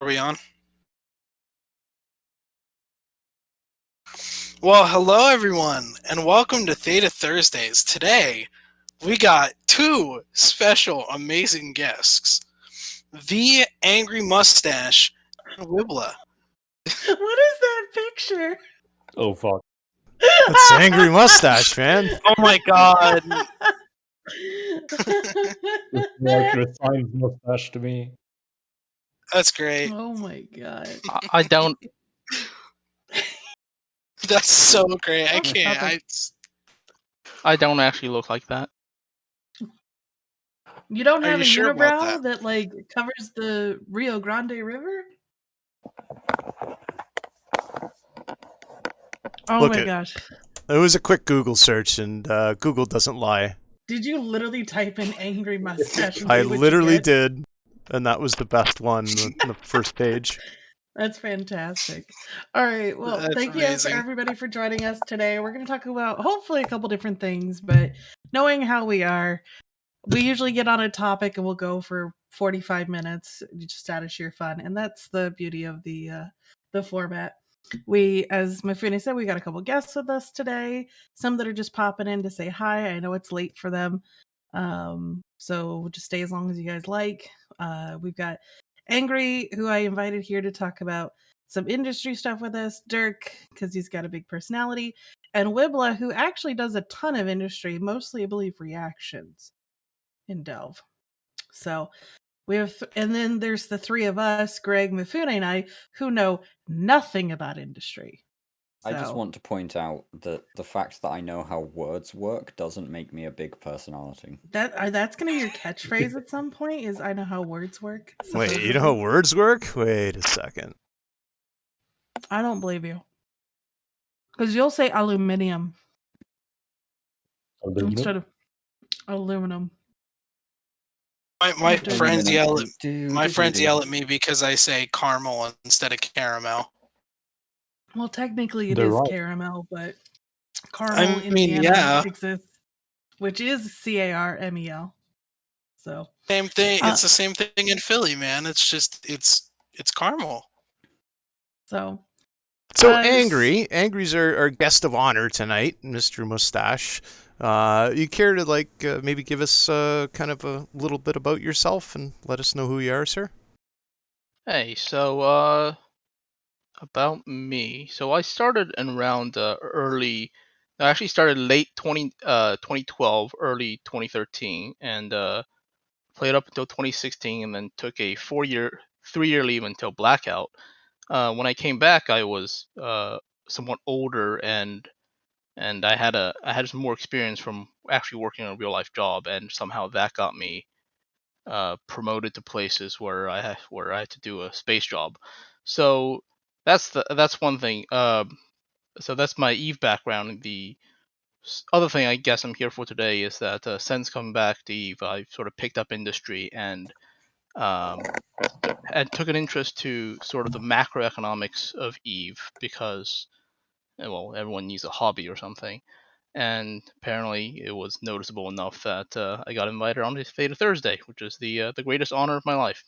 Are we on? Well, hello everyone, and welcome to Theta Thursdays. Today, we got two special, amazing guests. The Angry Mustache and Wibbla. What is that picture? Oh fuck. That's Angry Mustache, man. Oh my god. It's like a signed mustache to me. That's great. Oh my god. I don't. That's so great. I On can't. topic. I don't actually look like that. You don't Are have you a sure about unibrow that? that like covers the Rio Grande River? Oh Look my it. gosh. It was a quick Google search, and Google doesn't lie. Did you literally type in angry mustache and I see what literally you get? did, and that was the best one on the first page. That's fantastic. All right. Well, That's thank you amazing. for everybody for joining us today. We're going to talk about hopefully a couple different things, but knowing how we are, we usually get on a topic and we'll go for 45 minutes just out of sheer fun, and that's the beauty of the format. We, as Mifune said, we got a couple guests with us today. Some that are just popping in to say hi. I know it's late for them, so we'll just stay as long as you guys like. We've got Angry, who I invited here to talk about some industry stuff with us. Dirk, because he's got a big personality, and Wibbla, who actually does a ton of industry, mostly I believe reactions in Delve. So we have, and then there's the three of us, Greg, Mifune, and I, who know nothing about industry. I just So- want to point out that the fact that I know how words work doesn't make me a big personality. That's gonna be your catchphrase at some point. Is I know how words work. Wait, you know how words work? Wait a second. I don't believe you, because you'll say aluminium instead of aluminum. My Dude. friends yell at me because I say caramel instead of caramel. Well, technically it They're is right. caramel, but caramel I mean, Indiana yeah. exists, which is CARMEL. So Same thing. It's the same thing in Philly, man. It's just it's caramel. so So Angry's our guest of honor tonight, Mr. Mustache. You care to maybe give us kind of a little bit about yourself and let us know who you are, sir? Hey, so about me. So I started in around early. I actually started late 2012, early 2013, and played up until 2016, and then took a 3-year leave until blackout. When I came back, I was somewhat older, and I had some more experience from actually working a real life job, and somehow that got me promoted to places where I had to do a space job. So that's one thing. So that's my Eve background. The other thing I guess I'm here for today is that since coming back to Eve, I've sort of picked up industry and took an interest to sort of the macroeconomics of Eve because, well, everyone needs a hobby or something. And apparently, it was noticeable enough that I got invited on to Theta Thursday, which is the greatest honor of my life.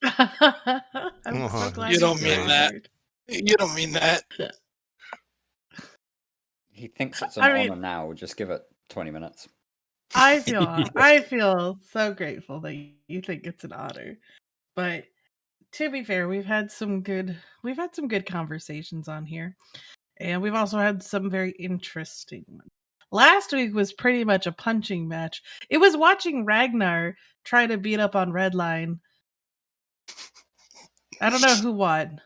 I'm so glad You don't feel mean that. honored. You don't mean that. He thinks it's an I mean- honor now. Just give it 20 minutes. I feel so grateful that you think it's an honor. But to be fair, we've had some good conversations on here. And we've also had some very interesting ones. Last week was pretty much a punching match. It was watching Ragnar try to beat up on Redline. I don't know who won,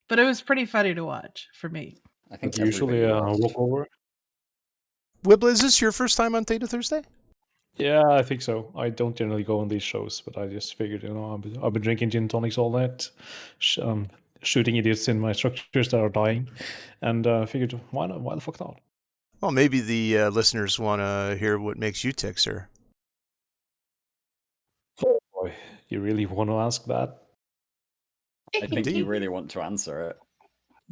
but it was pretty funny to watch for me. I think Usually everybody lost. walkover. Wibbla, is this your first time on Theta Thursday? Yeah, I think so. I don't generally go on these shows, but I just figured, I've been drinking gin tonics all night, shooting idiots in my structures that are dying, and figured, why not? Why the fuck not? Well, maybe the listeners want to hear what makes you tick, sir. Oh boy, you really want to ask that? I think you really want to answer it.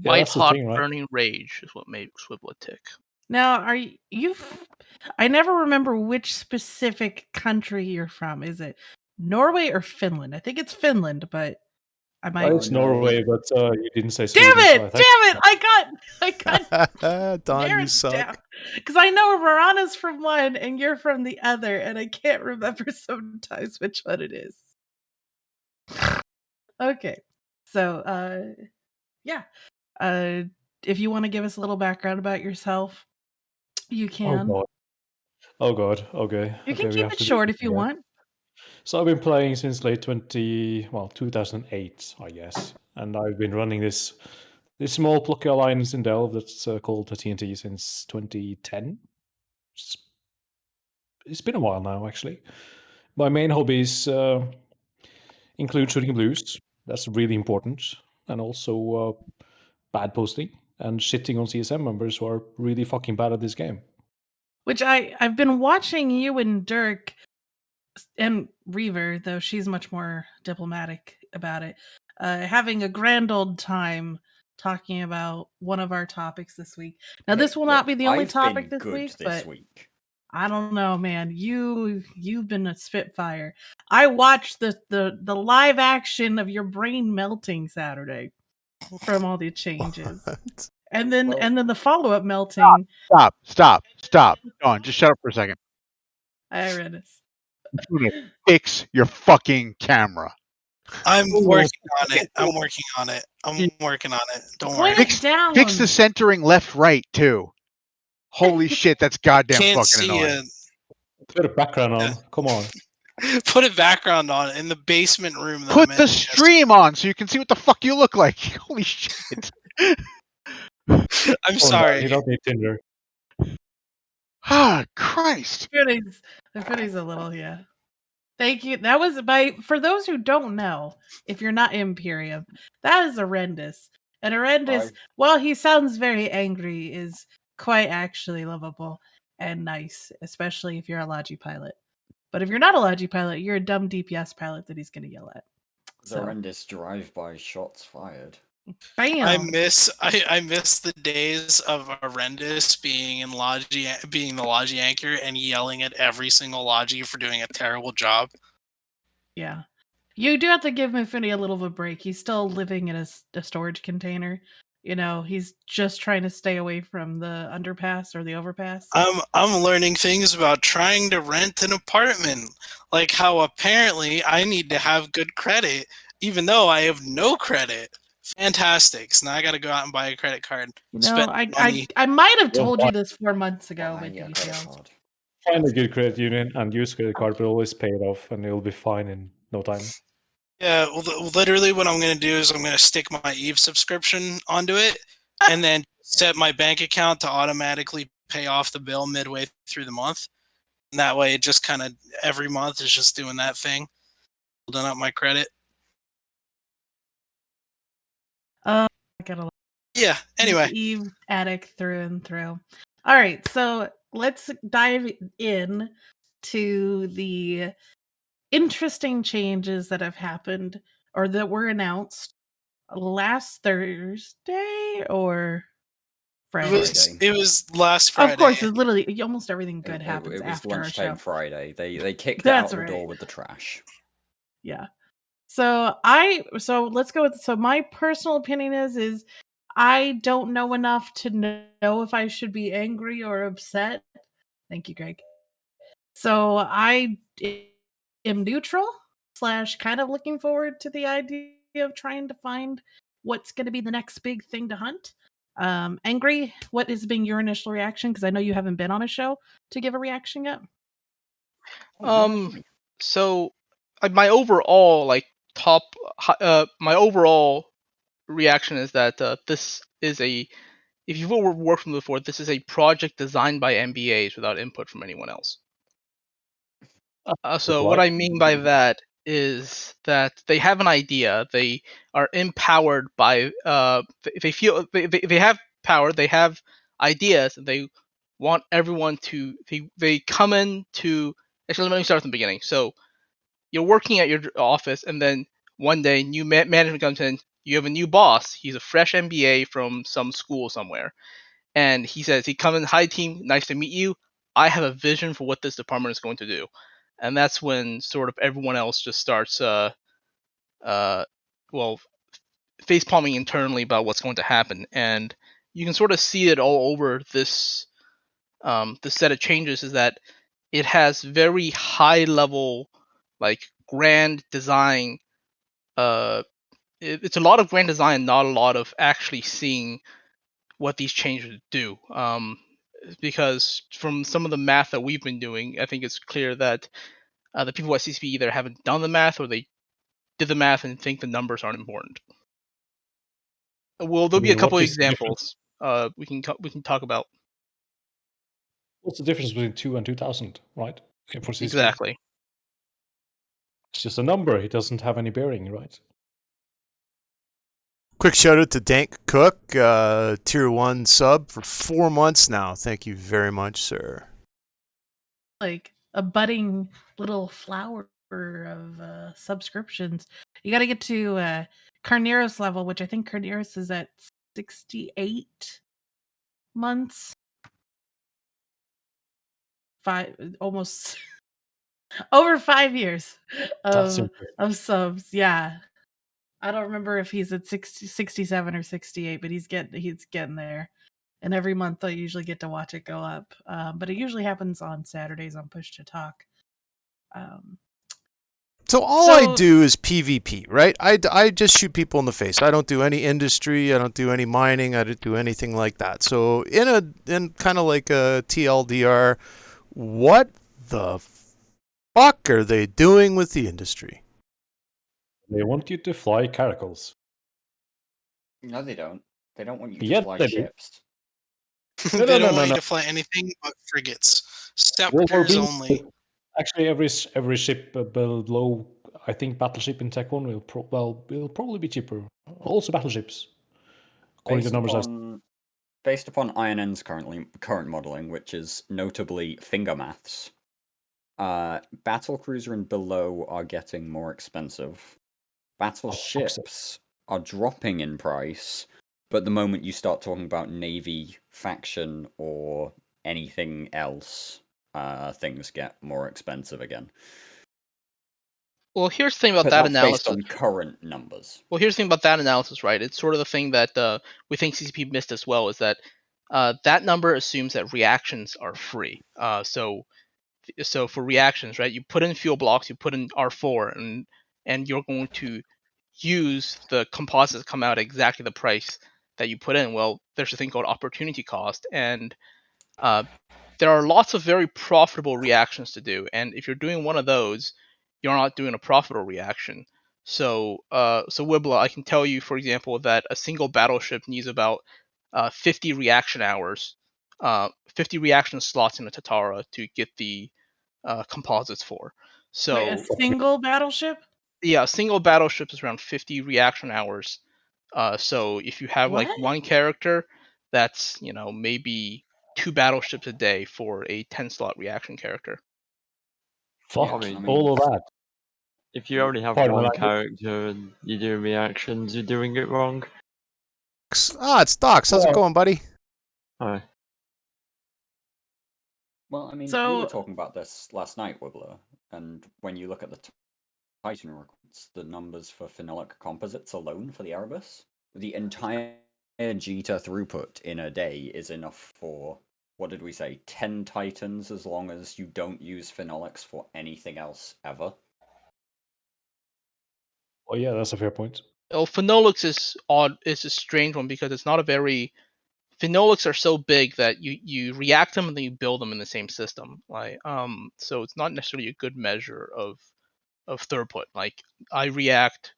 Yeah, White that's the hot thing, right? burning rage is what made Swibbla tick. Now, are you? I never remember which specific country you're from. Is it Norway or Finland? I think it's Finland, but I might. It's Norway, but you didn't say Damn Sweden. it! So Damn it! I got Don, you narrowed suck. down because I know Verana's from one and you're from the other, and I can't remember sometimes which one it is. Okay, so yeah, if you want to give us a little background about yourself, you can. Oh god. Okay. You can Okay, we keep have it to do short this if you again. want. So I've been playing since late 2008, I guess, and I've been running this small plucky alliance in Delve that's called the TNT since 2010. It's been a while now, actually. My main hobbies include shooting blues. That's really important, and also bad posting and shitting on CSM members who are really fucking bad at this game. Which I've been watching you and Dirk and Reaver, though she's much more diplomatic about it, having a grand old time talking about one of our topics this week. Now, this will not be the only topic this week, but week. I don't know, man. You've been a spitfire. I watched the live action of your brain melting Saturday from all the changes, What? and then Well- and then the follow up melting. Stop. Dawn, just shut up for a second. I read this. I'm gonna fix your fucking camera. I'm working on it. I'm working on it. Don't worry. Point it down. Fix the centering left, right, too. Holy shit, that's goddamn Can't fucking see annoying. it. Put a background on. Come on. Put a background on in the basement room. That Put I'm the in. stream on so you can see what the fuck you look like. Holy shit. I'm Come on, sorry. you don't need Tinder. Ah, Christ. The footy's a little, yeah. Thank you. That was for those who don't know, if you're not Imperium, that is horrendous. And horrendous, while he sounds very angry, is quite actually lovable and nice, especially if you're a Logi pilot. But if you're not a Logi pilot, you're a dumb DPS pilot that he's going to yell at. The horrendous drive-by shots fired. Bam. I miss the days of horrendous being being the Logi anchor and yelling at every single Logi for doing a terrible job. Yeah. You do have to give Mifune a little of a break. He's still living in a storage container. You know, he's just trying to stay away from the underpass or the overpass. I'm learning things about trying to rent an apartment, like how apparently I need to have good credit, even though I have no credit. Fantastic! So now I got to go out and buy a credit card. You know, I might have told you this 4 months ago, but you failed. Find a good credit union and use credit card, but always pay it off, and you'll be fine in no time. Yeah, well, literally what I'm going to do is I'm going to stick my Eve subscription onto it, and then set my bank account to automatically pay off the bill midway through the month. And that way, it just kind of every month is just doing that thing, building up my credit. I gotta. Yeah. Anyway, Eve addict through and through. All right, so let's dive in to the interesting changes that have happened or that were announced last Thursday or Friday. it was last Friday. Of course, it's literally almost everything good happens it was after our show. lunchtime Friday. They kicked That's it out right. the door with the trash. Yeah. So let's go with my personal opinion is I don't know enough to know if I should be angry or upset. Thank you, Greg. So I am neutral / kind of looking forward to the idea of trying to find what's going to be the next big thing to hunt. Angry, what has been your initial reaction? Because I know you haven't been on a show to give a reaction yet. So my overall my overall reaction is that this is if you've ever worked from before, this is a project designed by MBAs without input from anyone else. So what I mean by that is that they have an idea. They are empowered by they feel they have power. They have ideas. And they want everyone to they come in to actually let me start from the beginning. So you're working at your office, and then one day new management comes in. You have a new boss. He's a fresh MBA from some school somewhere, and he says, "He comes in, hi team, nice to meet you. I have a vision for what this department is going to do." And that's when sort of everyone else just starts, facepalming internally about what's going to happen, and you can sort of see it all over this set of changes. Is that it has very high level, like grand design. It's a lot of grand design, not a lot of actually seeing what these changes do. Because from some of the math that we've been doing, I think it's clear that the people at CCP either haven't done the math or they did the math and think the numbers aren't important. Well, there'll be a couple of examples we can talk about. What's the difference between 2 and 2000, right? For CCP? Exactly. It's just a number. It doesn't have any bearing, right? Quick shout out to Dank Cook, tier 1 sub for 4 months now. Thank you very much, sir. Like a budding little flower of subscriptions. You got to get to Carneros level, which I think Carneros is at 68 months. Almost over 5 years of subs. Yeah. I don't remember if he's at 67 or 68, but he's getting there. And every month I usually get to watch it go up. But it usually happens on Saturdays on Push to Talk. So all I do is PvP, right? I just shoot people in the face. I don't do any industry. I don't do any mining. I don't do anything like that. So in kind of like a TLDR, what the fuck are they doing with the industry? They want you to fly caracals. No, they don't. They don't want you to fly ships. They don't want you to fly anything but frigates. Scepters only. Actually, every ship below, I think, battleship in Tech 1 will probably be cheaper. Also battleships, according to numbers. Based upon INN's current modeling, which is notably finger maths, battlecruiser and below are getting more expensive. Battleships are dropping in price, but the moment you start talking about Navy faction or anything else, things get more expensive again. Well, here's the thing about that analysis. Based on current numbers. Well, here's the thing about that analysis, right? It's sort of the thing that we think CCP missed as well, is that that number assumes that reactions are free. So for reactions, right, you put in fuel blocks, you put in R4, and you're going to use the composites come out at exactly the price that you put in. Well, there's a thing called opportunity cost, and there are lots of very profitable reactions to do. And if you're doing one of those, you're not doing a profitable reaction. So Wibla, I can tell you, for example, that a single battleship needs about 50 reaction hours, 50 reaction slots in a Tatara to get the composites for. So wait, a single battleship? Yeah, a single battleship is around 50 reaction hours. So if you have like one character, that's maybe 2 battleships a day for a 10-slot reaction character. Fuck all of that. If you only have one character and you're doing reactions, you're doing it wrong. It's Docs. How's it going, buddy? Hi. Well, I mean, we were talking about this last night, Wibbler, and when you look at the Titan records, the numbers for phenolic composites alone for the Erebus, the entire Jita throughput in a day is enough for, what did we say, 10 Titans, as long as you don't use phenolics for anything else ever. Oh yeah, that's a fair point. Well, phenolics is odd. It's a strange one because it's not a very. Phenolics are so big that you react them and then you build them in the same system. So it's not necessarily a good measure of throughput. Like I react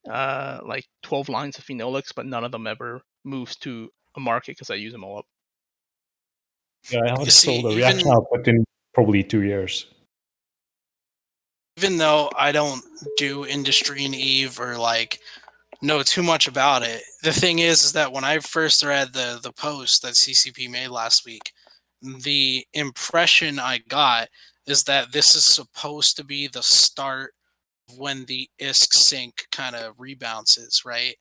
like 12 lines of phenolics, but none of them ever moves to a market because I use them all up. Yeah, I haven't sold a reaction output in probably 2 years. Even though I don't do industry in Eve or know too much about it, the thing is that when I first read the post that CCP made last week, the impression I got is that this is supposed to be the start of when the ISK sync kind of rebounces, right?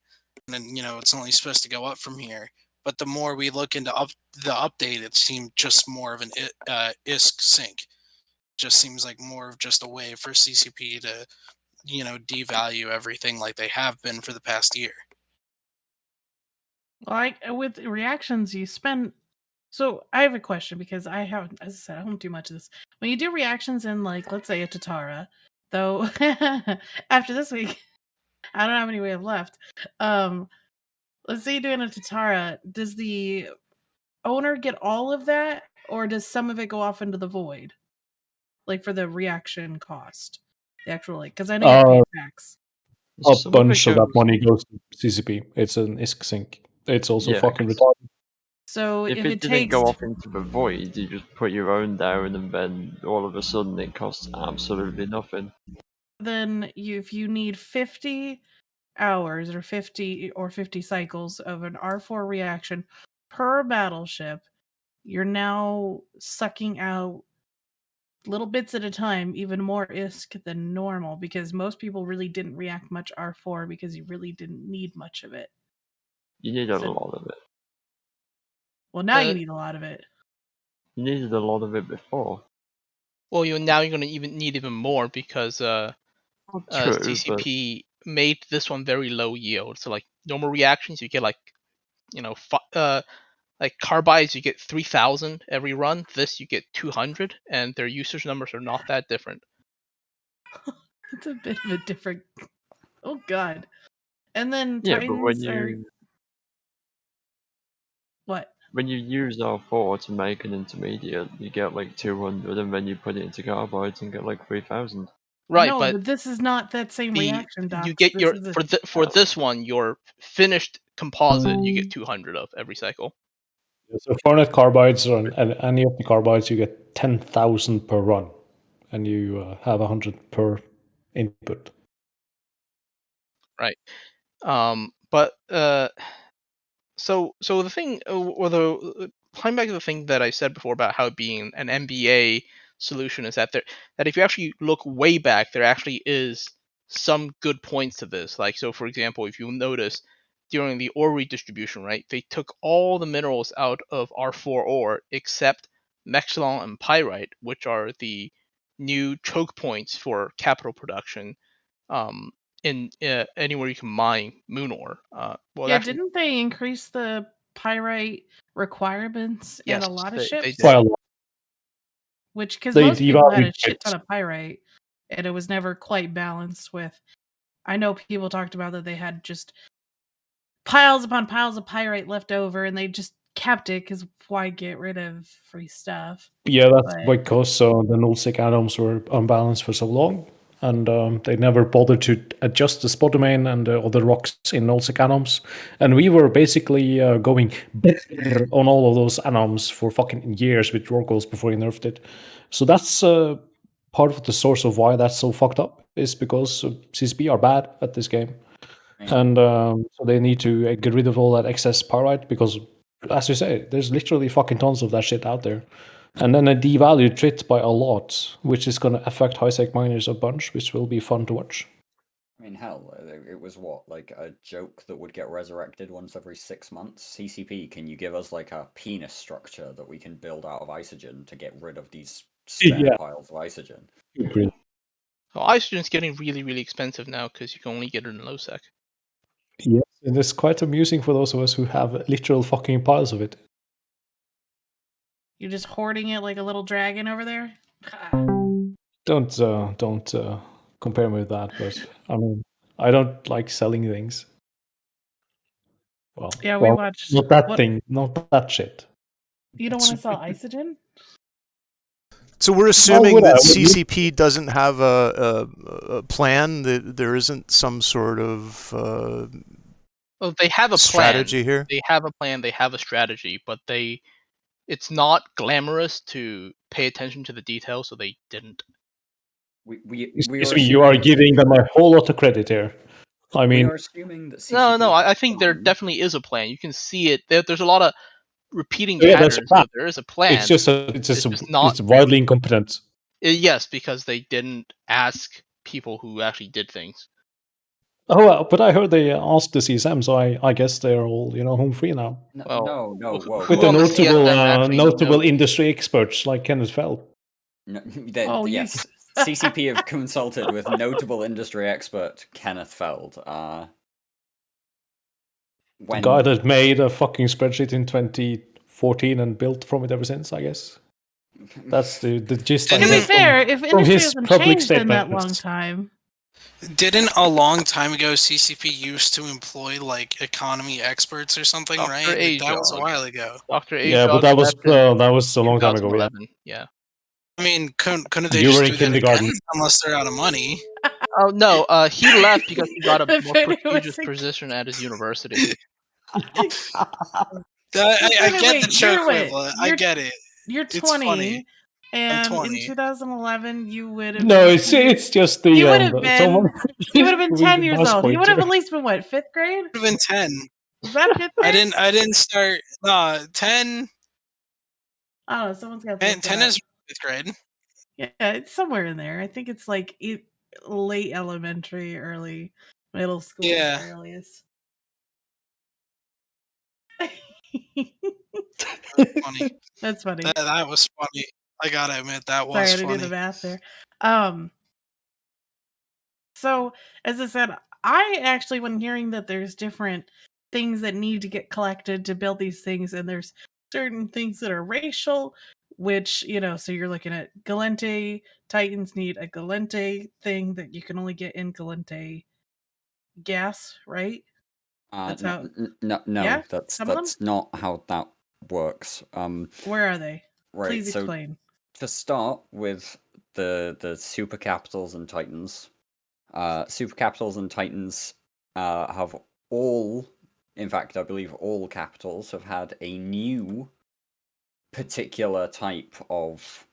And then it's only supposed to go up from here. But the more we look into the update, it seemed just more of an ISK sync. Just seems like more of just a way for CCP to devalue everything like they have been for the past year. Like with reactions, you spend. So I have a question because I haven't, as I said, I don't do much of this. When you do reactions in, like, let's say a Tatara, though, after this week, I don't know how many we have left. Let's say you're doing a Tatara. Does the owner get all of that, or does some of it go off into the void, like for the reaction cost, the actual, like, because I know you have to pay tax. A Some of it bunch of that goes. money goes to CCP. It's an ISK sink. It's also Yeah, fucking 'cause retarded. So if if it it didn't takes, go off into the void, you just put your own down, and then all of a sudden it costs absolutely nothing. then if you need 50 hours or 50 cycles of an R4 reaction per battleship, you're now sucking out little bits at a time, even more ISK than normal, because most people really didn't react much R4 because you really didn't need much of it. You need a So- lot of it. Well, now you need a lot of it. You needed a lot of it before. Well, now you're going to even need even more because True, CCP made this one very low yield. So like normal reactions, you get like, like carbides, you get 3,000 every run. This you get 200, and their usage numbers are not that different. It's a bit of a different. Oh God! And then yeah, Titans but when are you what? when you use R4 to make an intermediate, you get like 200, and then you put it into carbides and get like 3,000. Right, No, but but this is not that same reaction, Docs. you get This your is a, for this one, your finished composite you get 200 of every cycle. So Fornet carbides, and any of the carbides, you get 10,000 per run, and you have 100 per input. Right. But so the thing, or the climb back to the thing that I said before about how it being an MBA solution is that that if you actually look way back, there actually is some good points to this. Like, so for example, if you notice during the ore redistribution, right, they took all the minerals out of R4 ore except Mexilon and Pyrite, which are the new choke points for capital production. In anywhere you can mine moon ore. Well, yeah, actually, didn't they increase the pyrite requirements in yes, a lot of they ships? did. Well, Which, because they most people had a devalued shit it. ton of pyrite, and it was never quite balanced with. I know people talked about that they had just piles upon piles of pyrite left over, and they just kept it because why get rid of free stuff? Yeah, that's But because the nullsec atoms were unbalanced for so long, and they never bothered to adjust the spot domain and the other rocks in nullsec atoms. And we were basically going on all of those atoms for fucking years with Rorquals before he nerfed it. So that's part of the source of why that's so fucked up, is because CSP are bad at this game. And so they need to get rid of all that excess pyrite because, as you say, there's literally fucking tons of that shit out there. And then they devalued Trit by a lot, which is going to affect high-sec miners a bunch, which will be fun to watch. I mean, hell, it was what, like a joke that would get resurrected once every 6 months? CCP, can you give us like a penis structure that we can build out of isogen to get rid of these spare Yeah. piles of isogen? Well, isogen's getting really, really expensive now because you can only get it in low sec. Yes, it is quite amusing for those of us who have literal fucking piles of it. you're just hoarding it like a little dragon over there. Don't compare me with that, but I mean, I don't like selling things. Well, Yeah, we watched. not that what, thing, not that shit. You don't want to sell isogen? So we're Why assuming would I? that CCP doesn't have a plan. That there isn't some sort of Well, they have a strategy plan. here. They have a plan. They have a strategy, but it's not glamorous to pay attention to the details, so they didn't. We Excuse are me, you are assuming giving them a whole lot of credit here. I we mean, are assuming that CCP No, I has think there planned. definitely is a plan. You can see it. There's a lot of repeating yeah, that's patterns, bad. so there is a plan. It's just not. it's wildly incompetent. Yes, because they didn't ask people who actually did things. Oh, but I heard they asked the CSM, so I guess they're all home free now. Well, No, whoa. With who the on the notable CSM actually notable knows? industry experts like Kenneth Fell. No, Oh, yes, CCP have consulted with notable industry expert Kenneth Feld. The guy that made a fucking spreadsheet in 2014 and built from it ever since, I guess. That's the gist I To be get fair, if from industry his hasn't public changed in that long statements. time, Didn't a long time ago CCP used to employ like economy experts or something, Dr. right? Like, that was a Ajog. while ago. Dr. Yeah, but Ajog that was a long time ago. Yeah. 2011. Yeah. I mean, couldn't they You were just in do that kindergarten. again? Unless they're out of money. Oh no, he left because he got a If more it was prestigious a- position at his university. I get the Wait, choke you're what? wibble. I get it. You're It's 20, funny. and 20. in 2011 you would have No, been it's just the you would have someone you would have been with 10 the years mouse old. You would have pointer. at least been what, 5th grade? Would have been 10. Was that 5th grade? I didn't start 10. I don't know. Someone's got to look 10 that up. is 5th grade. Yeah, it's somewhere in there. I think it's like late elementary, early middle school, Yeah. earliest. Funny. That's funny. That was funny. I gotta admit, that was Sorry, I had to funny. do the math there. So as I said, I actually, when hearing that there's different things that need to get collected to build these things, and there's certain things that are racial, which, so you're looking at Galente Titans need a Galente thing that you can only get in Galente gas, right? That's how. No, Yeah? that's Someone? not how that works. Where are they? Right. Please So explain. to start with the super capitals and titans, super capitals and titans have all, in fact, I believe all capitals have had a new particular type of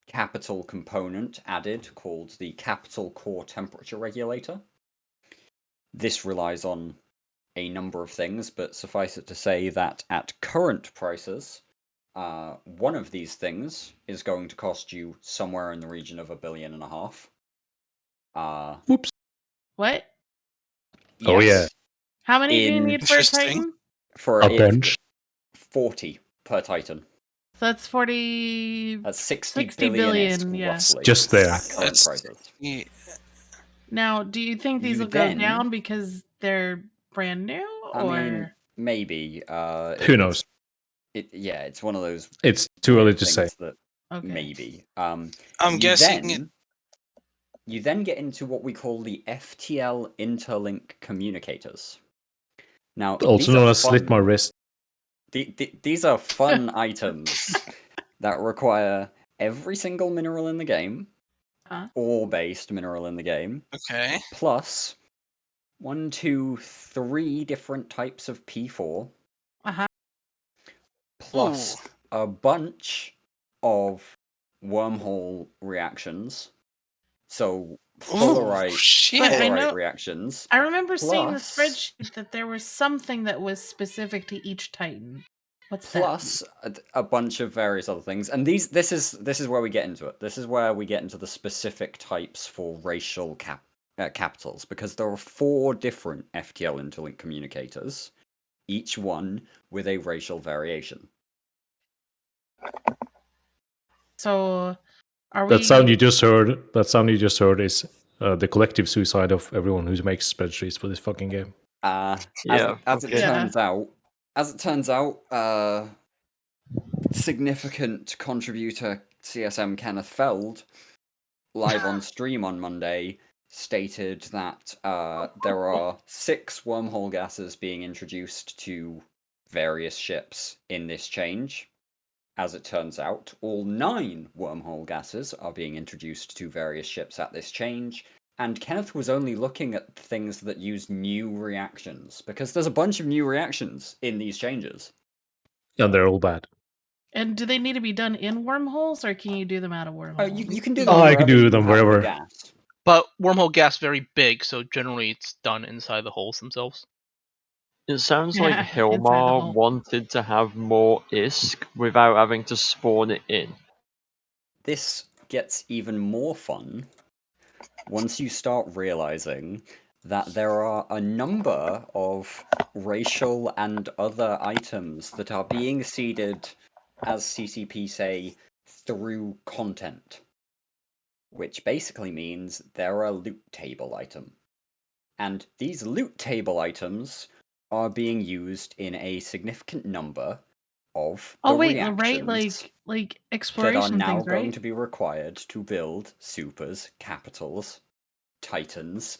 capital component added called the capital core temperature regulator. This relies on a number of things, but suffice it to say that at current prices, one of these things is going to cost you somewhere in the region of $1.5 billion. Oops. What? Oh, yeah. Yes, How many do you in- need for a Interesting. Titan? for A it, bench. 40 per Titan. So that's 40. That's 60 60 billion-ish, billion, yeah. roughly. Just there. At current That's- prices. Yeah. Now, do you think these You will go then- down because they're brand new, I or mean, maybe. Who knows? It's one of those It's too early to things say. that okay? maybe. I'm you guessing you then get into what we call the Ftl Interlink Communicators. Now, Also these known are as slit fun. my wrist. These are fun items that require every single mineral in the game, Huh? ore-based mineral in the game, Okay. plus 1, 2, 3 different types of P4, Uh-huh. plus a bunch of wormhole reactions. So fullerite, shit. But I fullerite know- reactions. I remember seeing the Plus- spreadsheet that there was something that was specific to each Titan. What's Plus a bunch of various other things, and this is where we get into it. This is where we get into the specific types for racial capitals, because there are 4 different Ftl interlink communicators, each one with a racial variation. that? So, are we? That sound you just heard is the collective suicide of everyone who makes spreadsheets for this fucking game. As Yeah, it okay. turns out, significant contributor CSM Kenneth Feld, live on stream on Monday, stated that there are 6 wormhole gases being introduced to various ships in this change. As it turns out, all 9 wormhole gases are being introduced to various ships at this change, and Kenneth was only looking at things that use new reactions, because there's a bunch of new reactions in these changes. And they're all bad. And do they need to be done in wormholes, or can you do them out of wormholes? You can do them I can wherever do you them have wherever. the gas. But wormhole gas very big, so generally it's done inside the holes themselves. It sounds Yeah, like inside the Hilmar hole. wanted to have more ISK without having to spawn it in. This gets even more fun once you start realizing that there are a number of racial and other items that are being seeded, as CCP say, through content. Which basically means they're a loot table item. And these loot table items are being used in a significant number of the right, reactions like that are exploration now things, going right? to be required to build supers, capitals, titans,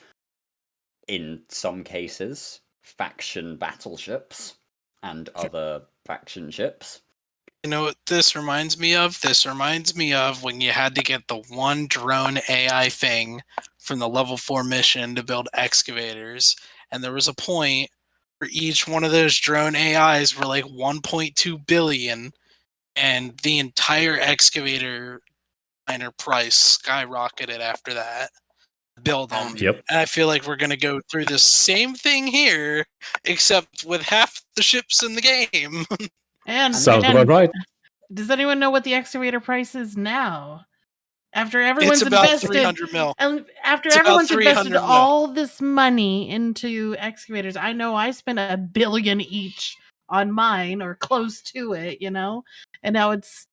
in some cases, faction battleships and other faction ships. You know what this reminds me of? This reminds me of when you had to get the one drone AI thing from the level 4 mission to build excavators, and there was a point where each one of those drone AIs were like 1.2 billion, and the entire excavator miner price skyrocketed after that. Build them. Yep. And I feel like we're going to go through the same thing here, except with half the ships in the game. And Sounds about right. does anyone know what the excavator price is now? After everyone's It's about invested, 300 mil. and after It's about everyone's invested 300 mil. all this money into excavators, I know I spent $1 billion each on mine or close to it, you know, and now it's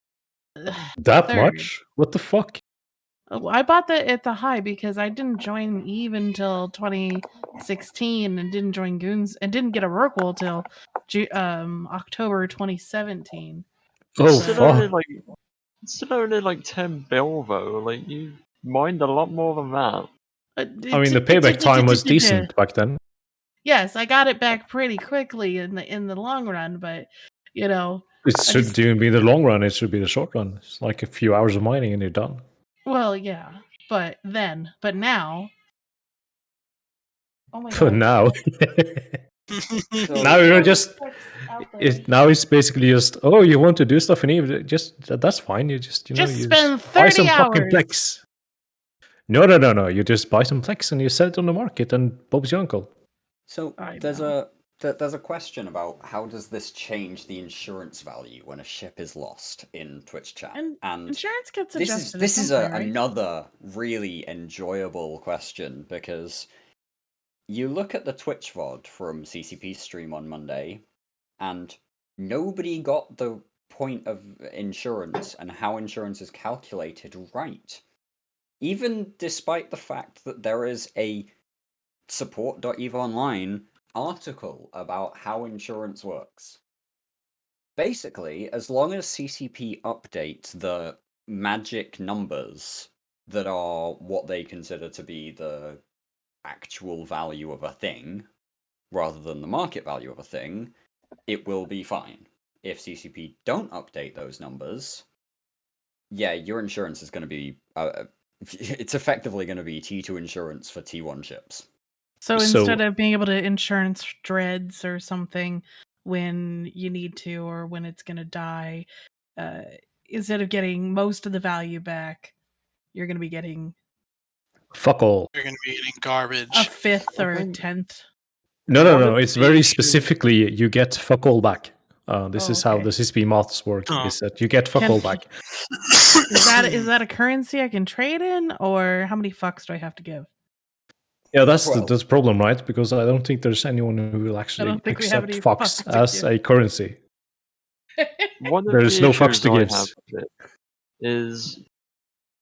That third. much? What the fuck? I bought that at the high because I didn't join Eve until 2016 and didn't join Goons and didn't get a Rorqual till October 2017. Oh, So- fuck. It's still only like 10 bill though. Like you mined a lot more than that. I mean, the payback time was decent back then. Yes, I got it back pretty quickly in the long run, but you know, It should even be the long run. It should be the short run. It's like a few hours of mining and you're done. well, yeah, but now, oh my But god, now, So now you're just. out there. Now it's basically just, oh, you want to do stuff in Eve? Just that's fine. You just you spend buy 30 some fucking hours. Plex. No. You just buy some Plex and you sell it on the market, and Bob's your uncle. So I there's know. a question about how does this change the insurance value when a ship is lost in Twitch chat? And insurance gets this adjusted. this at is some point, right? another really enjoyable question, because you look at the Twitch VOD from CCP's stream on Monday, and nobody got the point of insurance and how insurance is calculated right. Even despite the fact that there is a support.eve online article about how insurance works. Basically, as long as CCP updates the magic numbers that are what they consider to be the actual value of a thing, rather than the market value of a thing, it will be fine. If CCP don't update those numbers, yeah, your insurance is going to be... it's effectively going to be T2 insurance for T1 ships. So instead of being able to insurance dreads or something when you need to or when it's going to die, instead of getting most of the value back, you're going to be getting fuck all. You're going to be getting garbage. A fifth or a tenth. No. It's very specifically you get fuck all back. This is how okay. the CCP maths work. Is that you get fuck all back. Is that a currency I can trade in, or how many fucks do I have to give? Yeah, that's the problem, right? Because I don't think there's anyone who will actually accept fucks as a currency. One of There's the no issues fucks to I give. have with it is,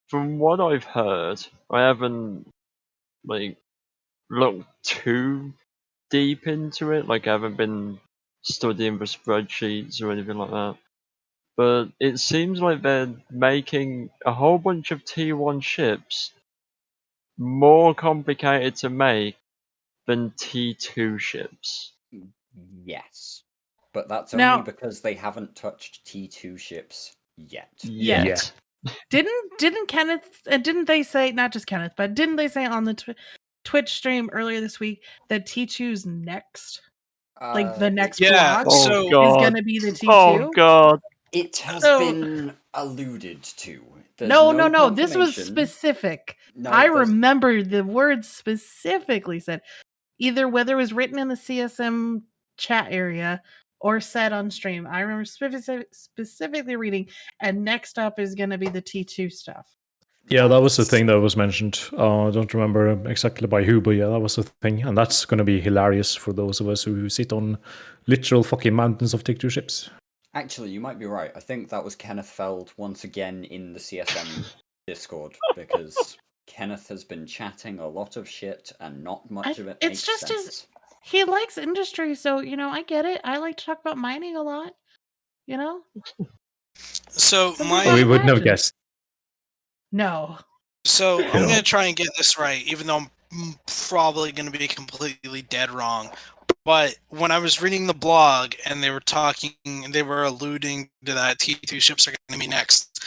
from what I've heard, I haven't like looked too deep into it. Like I haven't been studying the spreadsheets or anything like that. But it seems like they're making a whole bunch of T1 ships more complicated to make than T2 ships. Yes. But that's Now- only because they haven't touched T2 ships yet. Yet. Didn't Kenneth? Didn't they say, not just Kenneth, but didn't they say on the Twitch stream earlier this week that T2's next, like the next block, Oh, is God. going to be the T2? Oh god. It has been alluded to. There's No. This was confirmation. specific. No, I there's- remember the words specifically said, either whether it was written in the CSM chat area or said on stream. I remember specifically reading, and next up is going to be the T2 stuff. Yeah, that was the thing that was mentioned. I don't remember exactly by who, but yeah, that was the thing. And that's going to be hilarious for those of us who sit on literal fucking mountains of T2 ships. Actually, you might be right. I think that was Kenneth Feld once again in the CSM Discord, because Kenneth has been chatting a lot of shit, and not much of it it's makes just sense. he likes industry, so I get it. I like to talk about mining a lot. So Some my people We have a would never passion. guess. No. So I'm No. gonna try and get this right, even though I'm probably gonna be completely dead wrong. But when I was reading the blog and they were alluding to that T2 ships are gonna be next.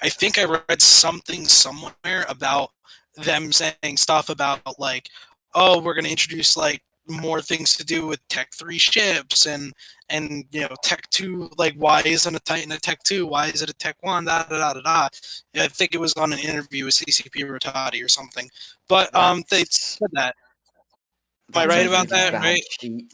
I think I read something somewhere about them saying stuff about like, oh, we're gonna introduce like more things to do with Tech 3 ships and Tech 2, like why isn't a Titan a Tech 2? Why is it a Tech 1? Da da da da da. I think it was on an interview with CCP Rotati or something. But they said that. Am I That's right a about really that? bad Right? sheet.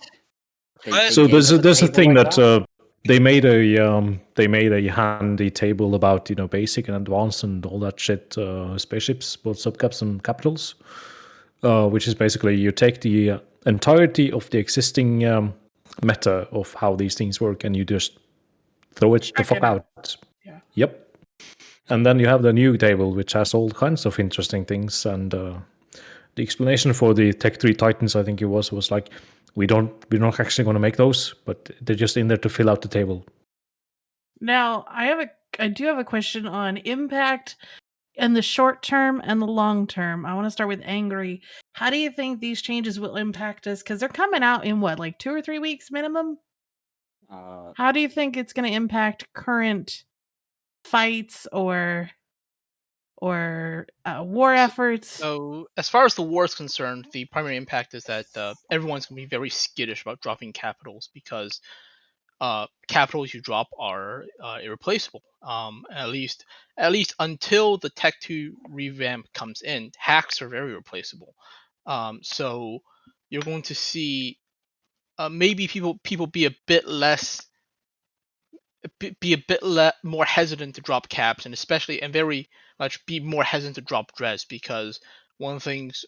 What? So gave us there's a table thing like that they made a handy table about basic and advanced and all that shit, spaceships, both subcaps and capitals, which is basically you take the entirety of the existing meta of how these things work and you just throw it the Check fuck it out. out. Yeah. Yep. And then you have the new table, which has all kinds of interesting things. And the explanation for the Tech 3 Titans, I think it was like, we're not actually going to make those, but they're just in there to fill out the table. Now, I do have a question on impact in the short term and the long term. I want to start with Angry. How do you think these changes will impact us? Because they're coming out in what, like 2 or 3 weeks minimum? How do you think it's going to impact current fights or war efforts? So, as far as the war is concerned, the primary impact is that everyone's going to be very skittish about dropping capitals because capitals you drop are irreplaceable. At least until the Tech 2 revamp comes in, hacks are very replaceable. So you're going to see maybe people be a bit less more hesitant to drop caps, and especially and very much be more hesitant to drop Dres because one of the things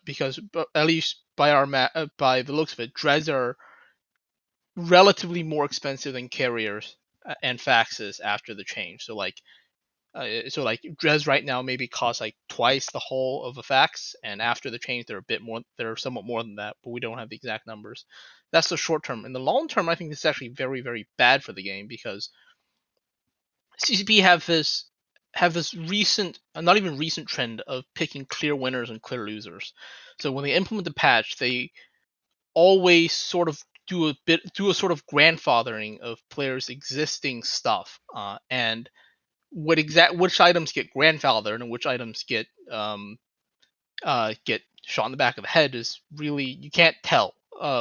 because at least by by the looks of it, Dres are relatively more expensive than carriers and faxes after the change. So like Dres right now maybe costs like twice the whole of a fax, and after the change they're somewhat more than that, but we don't have the exact numbers. That's the short term. In the long term, I think this is actually very, very bad for the game because CCP have this recent, not even recent trend of picking clear winners and clear losers. So when they implement the patch, they always sort of do a sort of grandfathering of players' existing stuff, and which items get grandfathered and which items get shot in the back of the head is really you can't tell.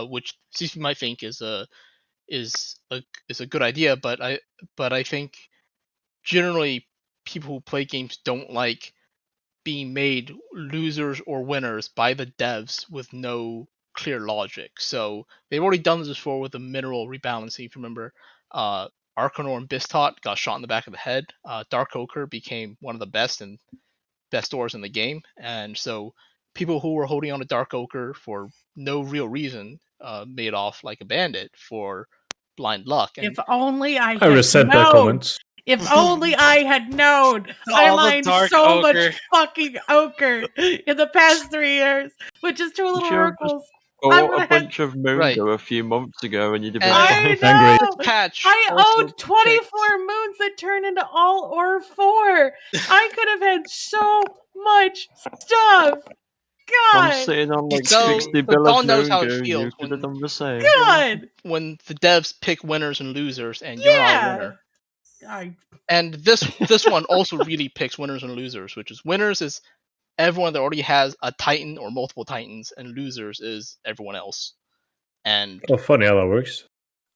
Which CCP might think is a good idea, but I think generally people who play games don't like being made losers or winners by the devs with no clear logic. So they've already done this before with the mineral rebalancing. If you remember, Arcanor and Bistot got shot in the back of the head. Dark Ochre became one of the best ores in the game, and so people who were holding on to Dark Ochre for no real reason made off like a bandit for blind luck. And If only I I had resent that known. comment. If only I had known. I All the mined dark so ochre. much fucking ochre in the past 3 years with just 2 little should have just oracles. I bought would a have bunch of Right. Moongo a few months ago and you'd have been And I fine. Angry. know. patch I also owned 24 moons that turn into all or 4. I could have had so much stuff. I'm God. sitting on like So 60 bill of Dawn knows how it Moongo, you feels could have when done the same. God. when the devs pick winners and losers, and you're not a Yeah. winner. I And this one also really picks winners and losers, which is winners is everyone that already has a Titan or multiple Titans, and losers is everyone else. And Oh, funny how that works.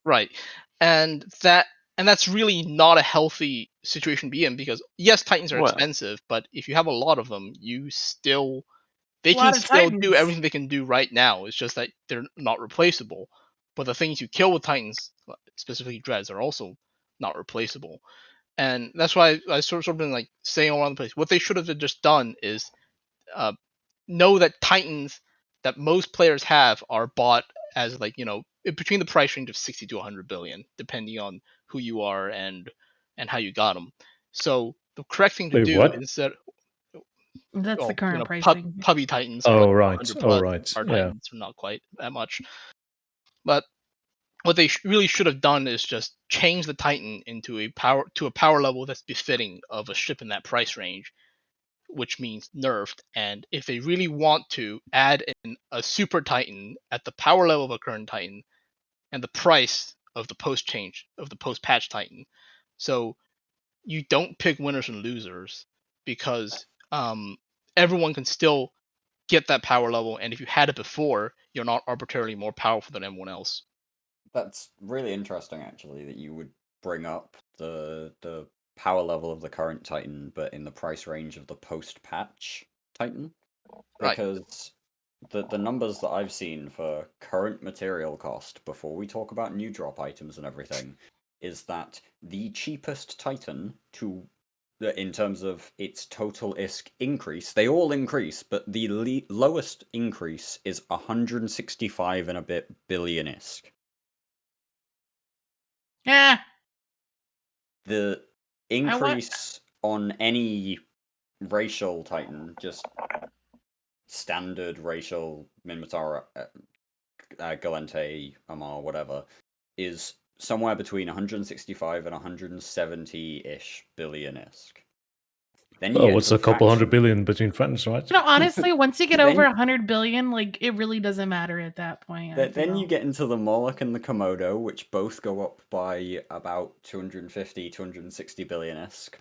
right, and that's really not a healthy situation to be in because yes, Titans are Well, expensive, but if you have a lot of them, they A lot can of still do Titans. everything they can do right now. It's just that they're not replaceable. But the things you kill with Titans, specifically Dreads, are also not replaceable. And that's why I sort of been like saying all around the place. What they should have just done is know that Titans that most players have are bought as like between the price range of 60 to 100 billion, depending on who you are and how you got them. So the correct thing to Wait, do what? instead That's the current you know, pricing. Puppy Titans. Oh, like right. 100 Oh, plus, right. Star Yeah. Titans are not quite that much. But what they really should have done is just change the Titan into a power level that's befitting of a ship in that price range, which means nerfed. And if they really want to add in a Super Titan at the power level of a current Titan and the price of the post patch Titan, so you don't pick winners and losers, because everyone can still get that power level, and if you had it before, you're not arbitrarily more powerful than everyone else. That's really interesting, actually, that you would bring up the power level of the current Titan, but in the price range of the post-patch Titan, Right. because the numbers that I've seen for current material cost before we talk about new drop items and everything is that the cheapest Titan to in terms of its total ISK increase, they all increase, but the lowest increase is 165 and a bit billion ISK. Yeah. The increase on any racial Titan, just standard racial Minmatar, Galente, Amar, whatever, is somewhere between 165 and 170-ish billion ISK. Then you Oh, get it's into a the couple hundred faction. billion between friends, right? You know, honestly, once you get Then- over 100 billion, like it really doesn't matter at that point. I Then you feel. get into the Moloch and the Komodo, which both go up by about 250, 260 billion ISK.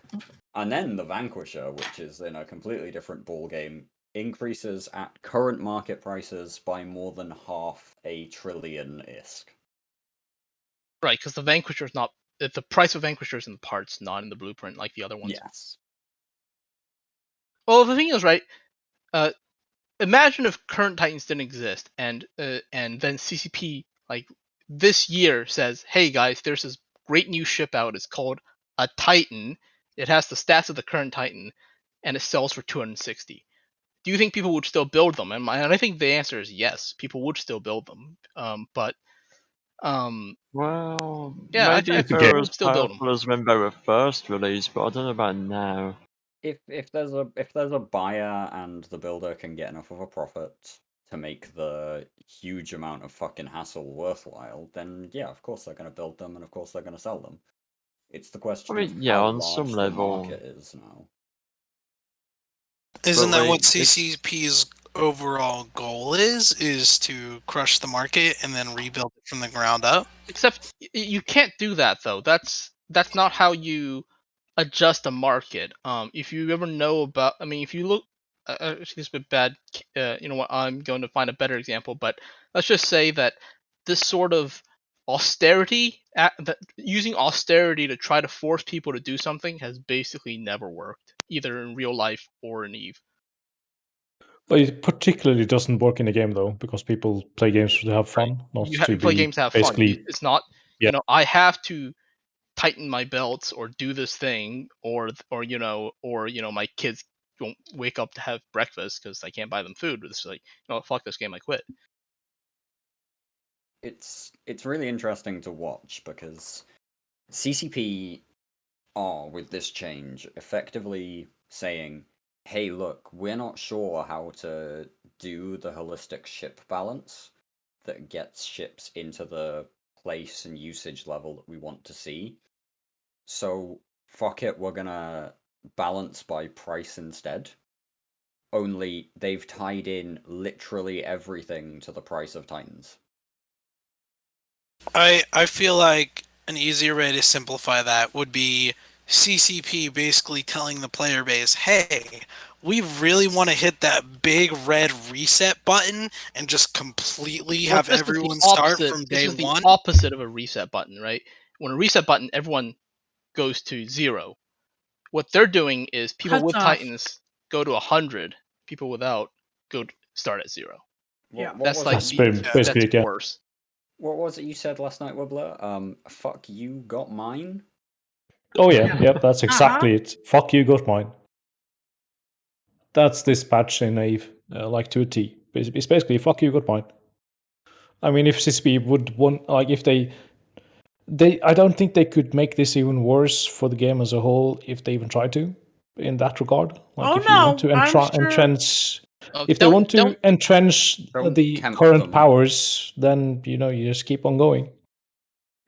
And then the Vanquisher, which is in a completely different ballgame, increases at current market prices by more than 500 billion ISK. Right, because the Vanquisher is not the price of Vanquisher is in the parts, not in the blueprint like the other ones. Yes. Well, the thing is, right? Imagine if current Titans didn't exist, and then CCP like this year says, "Hey guys, there's this great new ship out. It's called a Titan. It has the stats of the current Titan, and it sells for 260." Do you think people would still build them? And I think the answer is yes. People would still build them. But Well, yeah, I maybe think if people they're would as still build them. powerful as when they were first released, but I don't know about now. If there's a buyer and the builder can get enough of a profit to make the huge amount of fucking hassle worthwhile, then yeah, of course they're going to build them, and of course they're going to sell them. It's the question I of mean, yeah, how on some large the level. market is now. Isn't But, that what like, it's- CCP's overall goal is to crush the market and then rebuild it from the ground up? Except you can't do that though. That's not how you adjust a market. If you ever know about, I mean, if you look, actually, this is a bit bad. You know what? I'm going to find a better example, but let's just say that this sort of austerity, using austerity to try to force people to do something, has basically never worked, either in real life or in Eve. But it particularly doesn't work in a game, though, because people play games to have fun, not You to play be games to have fun. basically. It's not, Yeah. you know, I have to tighten my belts or do this thing, or my kids won't wake up to have breakfast because I can't buy them food. It's like, fuck this game, I quit. It's really interesting to watch because CCP are, with this change, effectively saying, hey, look, we're not sure how to do the holistic ship balance that gets ships into the place and usage level that we want to see. So, fuck it, we're gonna balance by price instead. Only they've tied in literally everything to the price of Titans. I feel like an easier way to simplify that would be CCP basically telling the player base, hey, we really want to hit that big red reset button and just completely have everyone start from day This is the one. opposite of a reset button, right? When a reset button, everyone goes to 0. What they're doing is people Cuts with off. Titans go to 100. People without start at 0. Yeah. That's like That's basically that's it. worse. What was it you said last night, Wibbler? Fuck you, got mine? Oh yeah, yep, that's exactly it. Fuck you, got mine. That's this patch in Eve, like to a T. It's basically fuck you, got mine. I mean, if CCP would want, like, if they, I don't think they could make this even worse for the game as a whole if they even tried to. in that regard. Like Oh, if you want no, to I'm sure- entrench, Oh, if they want to entrench Don't the tempt current them. powers, then you just keep on going.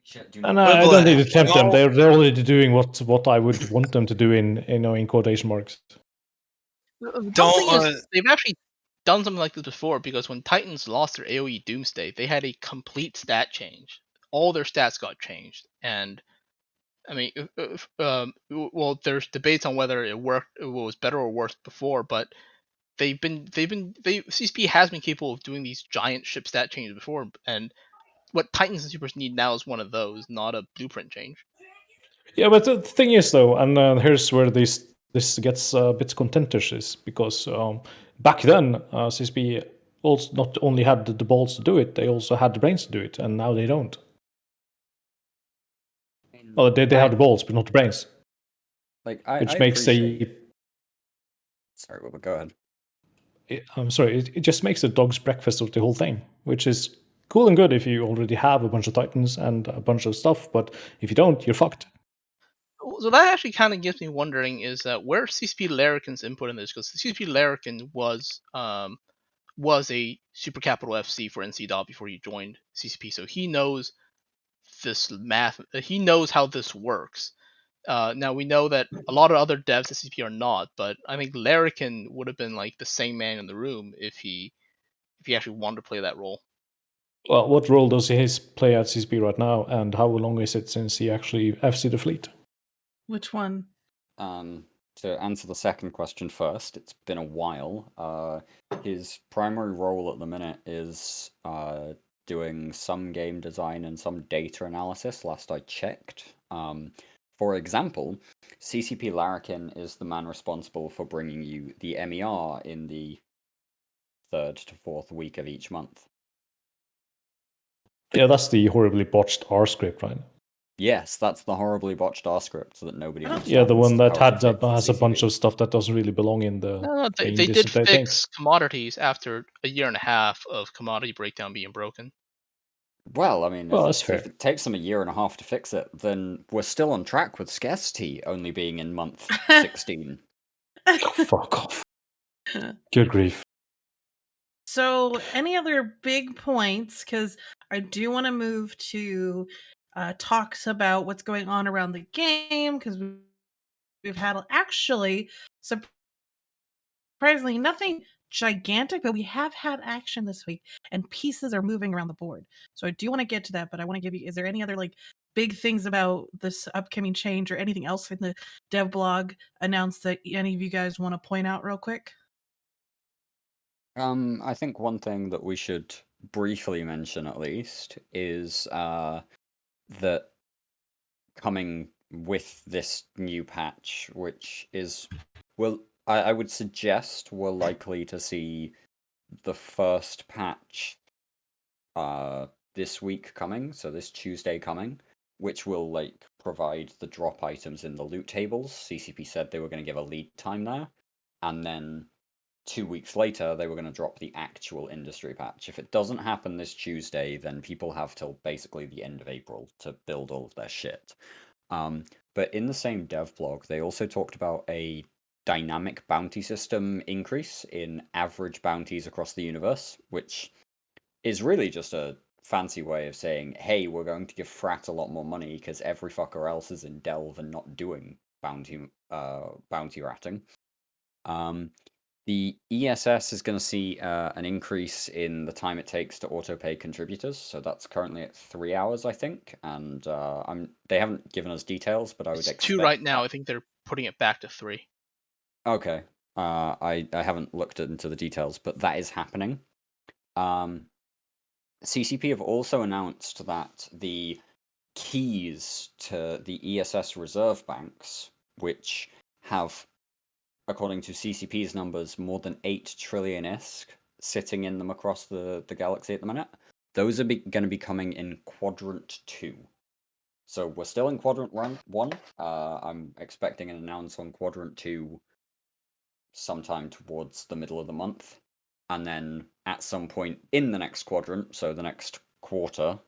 Shit, do And not. I don't need to Wibbler, tempt them. don't- They're already doing what I would want them to do in quotation marks. The Don't, thing is, they've actually done something like this before, because when Titans lost their AoE Doomsday, they had a complete stat change. All their stats got changed, and I mean, well, there's debates on whether it was better or worse before, but CCP has been capable of doing these giant ship stat changes before, and what Titans and Supers need now is one of those, not a blueprint change. Yeah, but the thing is, though, and here's where this gets a bit contentious, is because back then CSP also not only had the balls to do it, they also had the brains to do it, and now they don't. Well, they have the balls, but not the brains. Like Which I makes appreciate... Sorry, Wilbur, go ahead. I'm sorry, it just makes the dog's breakfast of the whole thing, which is cool and good if you already have a bunch of Titans and a bunch of stuff, but if you don't, you're fucked. So that actually kind of gets me wondering, is that where CCP Larrikin's input in this? Because CCP Larrikin was a super capital FC for NC Dot before he joined CCP, so he knows this math. He knows how this works. Now we know that a lot of other devs at CCP are not, but I think Larrikin would have been like the same man in the room if he actually wanted to play that role. Well, what role does he play at CSP right now, and how long is it since he actually FC the fleet? Which one? To answer the second question first, it's been a while. His primary role at the minute is doing some game design and some data analysis, last I checked. For example, CCP Larrikin is the man responsible for bringing you the MER in the 3rd to 4th week of each month. Yeah, that's the horribly botched R script, right? Yes, that's the horribly botched R script that nobody understands. Yeah, the one that how to fix has a bunch CCP. of stuff that doesn't really belong in the No, they main did things. fix commodities after a year and a half of commodity breakdown being broken. Well, I mean, Well, if, that's fair. if it takes them a year and a half to fix it, then we're still on track with scarcity only being in month 16. Oh, fuck off. Good grief. So, any other big points? Because I do want to move to talks about what's going on around the game, because we've had actually surprisingly nothing gigantic, but we have had action this week, and pieces are moving around the board. So I do want to get to that, but I want to give you, is there any other like big things about this upcoming change or anything else in the dev blog announced that any of you guys want to point out real quick? I think one thing that we should briefly mention at least is that coming with this new patch, which is, well, I would suggest we're likely to see the first patch this week coming, so this Tuesday coming, which will like provide the drop items in the loot tables. CCP said they were going to give a lead time there, and then 2 weeks later they were going to drop the actual industry patch. If it doesn't happen this Tuesday, then people have till basically the end of April to build all of their shit. But in the same dev blog, they also talked about a dynamic bounty system increase in average bounties across the universe, which is really just a fancy way of saying, hey, we're going to give Frat a lot more money because every fucker else is in Delve and not doing bounty ratting. The ESS is going to see an increase in the time it takes to auto-pay contributors, so that's currently at 3 hours, I think, and they haven't given us details, but I would It's expect 2 right now. that... I think they're putting it back to 3. Okay. I haven't looked into the details, but that is happening. CCP have also announced that the keys to the ESS reserve banks, which have, according to CCP's numbers, more than 8 trillion ISK sitting in them across the galaxy at the minute, those are going to be coming in Quadrant 2. So we're still in Quadrant 1. I'm expecting an announcement on Quadrant 2 sometime towards the middle of the month. And then at some point in the next quadrant, so the next quarter,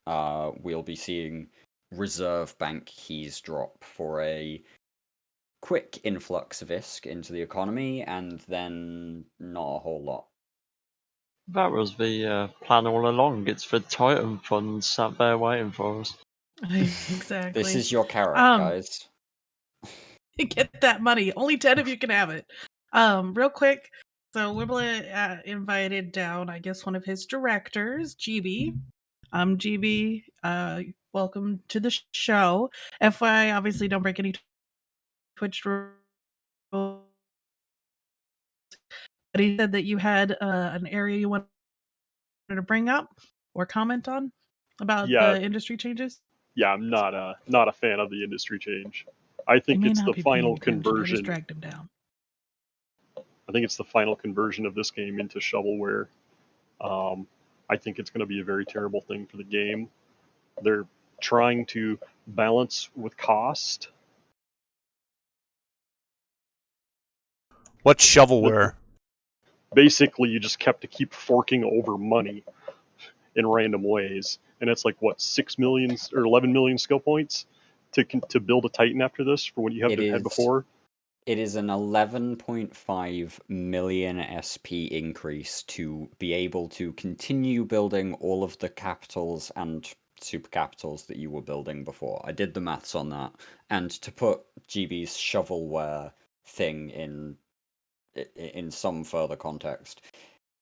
we'll be seeing reserve bank keys drop for a quick influx of ISK into the economy, and then not a whole lot. That was the plan all along. It's the Titan funds sat there waiting for us. Exactly. This is your carrot, guys. Get that money. Only 10 of you can have it. Real quick. So Wibbla invited down, I guess, one of his directors, GB. GB, welcome to the show. FYI, obviously don't break any Twitch rules. But he said that you had an area you wanted to bring up or comment on about the industry changes. Yeah, I'm not a fan of the industry change. I think it's the final conversion. I just dragged him down. I think it's the final conversion of this game into shovelware. I think it's going to be a very terrible thing for the game. They're trying to balance with cost. What's shovelware? Basically, you just have to keep forking over money in random ways, and it's like what 6 million or 11 million skill points to build a Titan after this for what you have had before. It is an 11.5 million SP increase to be able to continue building all of the capitals and super capitals that you were building before. I did the maths on that, and to put GB's shovelware thing in some further context,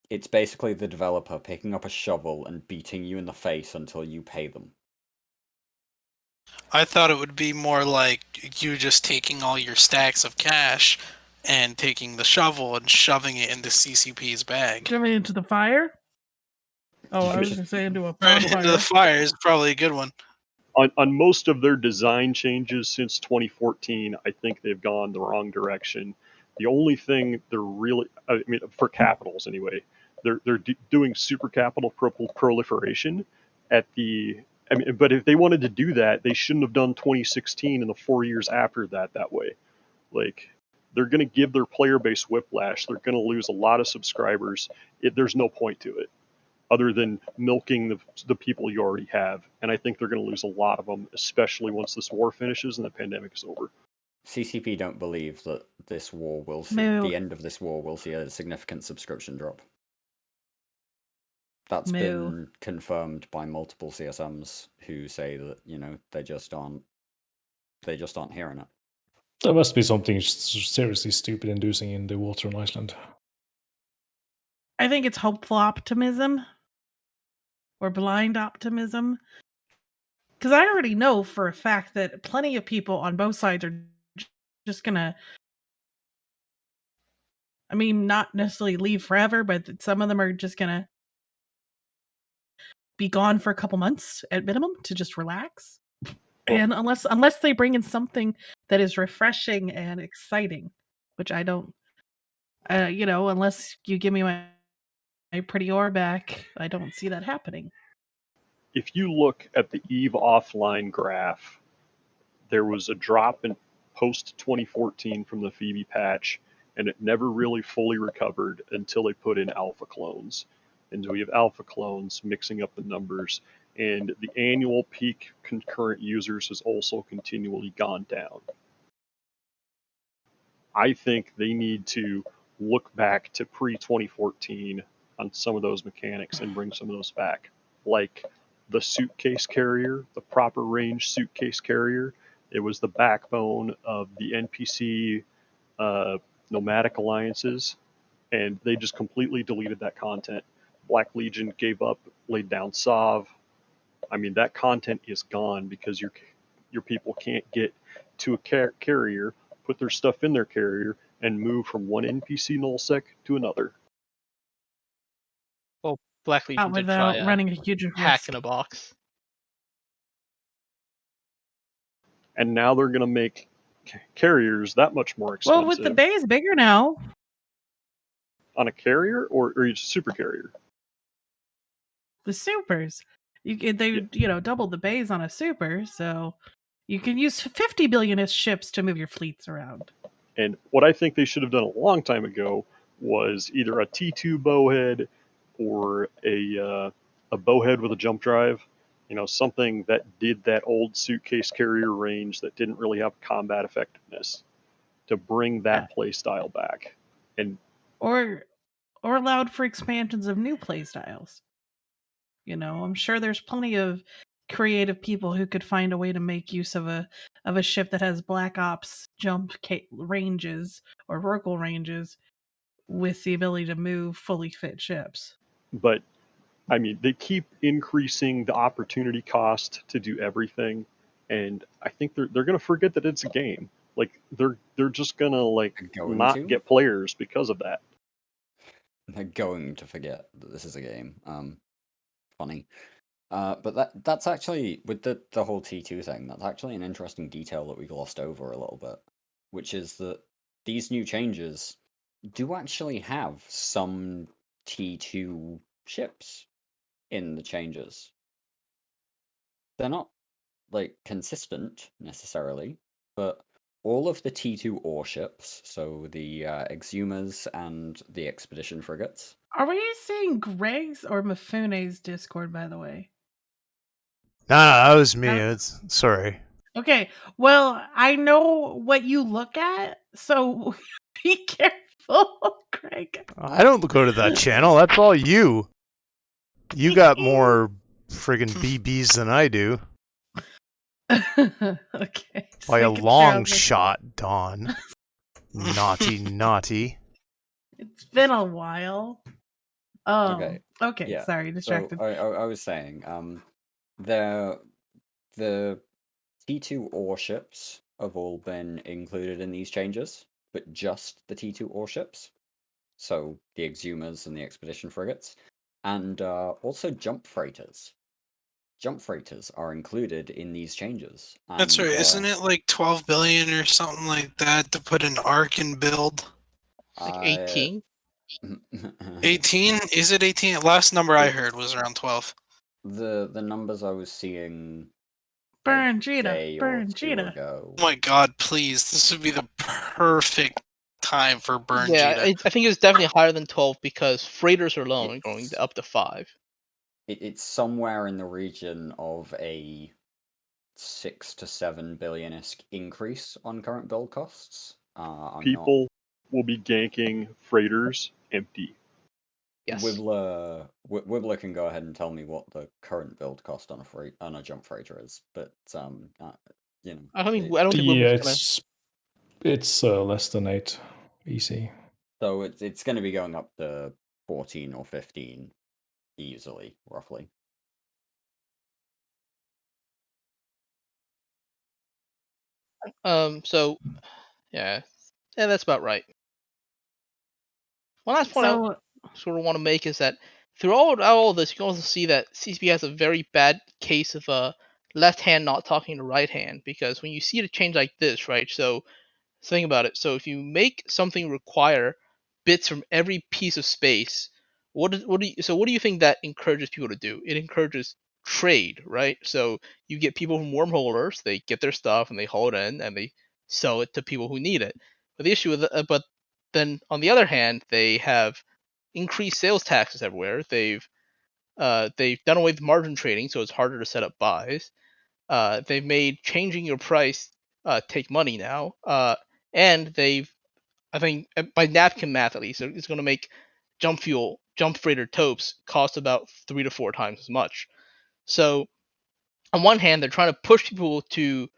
it's basically the developer picking up a shovel and beating you in the face until you pay them. I thought it would be more like you just taking all your stacks of cash and taking the shovel and shoving it into CCP's bag. Shoving it into the fire? Oh, I was going to say into a bonfire. Into the fire is probably a good one. On most of their design changes since 2014, I think they've gone the wrong direction. The only thing they're really, I mean, for capitals anyway, they're doing super capital proliferation at the. I mean, but if they wanted to do that, they shouldn't have done 2016 and the 4 years after that way. Like, they're going to give their player base whiplash. They're going to lose a lot of subscribers. There's no point to it other than milking the people you already have. And I think they're going to lose a lot of them, especially once this war finishes and the pandemic is over. CCP don't believe that this war will see, the end of this war will see a significant subscription drop. That's been confirmed by multiple CSMs who say that, you know, they just aren't hearing it. There must be something seriously stupid inducing in the water in Iceland. I think it's hopeful optimism or blind optimism. Because I already know for a fact that plenty of people on both sides are just going to, I mean, not necessarily leave forever, but some of them are just going to be gone for a couple months at minimum to just relax. And unless they bring in something that is refreshing and exciting, which I don't, unless you give me my pretty ore back, I don't see that happening. If you look at the EVE offline graph, there was a drop in post 2014 from the Phoebe patch, and it never really fully recovered until they put in alpha clones. And so we have alpha clones mixing up the numbers, and the annual peak concurrent users has also continually gone down. I think they need to look back to pre-2014 on some of those mechanics and bring some of those back, like the suitcase carrier, the proper range suitcase carrier. It was the backbone of the NPC nomadic alliances, and they just completely deleted that content. Black Legion gave up, laid down Sov. I mean, that content is gone because your people can't get to a carrier, put their stuff in their carrier, and move from one NPC nullsec to another. Well, Black Legion did without try running a huge hack risk. in a box. And now they're going to make carriers that much more expensive. Well, with the base bigger now. On a carrier or a super carrier? The supers. Doubled the bays on a super, so you can use 50 billion ships to move your fleets around. And what I think they should have done a long time ago was either a T2 bowhead or a bowhead with a jump drive. You know, something that did that old suitcase carrier range that didn't really have combat effectiveness. to bring that play style back. And or allowed for expansions of new playstyles. I'm sure there's plenty of creative people who could find a way to make use of a ship that has Black Ops jump ranges or vertical ranges with the ability to move fully fit ships. but I mean, they keep increasing the opportunity cost to do everything, and I think they're going to forget that it's a game. Like they're just going to not get players because of that. They're going to forget that this is a game. Funny. But that's actually, with the whole T2 thing, that's actually an interesting detail that we glossed over a little bit, which is that these new changes do actually have some T2 ships in the changes. They're not, consistent, necessarily, but all of the T2 ore ships, so the Exhumers and the Expedition frigates... Are we seeing Greg's or Mifune's Discord, by the way? No, that was me. Sorry. Okay, well, I know what you look at, so be careful, Greg. I don't go to that channel. That's all you. You got more friggin' BBs than I do. Okay. By a long shot, Dawn. Naughty, naughty. It's been a while. Okay. Yeah. Sorry, distracted. So I was saying, the T2 ore ships have all been included in these changes, but just the T2 ore ships. So the Exhumers and the Expedition frigates, and also jump freighters. Jump freighters are included in these changes. That's right. Isn't it like 12 billion or something like that to put an arc in build? Like 18? 18? Is it 18? Last number I heard was around 12. The numbers I was seeing Burn Jita. Ago. Oh my god, please. This would be the perfect time for Burn Yeah, Jita. I think it's definitely higher than 12 because freighters alone are going up to 5. It's somewhere in the region of a 6 to 7 billion-esque increase on current build costs. People will be ganking freighters empty. Yes. Wibbler can go ahead and tell me what the current build cost on a jump freighter is, but I don't think it's less than 8 easy. So it's going to be going up to 14 or 15 easily, roughly. So yeah, that's about right. One last point I sort of want to make is that through all of this, you can also see that CCP has a very bad case of left hand not talking to right hand, because when you see a change like this, right? So think about it. So if you make something require bits from every piece of space, what do you think that encourages people to do? It encourages trade, right? So you get people from wormholers, they get their stuff and they haul it in and they sell it to people who need it. But the issue with but then on the other hand, they have increased sales taxes everywhere. They've done away with margin trading, so it's harder to set up buys. They've made changing your price take money now, and they've, I think, by napkin math at least, it's going to make jump freighter topes cost about 3 to 4 times as much. So on one hand, they're trying to push people to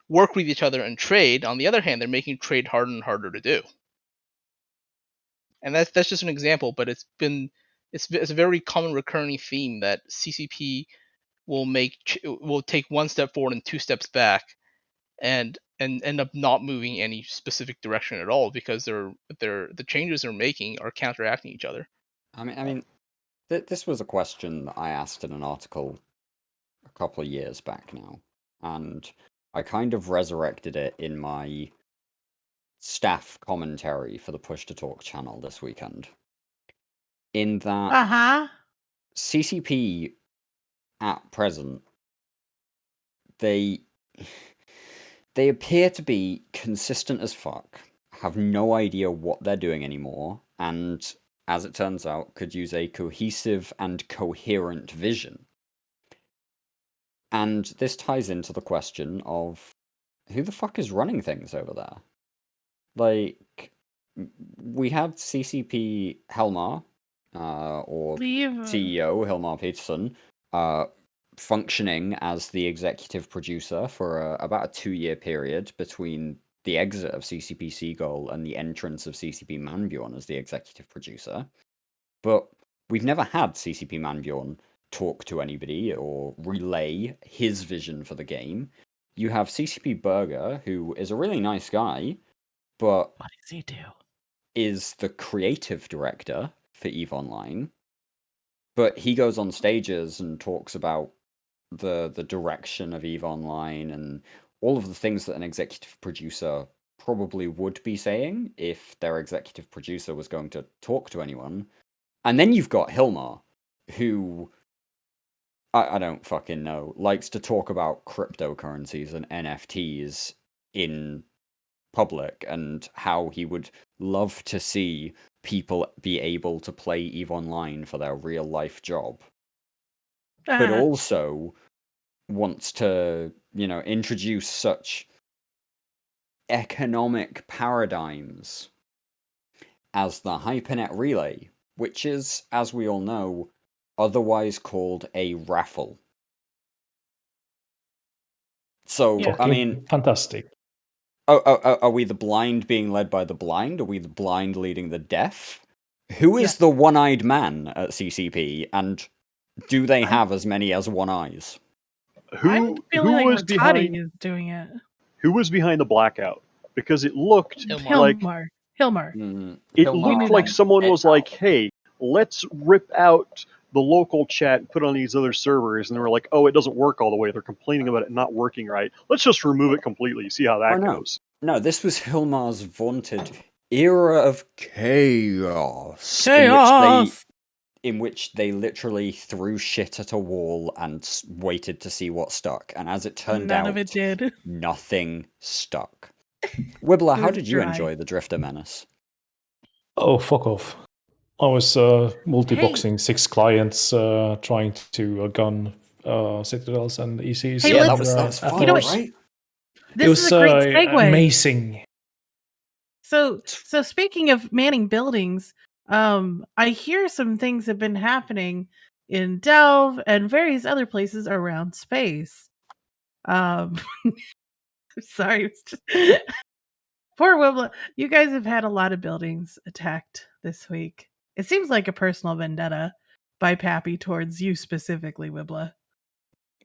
work with each other and trade. On the other hand, they're making trade harder and harder to do. And that's just an example, but it's a very common recurring theme that CCP will take one step forward and 2 steps back, and end up not moving any specific direction at all because the changes they're making are counteracting each other. I mean, this was a question that I asked in an article a couple of years back now, and I kind of resurrected it in my staff commentary for the Push to Talk channel this weekend. In that, CCP at present, they appear to be consistent as fuck, have no idea what they're doing anymore, and, as it turns out, could use a cohesive and coherent vision. And this ties into the question of who the fuck is running things over there? Like, we had CCP Helmar, or CEO Hilmar Peterson, functioning as the executive producer for about a 2-year period between the exit of CCP Seagull and the entrance of CCP Manbjorn as the executive producer. But we've never had CCP Manbjorn talk to anybody or relay his vision for the game. You have CCP Berger, who is a really nice guy, but what does he do? Is the creative director for EVE Online. But he goes on stages and talks about the direction of EVE Online and all of the things that an executive producer probably would be saying if their executive producer was going to talk to anyone. And then you've got Hilmar, who I don't fucking know, likes to talk about cryptocurrencies and NFTs in public and how he would love to see people be able to play EVE Online for their real life job. But also wants to, introduce such economic paradigms as the Hypernet Relay, which is, as we all know, otherwise called a raffle. So, Yeah. I mean, Fantastic. are we the blind being led by the blind? Are we the blind leading the deaf? Who is the one-eyed man at CCP, and do they have as many as one eyes? I'm feeling like was Matati behind? is doing it. Who was behind the blackout? Because it looked like Hilmar. it Hilmar looked like and someone was Ed like, "Hey, let's rip out the local chat and put it on these other servers." And they were like, "Oh, it doesn't work all the way. They're complaining about it not working right. Let's just remove it completely. See how that goes." No, this was Hilmar's vaunted era of chaos. In which they literally threw shit at a wall and waited to see what stuck. And as it turned out, none of it did. Nothing stuck. Wibbler, how was did you dry. enjoy the Drifter Menace? Oh, fuck off. I was multi-boxing 6 clients trying to gun Citadels and ECs. Hey, Yeah, let's- that was fun, You know what? right? This It was is a great segue. amazing. So speaking of manning buildings, I hear some things have been happening in Delve and various other places around space. Sorry, it's just poor Wibbler. You guys have had a lot of buildings attacked this week. It seems like a personal vendetta by Pappy towards you specifically, Wibbler.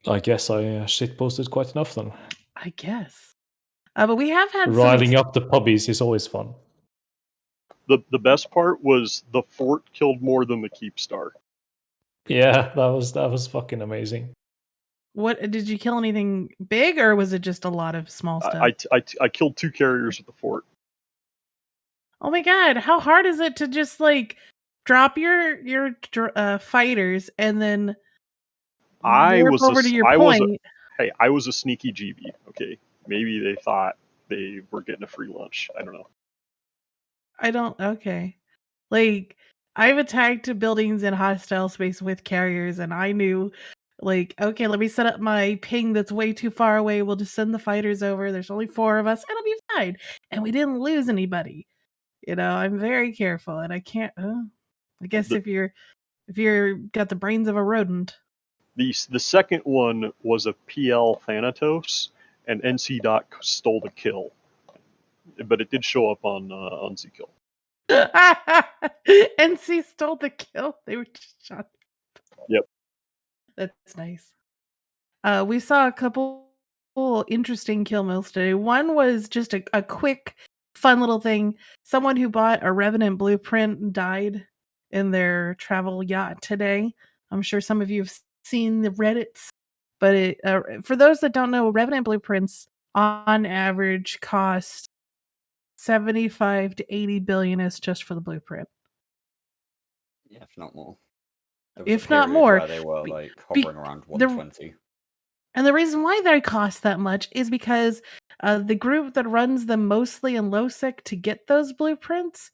I guess I shitposted quite enough then. I guess. But we have had Riling up the puppies is always fun. The best part was the fort killed more than the keep star. Yeah, that was fucking amazing. What did you kill anything big, or was it just a lot of small stuff? I killed 2 carriers at the fort. Oh my god, how hard is it to just like drop your fighters and then I warp was over to your point? I was a sneaky GB. Okay, maybe they thought they were getting a free lunch. I don't know. Okay. Like, I've attacked buildings in hostile space with carriers, and I knew, like, okay, let me set up my ping that's way too far away. We'll just send the fighters over. There's only 4 of us. It'll be fine. And we didn't lose anybody. I'm very careful, and I can't. I guess if you're got the brains of a rodent. The second one was a PL Thanatos, and NC Doc stole the kill, but it did show up on Zkill. NC stole the kill. They were just shot. Yep. That's nice. We saw a couple interesting kill mills today. One was just a quick, fun little thing. Someone who bought a Revenant blueprint died in their travel yacht today. I'm sure some of you have seen the Reddits, but for those that don't know, Revenant blueprints on average cost 75 to 80 billion is just for the blueprint. Yeah, if not more. If not more. Where they were like hovering around 120. And the reason why they cost that much is because the group that runs them mostly in LowSec to get those blueprints,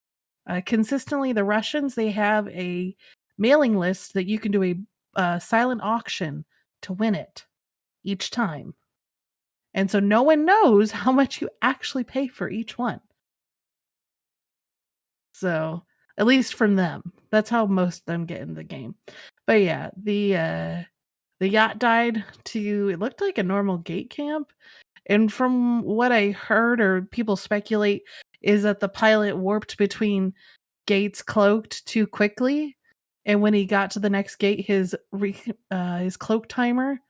consistently the Russians, they have a mailing list that you can do a silent auction to win it each time. And so no one knows how much you actually pay for each one. So at least from them, that's how most of them get in the game. But yeah, the yacht died to, it looked like a normal gate camp. And from what I heard or people speculate is that the pilot warped between gates cloaked too quickly, and when he got to the next gate, his cloak timer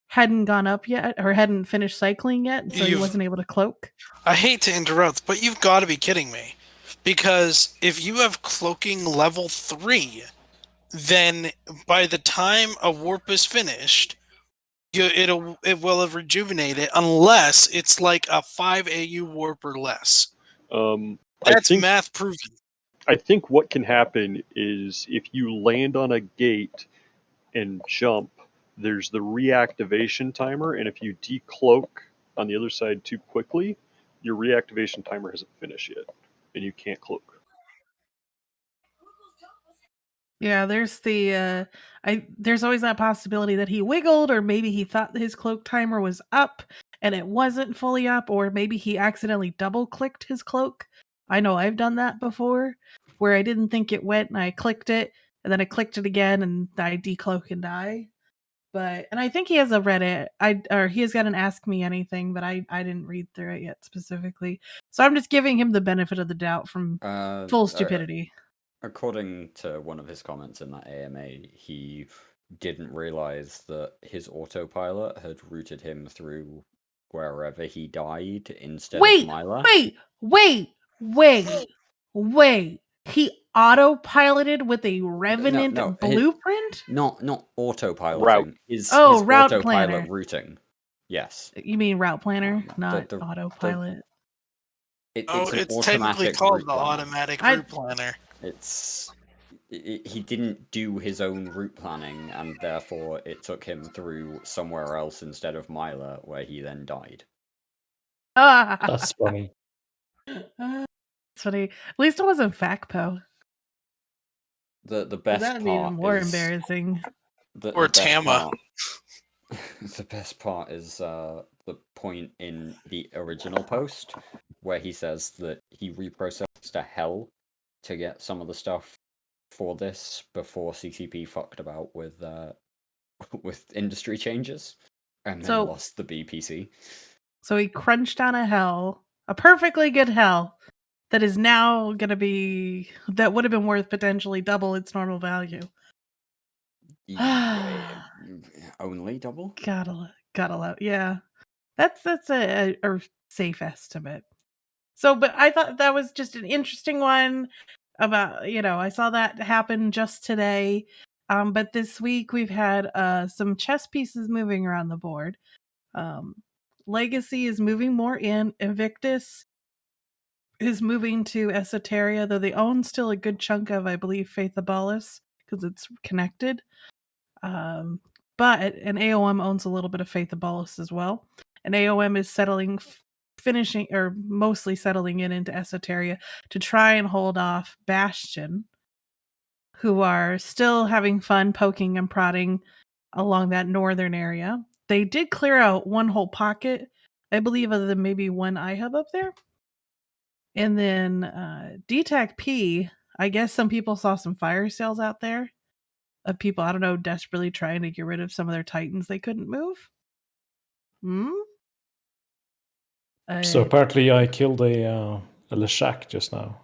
hadn't gone up yet or hadn't finished cycling yet, so he wasn't able to cloak. I hate to interrupt, but you've got to be kidding me. Because if you have cloaking level 3, then by the time a warp is finished, it will have rejuvenated unless it's like a 5 AU warp or less. That's math proven. I think what can happen is if you land on a gate and jump, there's the reactivation timer, and if you decloak on the other side too quickly, your reactivation timer hasn't finished yet, and you can't cloak. Yeah, there's there's always that possibility that he wiggled, or maybe he thought his cloak timer was up and it wasn't fully up, or maybe he accidentally double clicked his cloak. I know I've done that before, where I didn't think it went and I clicked it, and then I clicked it again and I decloak and die. And I think he has a Reddit, or he has got an Ask Me Anything, but I didn't read through it yet specifically. So I'm just giving him the benefit of the doubt from full stupidity. According to one of his comments in that AMA, he didn't realize that his autopilot had routed him through wherever he died instead of Myla. Wait. He autopiloted with a Revenant blueprint? Not autopiloting. Route. His route autopilot planner. routing. Yes. You mean route planner, not autopilot? It's technically called the automatic route planner. He didn't do his own route planning, and therefore it took him through somewhere else instead of Myla, where he then died. That's funny. That's funny. At least it wasn't FACPO. The best that'd be even more embarrassing. Or Tama. The best part is the point in the original post where he says that he reprocessed a hell to get some of the stuff for this before CCP fucked about with industry changes and then lost the BPC. So he crunched down a hell, a perfectly good hell, that is now going to be, that would have been worth potentially double its normal value. Only double? Gotta love. Yeah. That's a safe estimate. So, but I thought that was just an interesting one about, I saw that happen just today. But this week we've had some chess pieces moving around the board. Legacy is moving more in. Invictus is moving to Esoteria, though they own still a good chunk of, I believe, Phaethabolus, because it's connected. But an AOM owns a little bit of Phaethabolus as well. And AOM is finishing or mostly settling into Esoteria to try and hold off Bastion, who are still having fun poking and prodding along that northern area. They did clear out one whole pocket, I believe, other than maybe one iHub up there. And then DTAC P, I guess some people saw some fire sales out there of people, I don't know, desperately trying to get rid of some of their Titans they couldn't move. So apparently I killed a Leshak just now.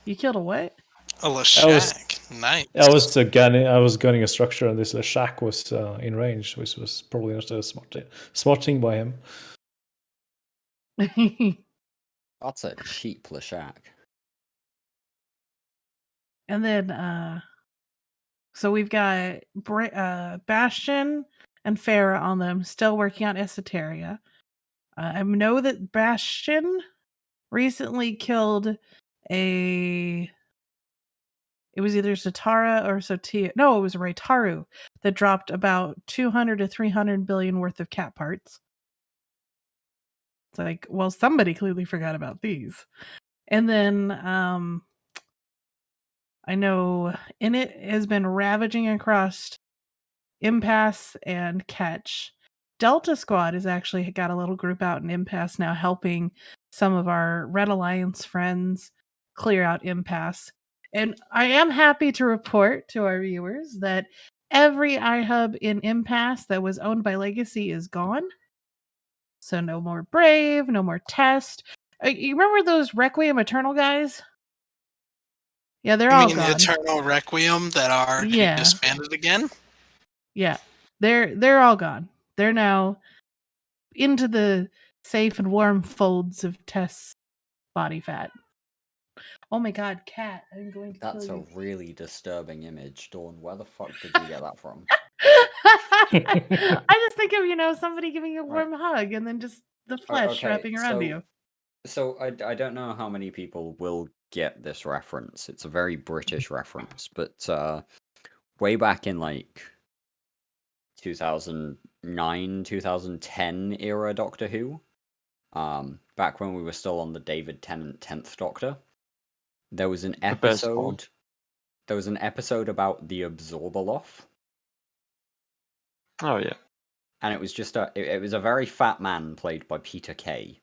You killed a what? A Leshak. Nice. I was gunning a structure, and this Leshak was in range, which was probably not a smart thing by him. That's a cheap Leshak. And then, so we've got Bastion and Farah on them, still working on Esoteria. I know that Bastion recently killed it was either Satara or Sotia. No, it was Raitaru that dropped about 200 to 300 billion worth of cat parts. It's like, well, somebody clearly forgot about these. And then I know Init has been ravaging across Impasse and Catch. Delta Squad has actually got a little group out in Impasse now helping some of our Red Alliance friends clear out impasse. And I am happy to report to our viewers that every iHub in impasse that was owned by Legacy is gone. So no more Brave, no more Test. You remember those Requiem Eternal guys? Yeah, they're You all mean the gone. Eternal Requiem that are Yeah. disbanded again? Yeah, they're all gone. They're now into the safe and warm folds of Tess' body fat. Oh my god, cat! I'm going to That's kill a you. really disturbing image, Dawn. Where the fuck did you get that from? I just think of somebody giving you a warm hug and then just the flesh Okay, wrapping around you. So I don't know how many people will get this reference. It's a very British reference, but way back in like 2009, 2010 era Doctor Who, back when we were still on the David Tennant 10th Doctor, there was an The best one. episode. There was an episode about the Absorbaloff, Oh yeah. and it was just it was a very fat man played by Peter Kay,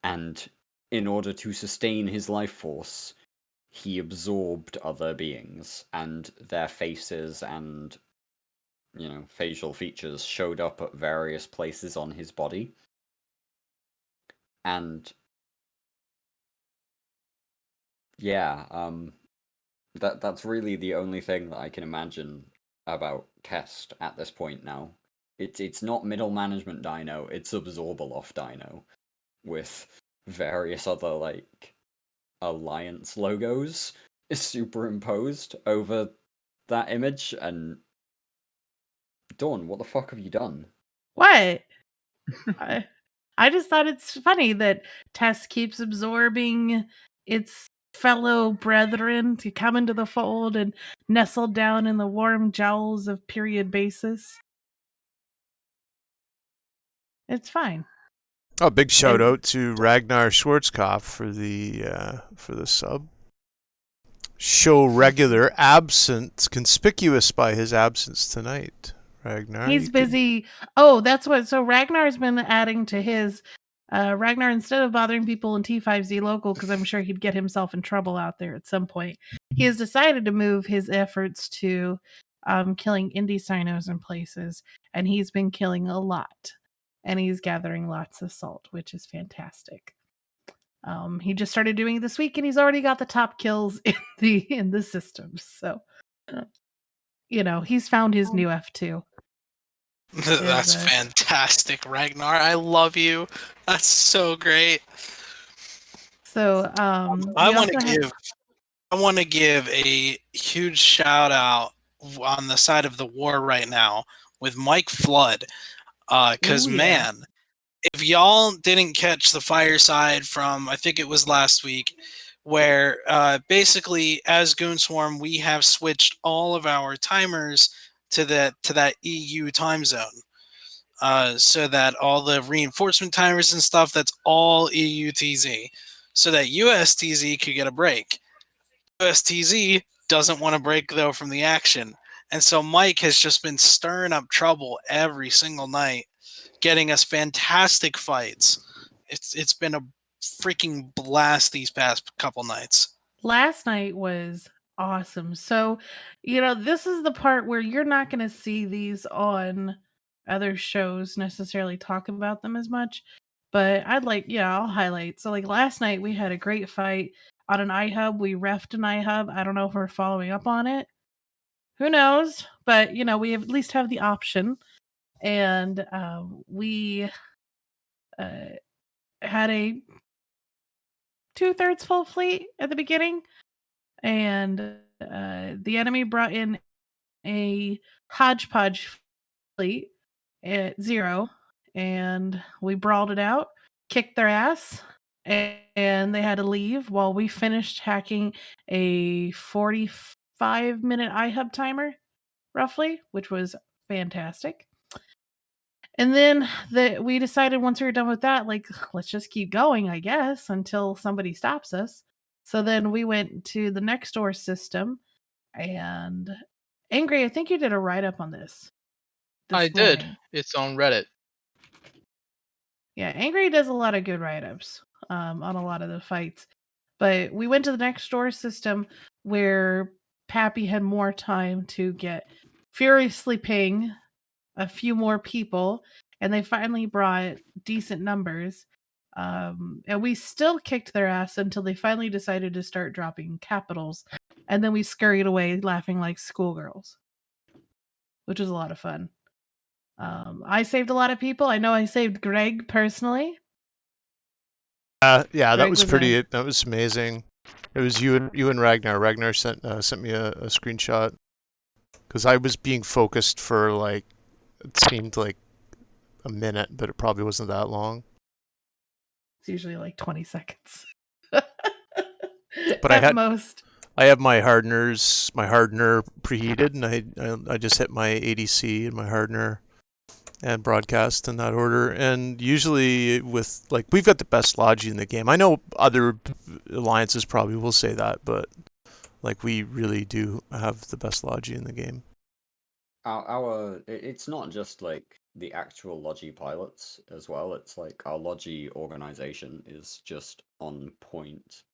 and in order to sustain his life force, he absorbed other beings, and their faces and facial features showed up at various places on his body. And yeah, that's really the only thing that I can imagine about Test at this point now. It's not middle management Dino, it's Absorbaloff Dino with various other like alliance logos superimposed over that image. And Dawn, what the fuck have you done? What? I just thought it's funny that Tess keeps absorbing its fellow brethren to come into the fold and nestle down in the warm jowls of period basis. It's fine. A big shout out to Ragnar Schwarzkopf for the sub. Show regular, absent, conspicuous by his absence tonight. Ragnar, He's busy. Oh, that's what. So Ragnar's been adding to his. Ragnar, instead of bothering people in T5Z local, because I'm sure he'd get himself in trouble out there at some point, he has decided to move his efforts to killing indie sinos in places, and he's been killing a lot, and he's gathering lots of salt, which is fantastic. He just started doing it this week, and he's already got the top kills in the systems. So, he's found his new F2. That's fantastic, Ragnar. I love you. That's so great. So I want to give a huge shout out on the side of the war right now with Mike Flood, because man, if y'all didn't catch the fireside from, I think it was last week, where basically as Goonswarm we have switched all of our timers to that EU time zone. So that all the reinforcement timers and stuff, that's all EUTZ, so that USTZ could get a break. USTZ doesn't want to break, though, from the action. And so Mike has just been stirring up trouble every single night, getting us fantastic fights. It's been a freaking blast these past couple nights. Last night was awesome. So, this is the part where you're not going to see these on other shows necessarily talk about them as much. But I'll highlight. So, like last night, we had a great fight on an iHub. We refed an iHub. I don't know if we're following up on it. Who knows? But, we at least have the option. And we had a 2/3 full fleet at the beginning. And the enemy brought in a hodgepodge fleet at 0, and we brawled it out, kicked their ass, and they had to leave while we finished hacking a 45-minute iHub timer, roughly, which was fantastic. And then we decided once we were done with that, let's just keep going, I guess, until somebody stops us. So then we went to the next door system, and Angry, I think you did a write-up on this. I did. It's on Reddit. Yeah, Angry does a lot of good write-ups on a lot of the fights. But we went to the next door system where Pappy had more time to get furiously ping a few more people, and they finally brought decent numbers. And we still kicked their ass until they finally decided to start dropping capitals. And then we scurried away laughing like schoolgirls, which was a lot of fun. I saved a lot of people. I know I saved Greg personally. Yeah, that Greg was was pretty. a- That was amazing. It was you and Ragnar. Ragnar sent me a screenshot because I was being focused for like it seemed like a minute, but it probably wasn't that long. It's usually like 20 seconds. But At most. I have my hardener preheated, and I just hit my ADC and my hardener and broadcast in that order. And usually with like we've got the best logi in the game. I know other alliances probably will say that, but like we really do have the best logi in the game. It's not just like the actual logi pilots as well. It's like our logi organization is just on point.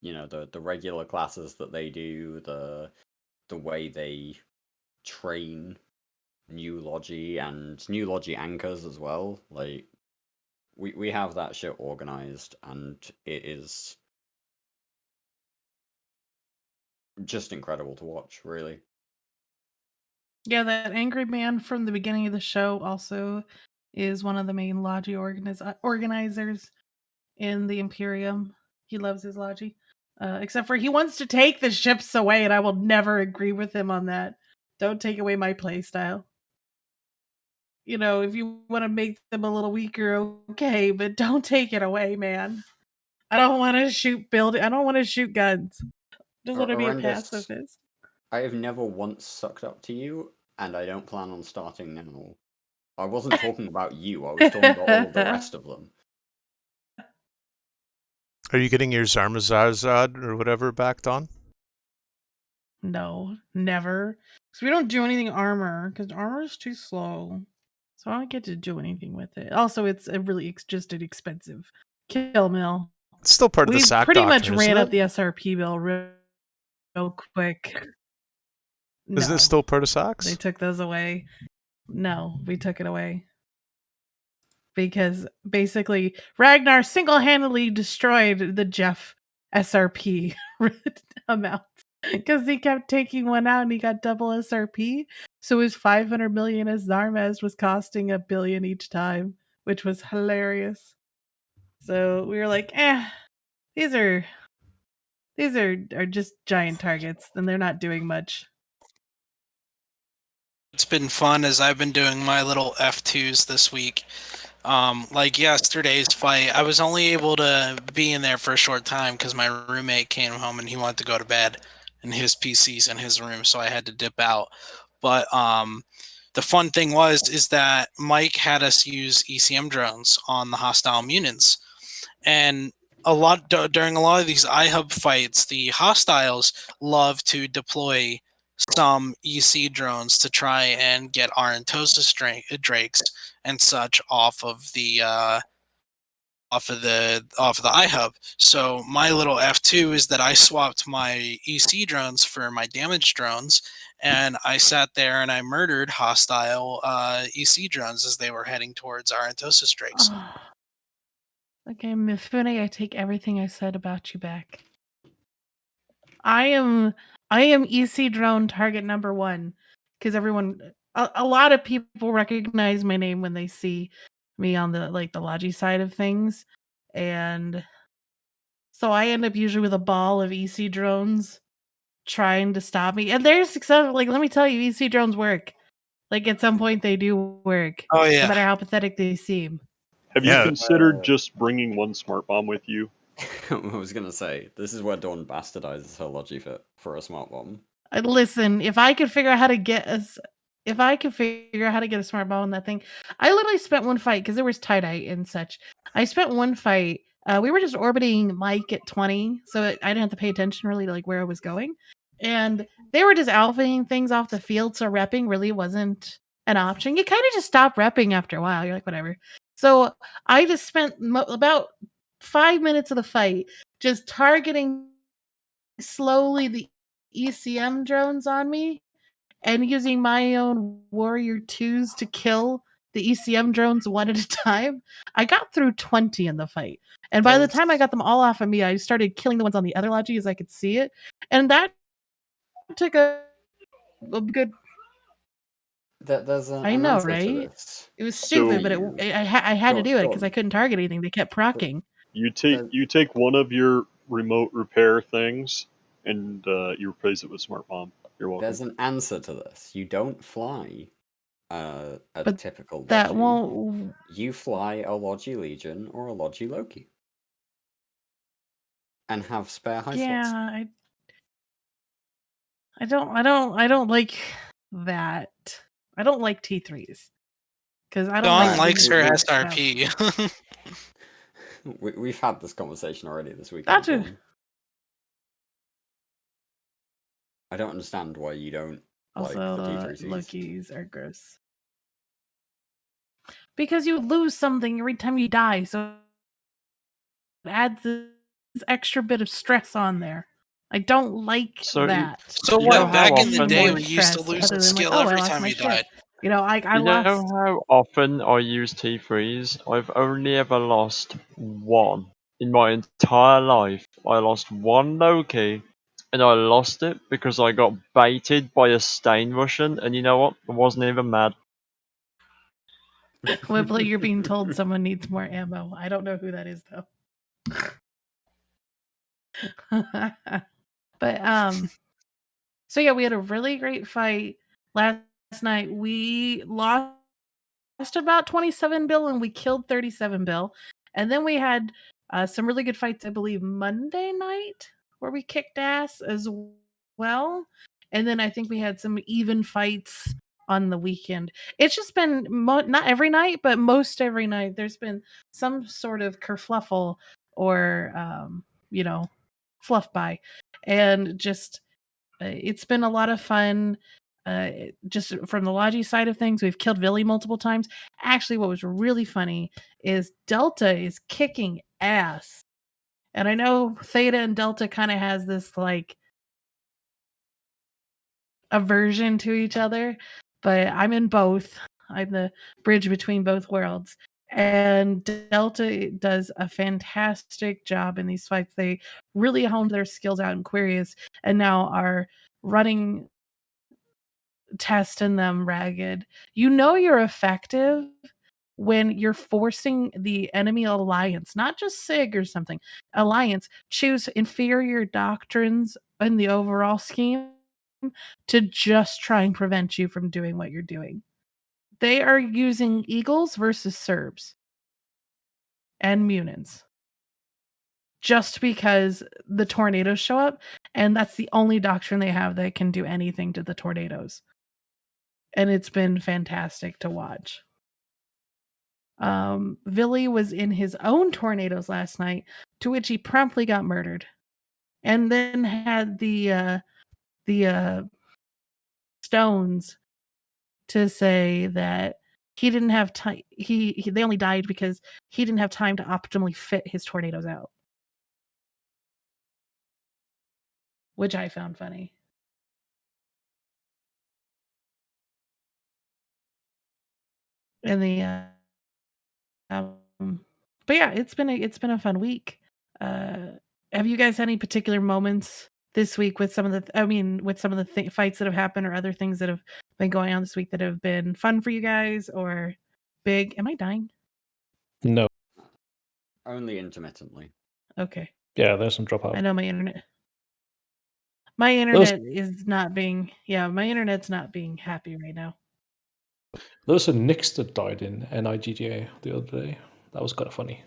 You know, the regular classes that they do, the way they train new logi and new logi anchors as well. Like we have that shit organized, and it is just incredible to watch, really. Yeah, that angry man from the beginning of the show also is one of the main logi organizers in the Imperium. He loves his logi. Except for he wants to take the ships away, and I will never agree with him on that. Don't take away my playstyle. You know, if you want to make them a little weaker, okay, but don't take it away, man. I don't want to I don't want to shoot guns. Just want to be a Horrendous. pacifist. I have never once sucked up to you, and I don't plan on starting now. I wasn't talking about you, I was talking about all of the rest of them. Are you getting your Zarmazazad or whatever backed on? No, never. Because we don't do anything armor, because armor is too slow. So I don't get to do anything with it. Also, it's a really just an expensive kill mill. It's still part of the We SAC pretty doctrine, much ran isn't up it? the SRP bill real quick. Isn't No, it still part of they SACs? took those away. No, we took it away. Because basically, Ragnar single-handedly destroyed the Jeff SRP amount. Because he kept taking one out and he got double SRP. So his 500 million as Zarmaz was costing $1 billion each time, which was hilarious. So we were like, these are just giant targets and they're not doing much. It's been fun as I've been doing my little F2s this week. Like yesterday's fight, I was only able to be in there for a short time because my roommate came home and he wanted to go to bed, and his PC's in his room, so I had to dip out. But the fun thing is that Mike had us use ECM drones on the hostile mutants, and during a lot of these iHub fights, the hostiles love to deploy some EC drones to try and get Arantosis drakes and such off of the iHub. So my little F2 is that I swapped my EC drones for my damage drones, and I sat there and I murdered hostile EC drones as they were heading towards Arantosis drakes. Oh. Okay, Mifune, I take everything I said about you back. I am EC drone target number 1 because a lot of people recognize my name when they see me on the Logi side of things, and so I end up usually with a ball of EC drones trying to stop me, and they're successful. Like, let me tell you, EC drones work. Like, at some point they do work. Oh yeah. No matter how pathetic they seem. Have you considered just bringing one smart bomb with you? I was gonna say, this is where Dawn bastardizes her logi for a smart bomb. Listen, if I could figure out how to get a smart bomb on that thing, I literally spent one fight because there was tie-dye and such. I spent one fight. We were just orbiting Mike at 20, so I didn't have to pay attention really to where I was going, and they were just alphaing things off the field. So repping really wasn't an option. You kind of just stop repping after a while. You're like, whatever. So I just spent about 5 minutes of the fight just targeting slowly the ECM drones on me and using my own Warrior 2s to kill the ECM drones one at a time. I got through 20 in the fight. And by the time I got them all off of me, I started killing the ones on the other Logi as I could see it. And that took a good... There's an I know, answer to right? this. It was stupid, but I had to do it because I couldn't target anything. They kept procking. You take one of your remote repair things and you replace it with Smart Bomb. You're welcome. There's an answer to this. You don't fly a But typical that Logi. won't... You fly a Logi Legion or a Logi Loki. And have spare high slots. I don't like that. I don't like T3s. Because I don't Dawn like likes her doing SRP. We've had this conversation already this weekend. Gotcha. I don't understand why you don't like Also, the T3Cs. Lokis are gross. Because you lose something every time you die, so it adds this extra bit of stress on there. I don't like that. So you know what? Back in the often- day, more we used to stress lose other the than like, skill oh, I every lost time my you shit. died. You know, I You lost... know how often I use T3s? I've only ever lost one. In my entire life, I lost one Loki, and I lost it because I got baited by a Stain Russian, and you know what? I wasn't even mad. Whibley, you're being told someone needs more ammo. I don't know who that is, though. But, so yeah, we had a really great fight last night. We lost about 27 bill and we killed 37 bill. And then we had some really good fights, I believe, Monday night, where we kicked ass as well. And then I think we had some even fights on the weekend. It's just been not every night, but most every night. There's been some sort of kerfluffle or, fluff by. And just, it's been a lot of fun. Just from the Logi side of things, we've killed Villy multiple times. Actually, what was really funny is Delta is kicking ass. And I know Theta and Delta kind of has this like aversion to each other, but I'm in both. I'm the bridge between both worlds. And Delta does a fantastic job in these fights. They really honed their skills out in Quirius and now are running testing them ragged. You know you're effective when you're forcing the enemy alliance, not just SIG or something, alliance, choose inferior doctrines in the overall scheme to just try and prevent you from doing what you're doing. They are using Eagles versus Serbs and Munins just because the tornadoes show up, and that's the only doctrine they have that can do anything to the tornadoes. And it's been fantastic to watch. Villy was in his own tornadoes last night, to which he promptly got murdered, and then had the stones to say that he didn't have time. They only died because he didn't have time to optimally fit his tornadoes out, which I found funny. And but yeah, it's been a fun week. Have you guys had any particular moments this week with some of the fights that have happened or other things that have been going on this week that have been fun for you guys or big? Am I dying? No. Only intermittently. Okay. Yeah, there's some dropout. I know my internet. My internet's not being happy right now. There was a Nix that died in NIGGA the other day. That was kind of funny.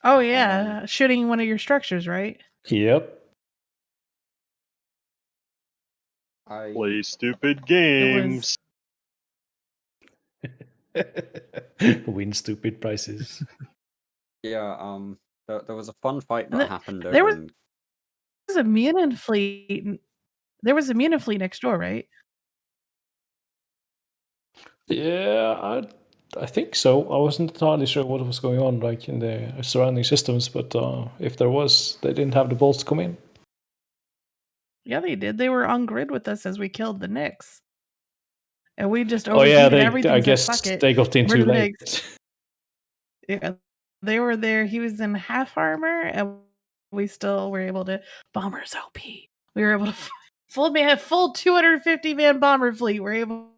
Oh yeah, shooting one of your structures, right? Yep. Play stupid games. Win stupid prizes. Yeah, there was a fun fight that happened there over was in... a Munin fleet. There was a Munin fleet next door, right? Yeah, I think so. I wasn't entirely sure what was going on, like in the surrounding systems, but if there was, they didn't have the bolts come in. Yeah, they did. They were on grid with us as we killed the Knicks. And we just Oh yeah, overheated everything. I said, guess "Fuck it, they got in we're too the late. Knicks." Yeah, they were there. He was in half armor, and we still were able to. Bombers OP. We were able to full 250 man bomber fleet. We're able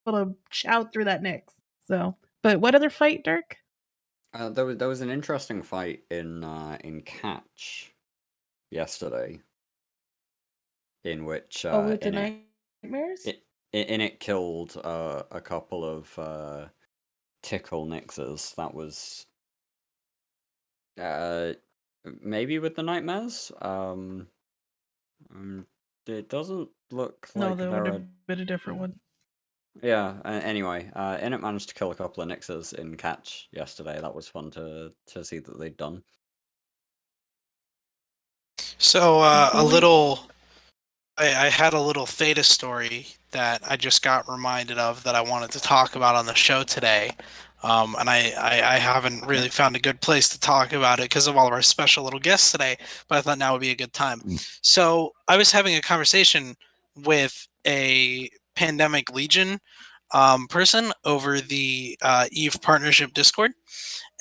to shout through that Knicks. So, but what other fight, Dirk? There was an interesting fight in Catch yesterday, in which With the in it nightmares. it killed a couple of tickle Nixes. That was maybe with the nightmares. It doesn't look No, like that there would are. have been a different one. Yeah. Anyway, Init managed to kill a couple of Nixes in Catch yesterday. That was fun to see that they'd done. So I had a little Theta story that I just got reminded of that I wanted to talk about on the show today. And I haven't really found a good place to talk about it because of all of our special little guests today, but I thought now would be a good time. So I was having a conversation with a Pandemic Legion person over the EVE Partnership Discord.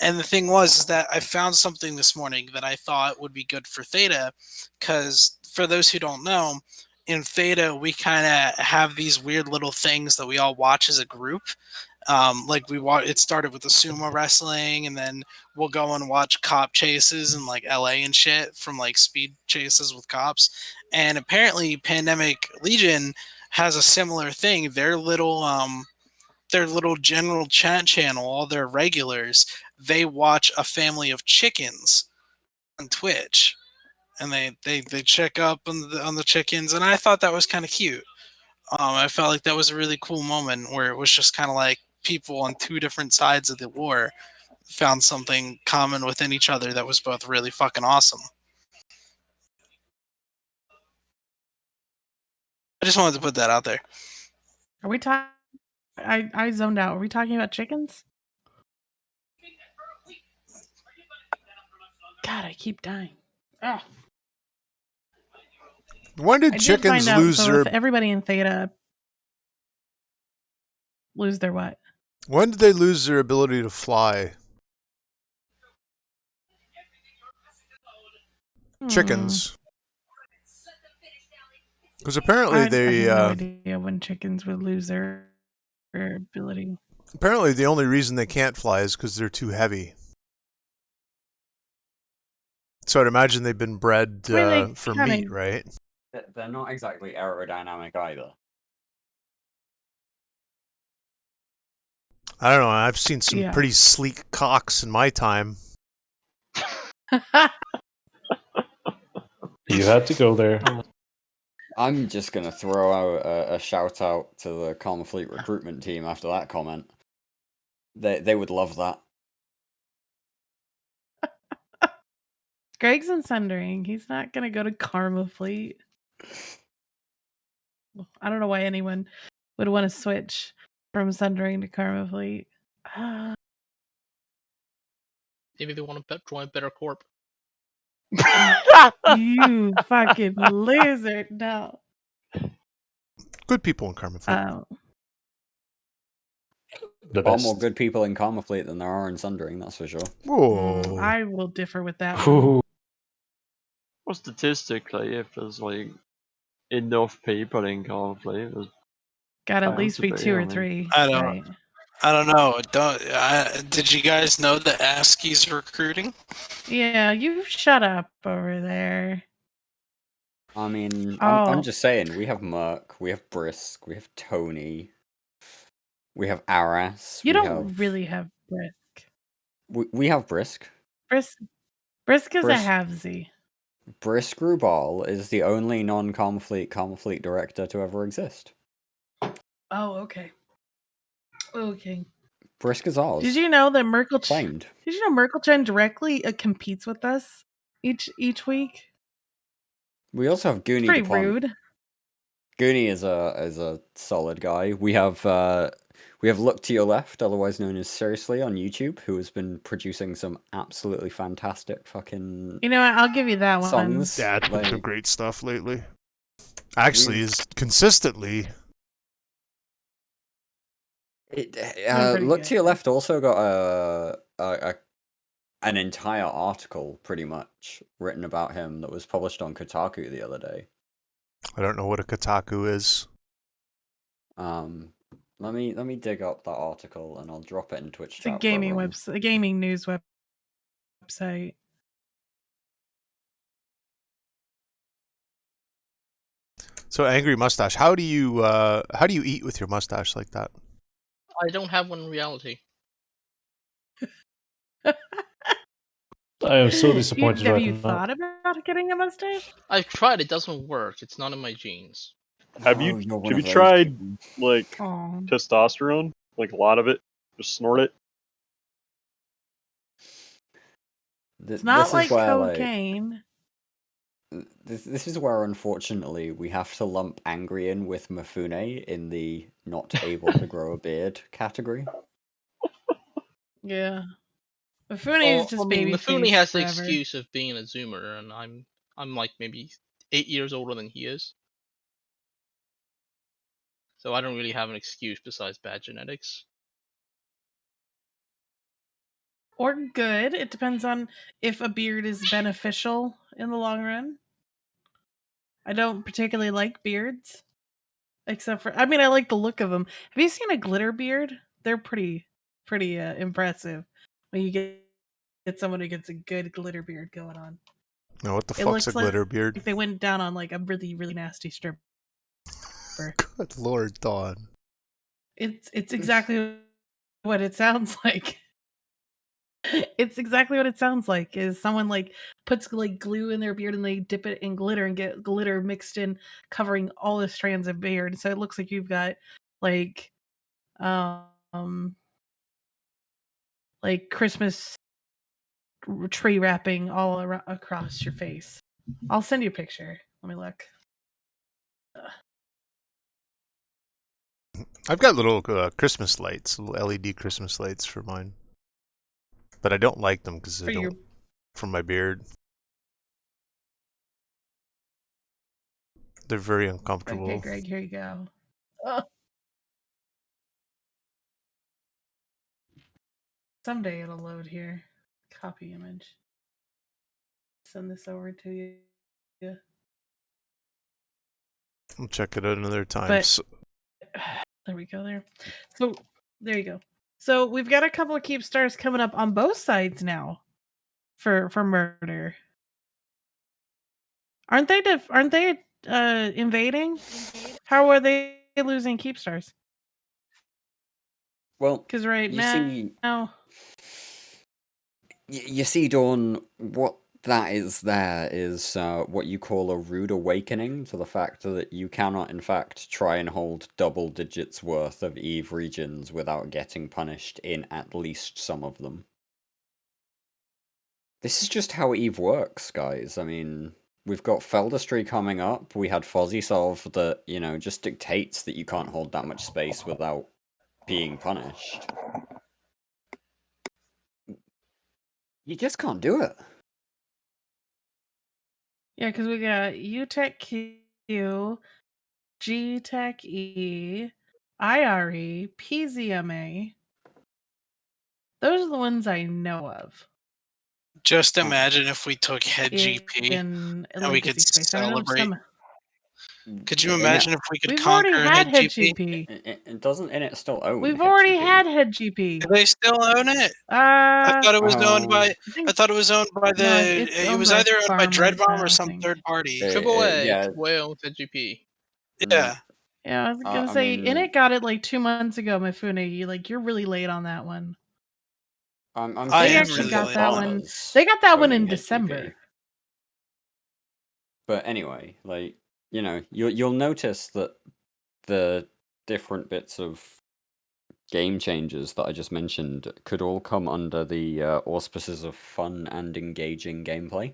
And the thing was is that I found something this morning that I thought would be good for Theta, because for those who don't know, in Theta we kind of have these weird little things that we all watch as a group. Like it started with the sumo wrestling, and then we'll go and watch cop chases in like LA and shit, from like speed chases with cops. And apparently, Pandemic Legion has a similar thing. Their little general chat channel, all their regulars, they watch a family of chickens on Twitch, and they check up on the chickens, and I thought that was kind of cute. I felt like that was a really cool moment where it was just kind of like people on two different sides of the war found something common within each other that was both really fucking awesome. I just wanted to put that out there. Are we talking? I zoned out. Are we talking about chickens? God, I keep dying. Ugh. When did I did chickens find out. lose So their? if everybody in Theta lose their what? When did they lose their ability to fly? Chickens. Because apparently I they. have no idea when chickens would lose their ability. Apparently, the only reason they can't fly is because they're too heavy. So I'd imagine they've been bred for meat, right? They're not exactly aerodynamic either. I don't know. I've seen some pretty sleek cocks in my time. You had to go there. I'm just gonna throw out a shout out to the Calm Fleet recruitment team after that comment. They would love that. Greg's in Sundering. He's not gonna go to Karma Fleet. I don't know why anyone would want to switch from Sundering to Karma Fleet. Maybe they want to join Better Corp. You fucking lizard! No. Good people in Karma Fleet. The Far best. more good people in Karma Fleet than there are in Sundering, that's for sure. Whoa. I will differ with that one. Well, statistically, if there's like enough people in Karma Fleet, there's Got at bound least to be two or I mean. three. I don't know. Did you guys know that ASCII's recruiting? Yeah, you shut up over there. I mean, I'm just saying, we have Merc, we have Brisk, we have Tony, we have Aras. You don't really have Brisk. We have Brisk. Brisk is a halvesy. Brisk Rubal is the only non-Karma Fleet director to ever exist. Oh, okay. Okay. Brisk is ours. Did you know that Merkel claimed? Did you know Merkelchen directly competes with us each week? We also have Goonie Pretty DuPont. rude. Goonie is a solid guy. We have Look to Your Left, otherwise known as Seriously on YouTube, who has been producing some absolutely fantastic fucking You know what? I'll give you that one. songs. Yeah, it's been some Like, great stuff lately. Actually, we've- is consistently. It, pretty Look to Your good. Left also got an entire article, pretty much, written about him that was published on Kotaku the other day. I don't know what a Kotaku is. Let me dig up that article and I'll drop it in Twitch It's a chat. gaming for everyone. website, a gaming news website. So, Angry Mustache, how do you eat with your mustache like that? I don't have one in reality. I am so disappointed Have right you now. thought about getting a mustache? I've tried. It doesn't work. It's not in my genes. Have No, you you're one have of you those tried people. like Oh, testosterone? Like a lot of it? Just snort it? it's not This like is where cocaine. this is where unfortunately we have to lump Angry in with Mifune in the not able to grow a beard category. Yeah, Mifune Well, is just I mean, baby Mifune face has the forever. excuse of being a Zoomer, and I'm like maybe 8 years older than he is. So I don't really have an excuse besides bad genetics. Or good. It depends on if a beard is beneficial in the long run. I don't particularly like beards, except for, I mean, I like the look of them. Have you seen a glitter beard? They're pretty impressive when you get someone who gets a good glitter beard going on. Now, what the It fuck's a looks like glitter beard? they went down on like a really nasty stripper. Good Lord, Dawn. It's exactly what it sounds like. It's exactly what it sounds like. Is someone like puts like glue in their beard and they dip it in glitter and get glitter mixed in, covering all the strands of beard. So it looks like you've got like like Christmas tree wrapping all across your face. I'll send you a picture. Let me look. I've got little Christmas lights, little LED Christmas lights for mine, but I don't like them because For your from my beard. They're very uncomfortable. Okay, Greg, here you go. Oh. Someday it'll load here. Copy image. Send this over to you. Yeah. I'll check it out another time. But there we go. So there you go. So we've got a couple of keep stars coming up on both sides now for murder. Aren't they invading? How are they losing keep stars? Well, Because right now, you see, Dawn, what that is there is what you call a rude awakening to the fact that you cannot, in fact, try and hold double digits worth of Eve regions without getting punished in at least some of them. This is just how Eve works, guys. I mean, we've got Feldestry coming up. We had Fozzie Solve that, just dictates that you can't hold that much space without being punished. You just can't do it. yeah, because we got UTech Q, GTech E, IRE, PZMA. Those are the ones I know of. Just imagine if we took head GP in and we could space. I know celebrate. Could you In imagine if we could We've conquer already had head GP? GP. It doesn't, and it still own. We've head already GP. had head GP. Do they still own it? I thought it was owned by. I thought it was owned by the. No, it was either owned by Farmers Dreadbomb now, or I some think. third party. AAA, yeah. AAA owns the GP. Yeah. Yeah, I was gonna say, Init got it like 2 months ago, Mifune. You're really late on that one. They actually got that one. They got that one in December. But anyway, you'll notice that the different bits of game changes that I just mentioned could all come under the auspices of fun and engaging gameplay.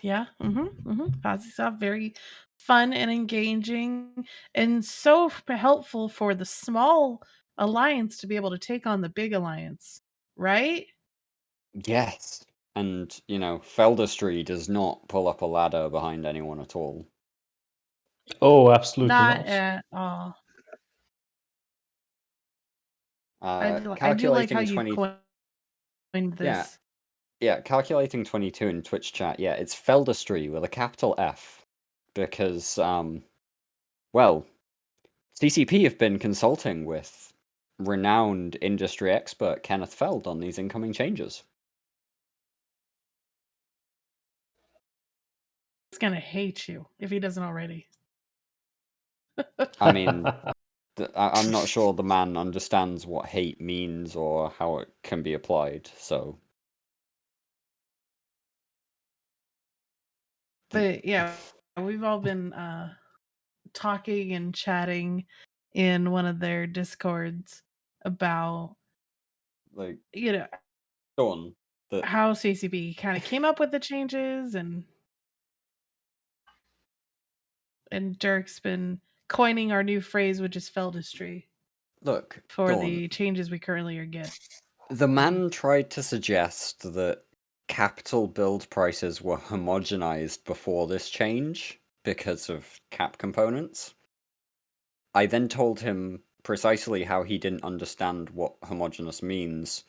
Yeah. Fozzie Soft, very fun and engaging and so helpful for the small alliance to be able to take on the big alliance, right? Yes. And, Feldestry does not pull up a ladder behind anyone at all. Oh, absolutely Not not. at all. I do like how Calculating you've 20. coined this. Yeah, calculating 22 in Twitch chat. Yeah, it's Feldestry with a capital F. Because, well, CCP have been consulting with renowned industry expert Kenneth Feld on these incoming changes. He's gonna hate you if he doesn't already. I mean, I'm not sure the man understands what hate means or how it can be applied, so... But yeah, we've all been talking and chatting in one of their discords about Like, how CCP kind of came up with the changes, and Dirk's been coining our new phrase, which is Feldestry. Look, for Dawn, the changes we currently are getting. the man tried to suggest that capital build prices were homogenized before this change because of cap components. I then told him precisely how he didn't understand what homogeneous means.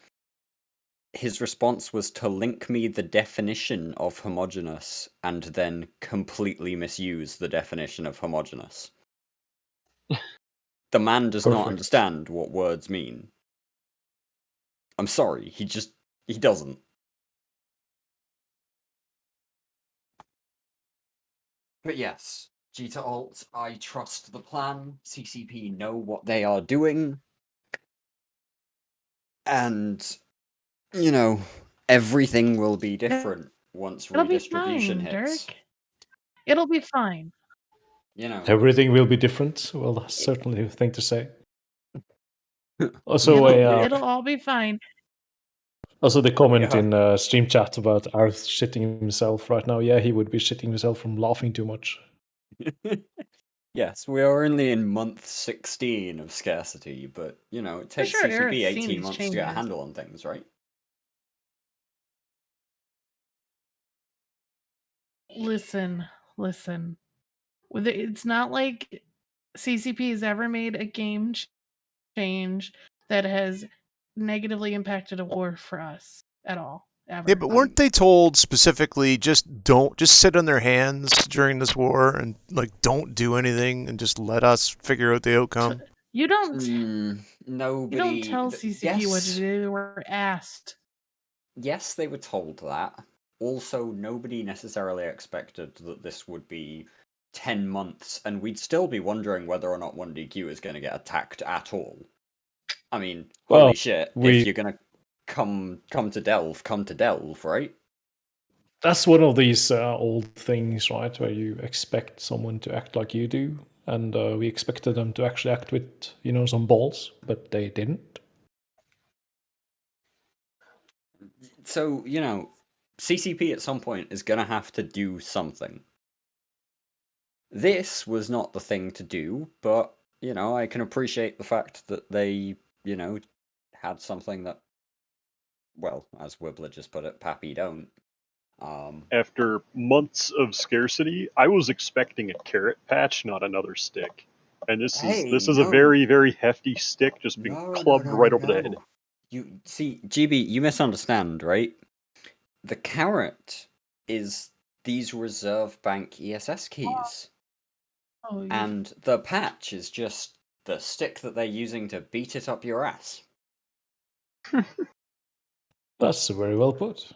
His response was to link me the definition of homogeneous and then completely misuse the definition of homogeneous. The man does not understand what words mean. I'm sorry, he doesn't. But yes, G to Alt, I trust the plan. CCP know what they are doing. And, everything will be different once redistribution hits. Dirk. It'll be fine. Everything will be different. Well, that's certainly a thing to say. Also, it'll all be fine. Also, the comment in stream chat about Arth shitting himself right now. Yeah, he would be shitting himself from laughing too much. Yes, we are only in month 16 of scarcity, but, it takes CCP 18 months to get a handle on things, right? Listen. It's not like CCP has ever made a game change that has negatively impacted a war for us at all. Ever. Yeah, but weren't they told specifically just sit on their hands during this war and don't do anything and just let us figure out the outcome? You don't. Nobody. You don't tell CCP what to do. They were asked. Yes, they were told that. Also, nobody necessarily expected that this would be 10 months, and we'd still be wondering whether or not 1DQ is going to get attacked at all. I mean, holy shit! If you're going to come to Delve, right? That's one of these old things, right, where you expect someone to act like you do, and we expected them to actually act with, some balls, but they didn't. So, CCP at some point is going to have to do something. This was not the thing to do, but, I can appreciate the fact that they, had something that, well, as Wibbler just put it, Pappy don't. After months of scarcity, I was expecting a carrot patch, not another stick. And this is a very, very hefty stick just being clubbed right over the head. You see, GB, you misunderstand, right? The carrot is these reserve bank ESS keys. And the patch is just the stick that they're using to beat it up your ass. That's very well put.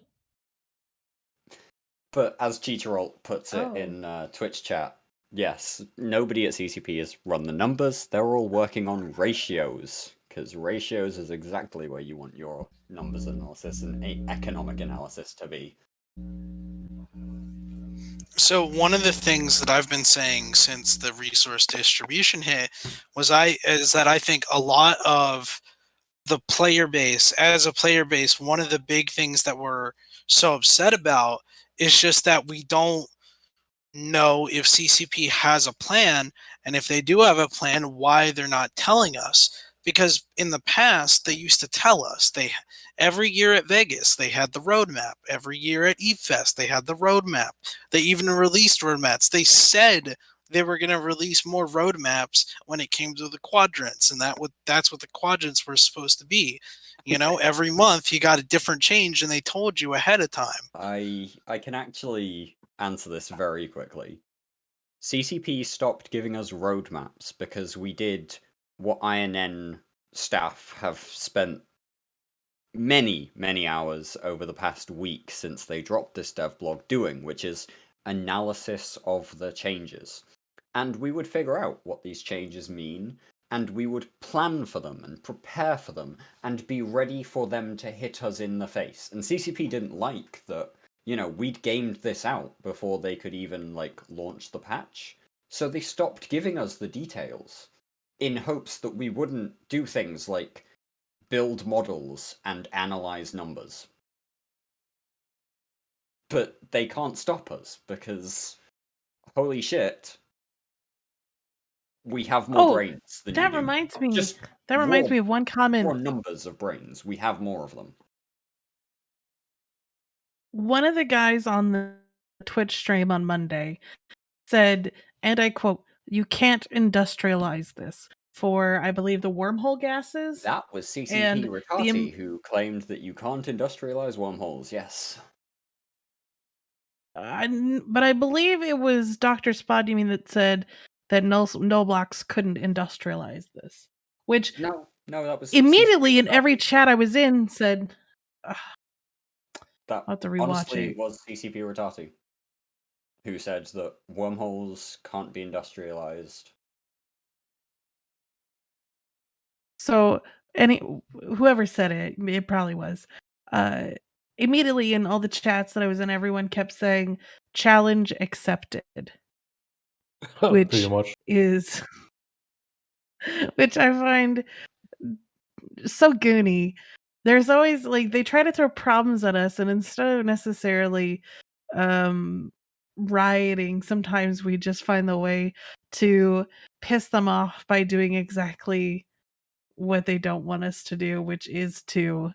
But as Cheateralt puts it in Twitch chat, yes, nobody at CCP has run the numbers. They're all working on ratios, because ratios is exactly where you want your numbers analysis and economic analysis to be. So one of the things that I've been saying since the resource distribution hit is that I think a lot of the player base, as a player base, one of the big things that we're so upset about is just that we don't know if CCP has a plan, and if they do have a plan, why they're not telling us. Because in the past, they used to tell us. Every year at Vegas, they had the roadmap. Every year at EFest, they had the roadmap. They even released roadmaps. They said they were going to release more roadmaps when it came to the quadrants, and that's what the quadrants were supposed to be. You know, every month you got a different change, and they told you ahead of time. I can actually answer this very quickly. CCP stopped giving us roadmaps because we did what INN staff have spent many, many hours over the past week since they dropped this dev blog doing, which is analysis of the changes. And we would figure out what these changes mean, and we would plan for them and prepare for them and be ready for them to hit us in the face. And CCP didn't like that, we'd gamed this out before they could even, launch the patch. So they stopped giving us the details in hopes that we wouldn't do things like build models and analyze numbers. But they can't stop us because, holy shit, we have more brains than you that do. reminds me. Just That reminds raw, me of one raw comment. numbers of brains. We have more of them. One of the guys on the Twitch stream on Monday said, and I quote, "You can't industrialize this for, I believe, the wormhole gases." That was CCP And Ritati who claimed that you can't industrialize wormholes, yes. but I believe it was Dr. Spodumine that said that no blocks couldn't industrialize this. Which No, that was immediately CCP in every Ritati. chat I was in said, That I'll have to rewatch honestly it. was CCP Ritati who said that wormholes can't be industrialized. So whoever said it probably was. Immediately in all the chats that I was in, everyone kept saying challenge accepted. Pretty Which much. is which I find so goony. There's always they try to throw problems at us, and instead of necessarily rioting, sometimes we just find the way to piss them off by doing exactly what they don't want us to do, which is to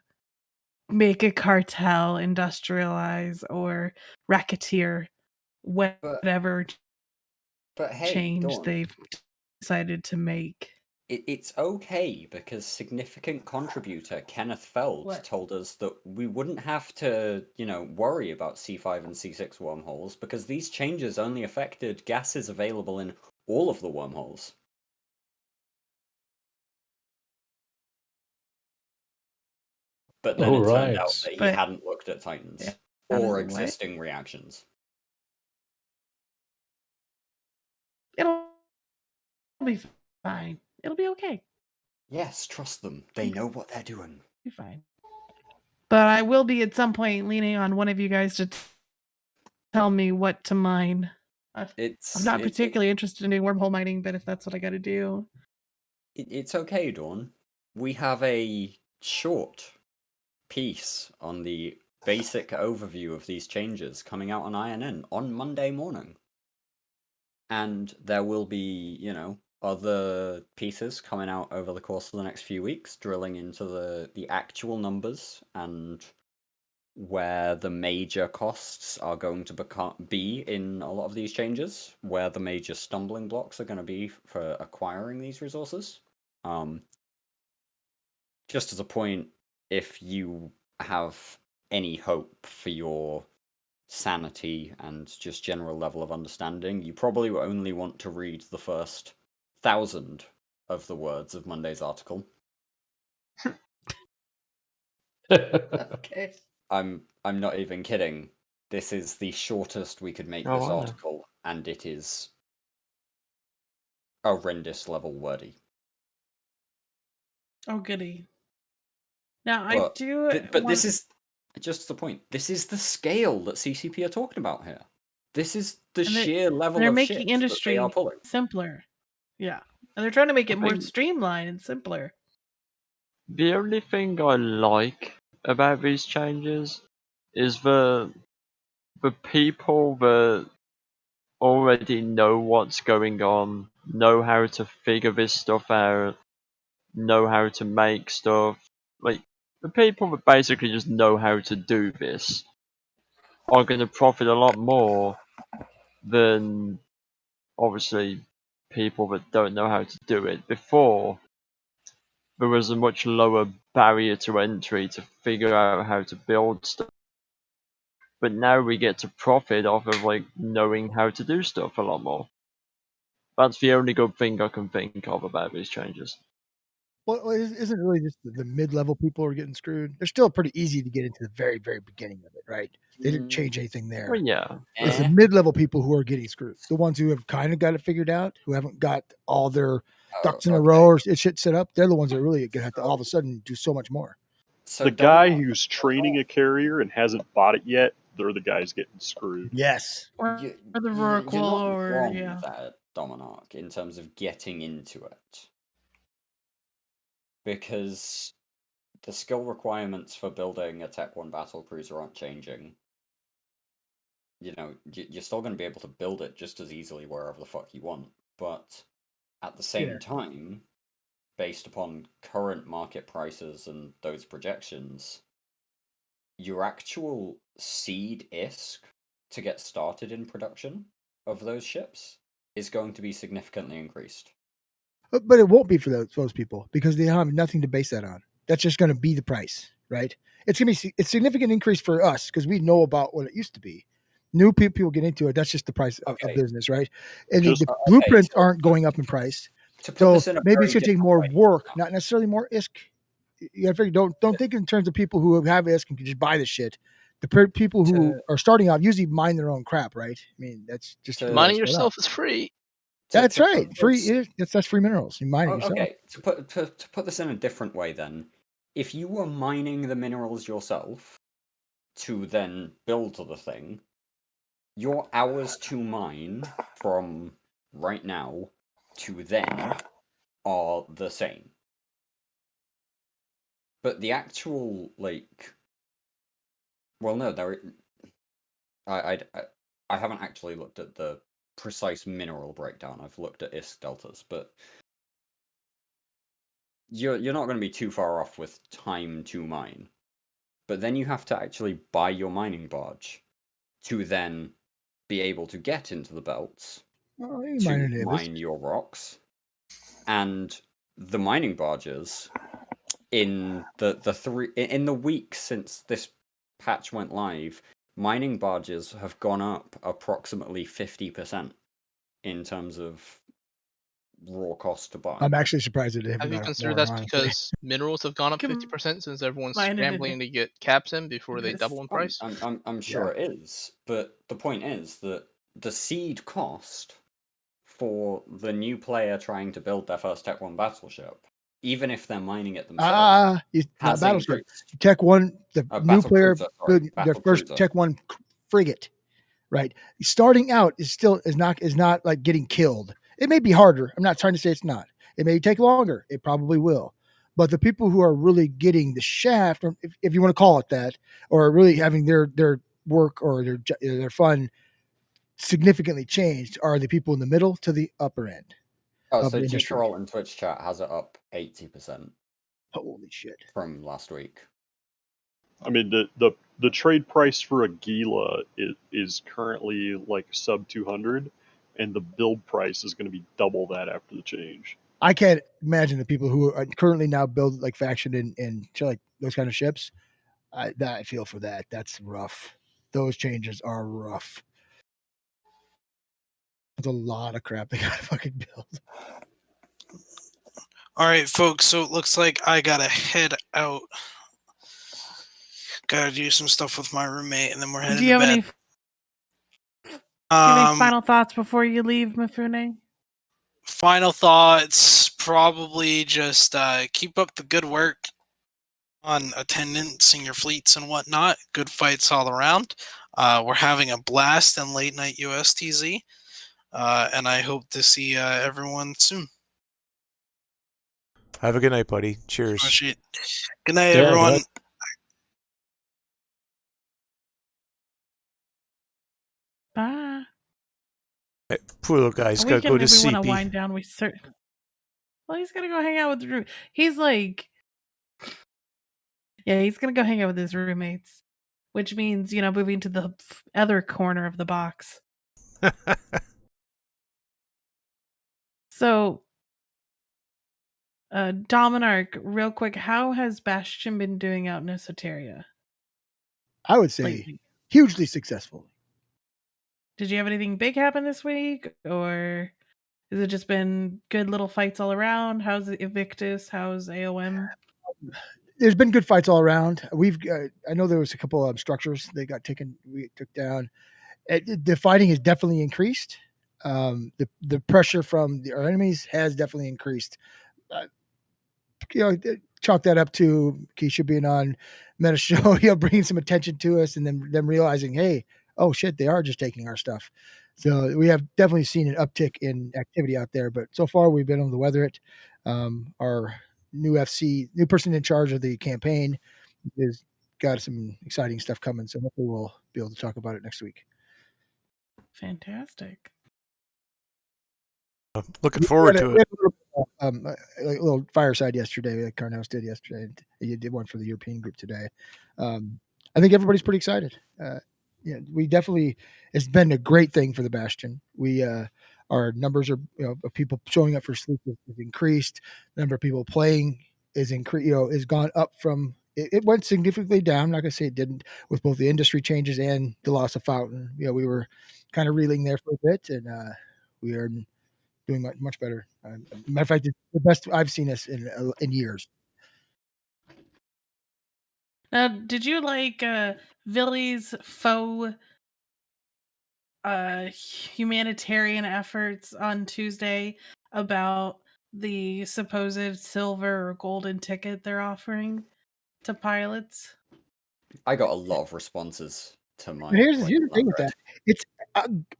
make a cartel, industrialize, or racketeer whatever But hey, change Dawn, they've decided to make. it's okay because significant contributor Kenneth Feld What? told us that we wouldn't have to, worry about C5 and C6 wormholes because these changes only affected gases available in all of the wormholes. But then it turned out that he hadn't looked at Titans or existing reactions. It'll be fine. It'll be okay. Yes, trust them. They know what they're doing. Be fine. But I will be at some point leaning on one of you guys to tell me what to mine. I'm not particularly interested in doing wormhole mining, but if that's what I got to do. It's okay, Dawn. We have a short piece on the basic overview of these changes coming out on INN on Monday morning. And there will be, other pieces coming out over the course of the next few weeks, drilling into the actual numbers and where the major costs are going to be in a lot of these changes, where the major stumbling blocks are going to be for acquiring these resources. Just as a point, if you have any hope for your sanity and just general level of understanding, you probably only want to read the first 1,000 of the words of Monday's article. Okay. I'm not even kidding. This is the shortest we could make this article, and it is horrendous level wordy. Oh, goody. Now, I do. But this is just the point. This is the scale that CCP are talking about here. This is the sheer level they're of making shit industry that they are pulling. simpler. Yeah. And they're trying to make it more streamlined and simpler. The only thing I like about these changes is the people that already know what's going on, know how to figure this stuff out, know how to make stuff. Like, the people that basically just know how to do this are going to profit a lot more than, obviously, people that don't know how to do it. Before, there was a much lower barrier to entry to figure out how to build stuff. But now we get to profit off of like knowing how to do stuff a lot more. That's the only good thing I can think of about these changes. Well, isn't it really just the mid-level people who are getting screwed? They're still pretty easy to get into the very, very beginning of it, right? They didn't change anything there. Well, yeah. It's the mid-level people who are getting screwed. The ones who have kind of got it figured out, who haven't got all their ducks in a row or shit set up. They're the ones that are really going to have to all of a sudden do so much more. So The guy who's training a carrier and hasn't bought it yet, they're the guys getting screwed. Yes. Or the You're Rorqual, not or wrong yeah. there, Dominarch, in terms of getting into it. Because the skill requirements for building a Tech 1 battlecruiser aren't changing. You know, you're still going to be able to build it just as easily wherever the fuck you want. But at the same time, based upon current market prices and those projections, your actual seed ISK to get started in production of those ships is going to be significantly increased. But it won't be for those people because they have nothing to base that on. That's just going to be the price, right? It's going to be a significant increase for us because we know about what it used to be. New people get into it. That's just the price of business, right? And the blueprints aren't going up in price. So maybe it's going to take more work, not necessarily more ISK. You got to figure. Don't think in terms of people who have ISK and can just buy the shit. The people who are starting out usually mine their own crap, right? I mean, that's just mining yourself is free. That's right. Free. That's free minerals. You mine it yourself. Okay. To put this in a different way, then, if you were mining the minerals yourself to then build the thing, your hours to mine from right now to then are the same. But the actual no, I haven't actually looked at the precise mineral breakdown. I've looked at ISK deltas, but you're not going to be too far off with time to mine. But then you have to actually buy your mining barge to then be able to get into the belts to mine your rocks. And the mining barges in the week since this patch went live, mining barges have gone up approximately 50% in terms of raw cost to buy. I'm actually surprised that they haven't Have you gone up considered more, that's honestly. because minerals have gone up 50% since everyone's mine it in scrambling to get caps in before they double in price? I'm sure it is, but the point is that the seed cost for the new player trying to build their first Tech 1 battleship, even if they're mining it themselves, not battleship. Tech 1, the new player, their first Tech 1 frigate, right? Starting out is not like getting killed. It may be harder. I'm not trying to say it's not. It may take longer. It probably will. But the people who are really getting the shaft, or if you want to call it that, or really having their work or their fun significantly changed, are the people in the middle to the upper end. Oh, so G4 in Twitch chat has it up 80%. Holy shit! From last week. I mean, the trade price for a Gila is currently like sub 200, and the build price is going to be double that after the change. I can't imagine the people who are currently now build like faction and like those kind of ships. I feel for that. That's rough. Those changes are rough. That's a lot of crap they gotta fucking build. All right, folks. So it looks like I gotta head out. Gotta do some stuff with my roommate, and then we're heading to bed. Do you have any final thoughts before you leave, Mifune? Final thoughts, probably just keep up the good work on attendance in your fleets and whatnot. Good fights all around. We're having a blast in late night USTZ, and I hope to see everyone soon. Have a good night, buddy. Cheers. Oh, shit. Good night, everyone. Bye. Poor little guy's A got to go weekend, to if we want to sleepy. wind down, well, he's gonna go hang out with the room. He's like, yeah, he's gonna go hang out with his roommates, which means moving to the other corner of the box. So, Dominark, real quick, how has Bastion been doing out in Esoteria I would say lately? hugely successful. Did you have anything big happen this week, or has it just been good little fights all around? How's Invictus? How's AOM? There's been good fights all around. I know there was a couple of structures that got we took down. The fighting has definitely increased. The pressure from our enemies has definitely increased. Chalk that up to Keisha being on Meta Show, bringing some attention to us, and then them realizing, hey, oh shit, they are just taking our stuff. So we have definitely seen an uptick in activity out there, but so far we've been able to weather it. Our new person in charge of the campaign, has got some exciting stuff coming. So hopefully we'll be able to talk about it next week. Fantastic. Looking forward to it. A little fireside yesterday, like Carnhouse did yesterday. And you did one for the European group today. I think everybody's pretty excited. We definitely, it's been a great thing for the Bastion. Our numbers are, of people showing up for sleep has increased. The number of people playing is increased, is gone up from, it went significantly down. I'm not going to say it didn't, with both the industry changes and the loss of Fountain. We were kind of reeling there for a bit, and we are doing much better. Matter of fact, it's the best I've seen us in years. Now, did you like Villy's faux humanitarian efforts on Tuesday about the supposed silver or golden ticket they're offering to pilots? I got a lot of responses to my. Here's the thing with that.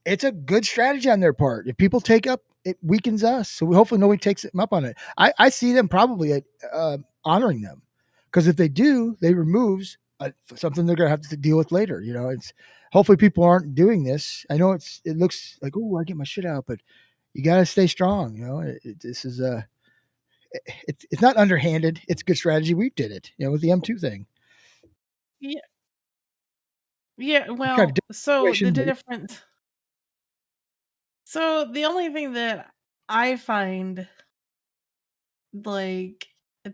It's a good strategy on their part. If people take up, it weakens us. So hopefully nobody takes them up on it. I see them probably honoring them, because if they do, they removes something they're going to have to deal with later. It's hopefully people aren't doing this. I know it looks like, oh, I get my shit out, but you got to stay strong. This is it's not underhanded. It's good strategy. We did it, with the M2 thing. Yeah. Yeah, well, Kind of so the situation, so the only thing that I find like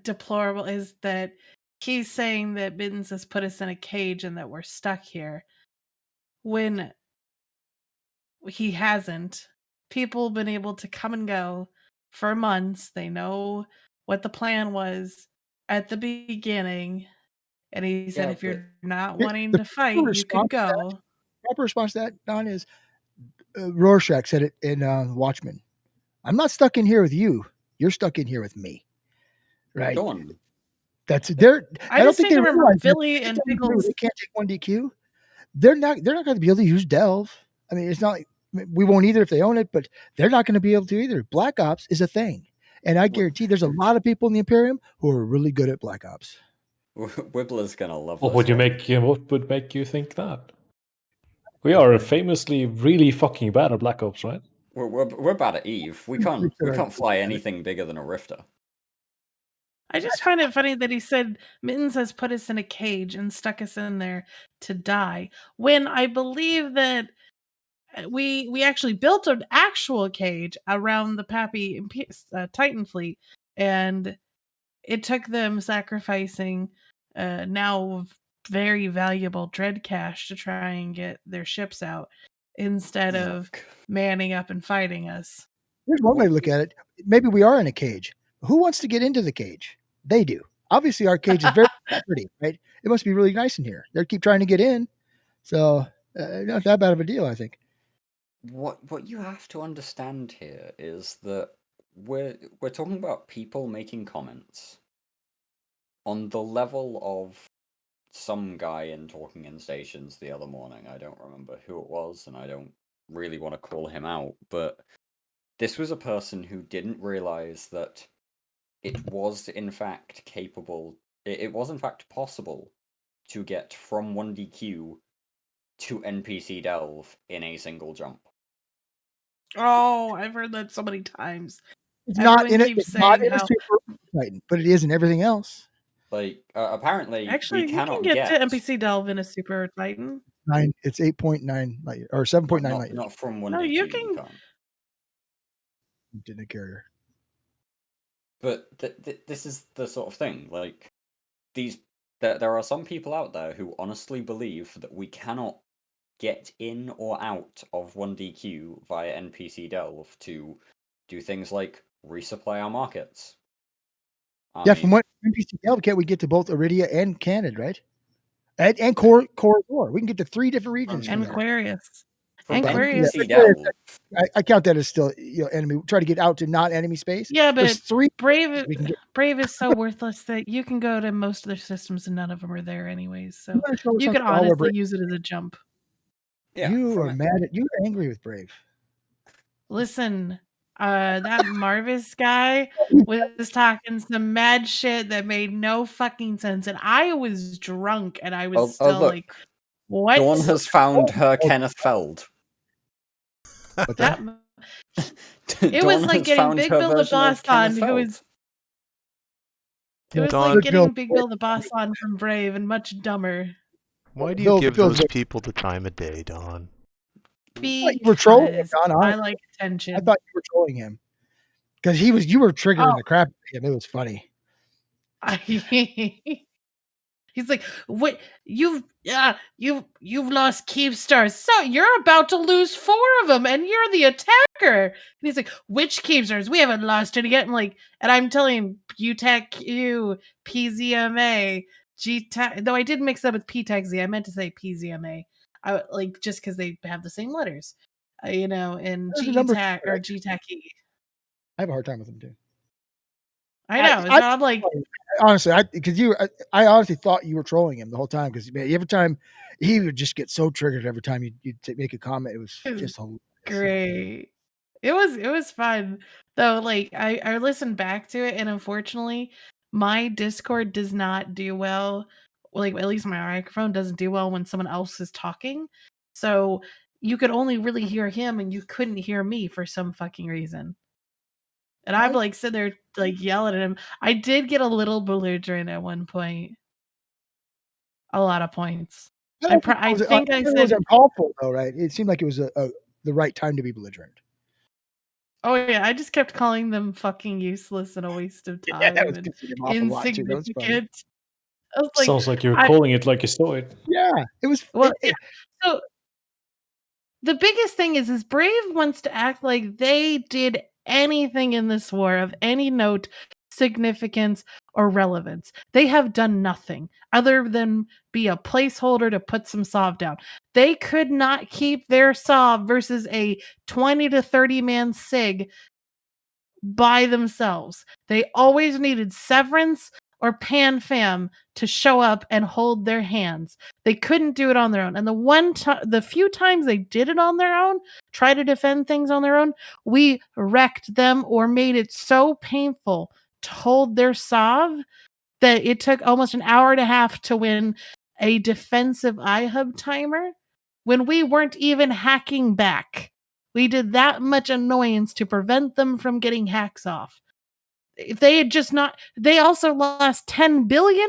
deplorable is that he's saying that Mittens has put us in a cage and that we're stuck here when he hasn't. People have been able to come and go for months. They know what the plan was at the beginning. And he said, if you're not wanting to fight, you could go. Proper response to that, Don, is Rorschach said it in Watchmen. I'm not stuck in here with you. You're stuck in here with me. Right? Go on. That's there. I don't just think need they to remember realize Villy and they Pickles. can't take one DQ. They're not going to be able to use Delve. I mean, it's not like we won't either if they own it, but they're not going to be able to either. Black Ops is a thing. And I guarantee there's a lot of people in the Imperium who are really good at Black Ops. Wibbler's gonna love What this would one. what would make you think that? We are famously really fucking bad at Black Ops, right? We're bad at Eve. We can't fly anything bigger than a Rifter. I just find it funny that he said Mittens has put us in a cage and stuck us in there to die, when I believe that we actually built an actual cage around the Pappy Titan fleet, and it took them sacrificing now very valuable dread cash to try and get their ships out instead of manning up and fighting us. Here's one way to look at it. Maybe we are in a cage. Who wants to get into the cage? They do. Obviously, our cage is very pretty, right? It must be really nice in here. They keep trying to get in. So, not that bad of a deal, I think. What you have to understand here is that we're talking about people making comments on the level of some guy in Talking in Stations the other morning. I don't remember who it was, and I don't really want to call him out, but this was a person who didn't realize that it was in fact capable, it was in fact possible to get from 1DQ to NPC Delve in a single jump. Oh, I've heard that so many times. It's not Everyone in it. keeps It's not saying in a how. Super Titan, but it is in everything else. Like, apparently, we Actually, you can cannot get to get NPC Delve in a Super Titan. It's 8.9 light year, or 7.9 light years. not from 1DQ. No, you You can. can't. Didn't carrier. But this is the sort of thing. Like, there are some people out there who honestly believe that we cannot get in or out of 1DQ via NPC Delve to do things like resupply our markets. Yeah, from what NPC Delve can we get to both Iridia and Canid, right? And Corridor. We can get to 3 different regions. And Aquarius. From Aquarius. NPC Delve. I count that as still enemy. Try to get out to not enemy space. Yeah, but there's 3 Brave we can get. Brave is so worthless that you can go to most of their systems and none of them are there anyways. So wanna show you us could how we're honestly Brave? use it as a jump. Yeah, You are mad at. You are angry with Brave. Listen, that Marvis guy was talking some mad shit that made no fucking sense, and I was drunk, and I was still look. like, "What?" Dawn has found her Kenneth Feld. What's that? It Dawn was like has getting found Big her Bill the version of Boss on, Kenneth who Feld. was. It was Dawn- like getting Big Bill the Boss on from Brave and much dumber. Why do you give those people the time of day, Don? You were trolling him, Don. I like attention. I thought you were trolling him because you were triggering the crap out of him. It was funny. He's like, "What? You've lost keep stars. So you're about to lose 4 of them, and you're the attacker." And he's like, "Which keep stars? We haven't lost any yet." And I'm telling him, UTAC-Q, PZMA, GTAC. Though I did mix up with PTAC-Z. I meant to say PZMA. Just because they have the same letters, and GTAC or GTAC-E. I have a hard time with him too. I know. I'm like, honestly, I honestly thought you were trolling him the whole time because every time he would just get so triggered every time you make a comment. It was just hilarious. Great. It was fun though. Like I listened back to it, and unfortunately, my Discord does not do well. Like at least my microphone doesn't do well when someone else is talking. So you could only really hear him, and you couldn't hear me for some fucking reason. And I'm like sitting there like yelling at him. I did get a little belligerent at one point. A lot of points. I think I said it was uncalled for though, right? It seemed like it was the right time to be belligerent. Oh yeah, I just kept calling them fucking useless and a waste of time that was and pissing him off a lot too. That was funny. insignificant. I was like, Sounds like you're calling it like you saw it. Yeah, it was. Well, yeah. So the biggest thing is Brave wants to act like they did anything in this war of any note, significance, or relevance. They have done nothing other than be a placeholder to put some SOV down. They could not keep their SOV versus a 20 to 30 man SIG by themselves. They always needed Severance or PanFam to show up and hold their hands. They couldn't do it on their own. And the few times they did it on their own, try to defend things on their own, we wrecked them or made it so painful to hold their SOV that it took almost an hour and a half to win a defensive iHub timer when we weren't even hacking back. We did that much annoyance to prevent them from getting hacks off. If they had just not, they also lost 10 billion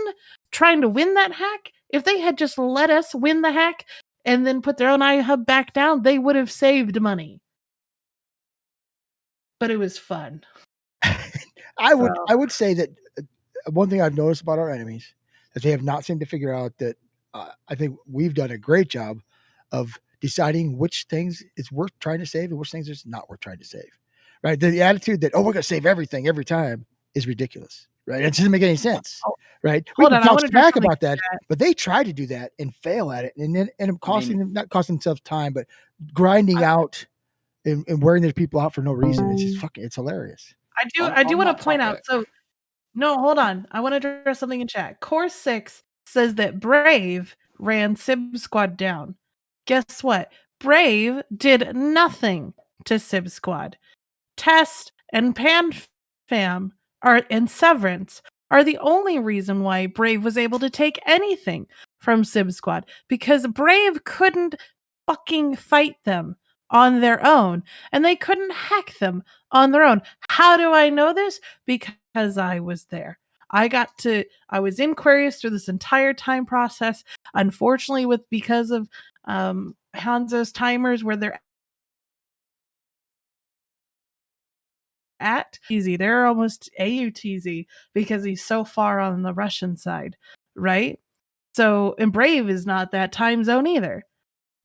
trying to win that hack. If they had just let us win the hack and then put their own iHub back down, they would have saved money. But it was fun. I would say that one thing I've noticed about our enemies that they have not seemed to figure out that I think we've done a great job of deciding which things it's worth trying to save and which things it's not worth trying to save. Right? The attitude that we're going to save everything every time is ridiculous. Right? It doesn't make any sense. Right? We can talk back about that, but they try to do that and fail at it, and then them not costing themselves time, but grinding out and wearing their people out for no reason. It's just it's hilarious. I do want to point out. So no, hold on. I want to address something in chat. Course 6 says that Brave ran Sib Squad down. Guess what? Brave did nothing to Sib Squad. Test and PanFam and Severance are the only reason why Brave was able to take anything from Sib Squad, because Brave couldn't fucking fight them on their own, and they couldn't hack them on their own. How do I know this? Because I was there. I was in Quarius through this entire time process. Unfortunately, because of Hanzo's timers where they're at easy, they're almost AUTZ because he's so far on the Russian side, right? So, and Brave is not that time zone either.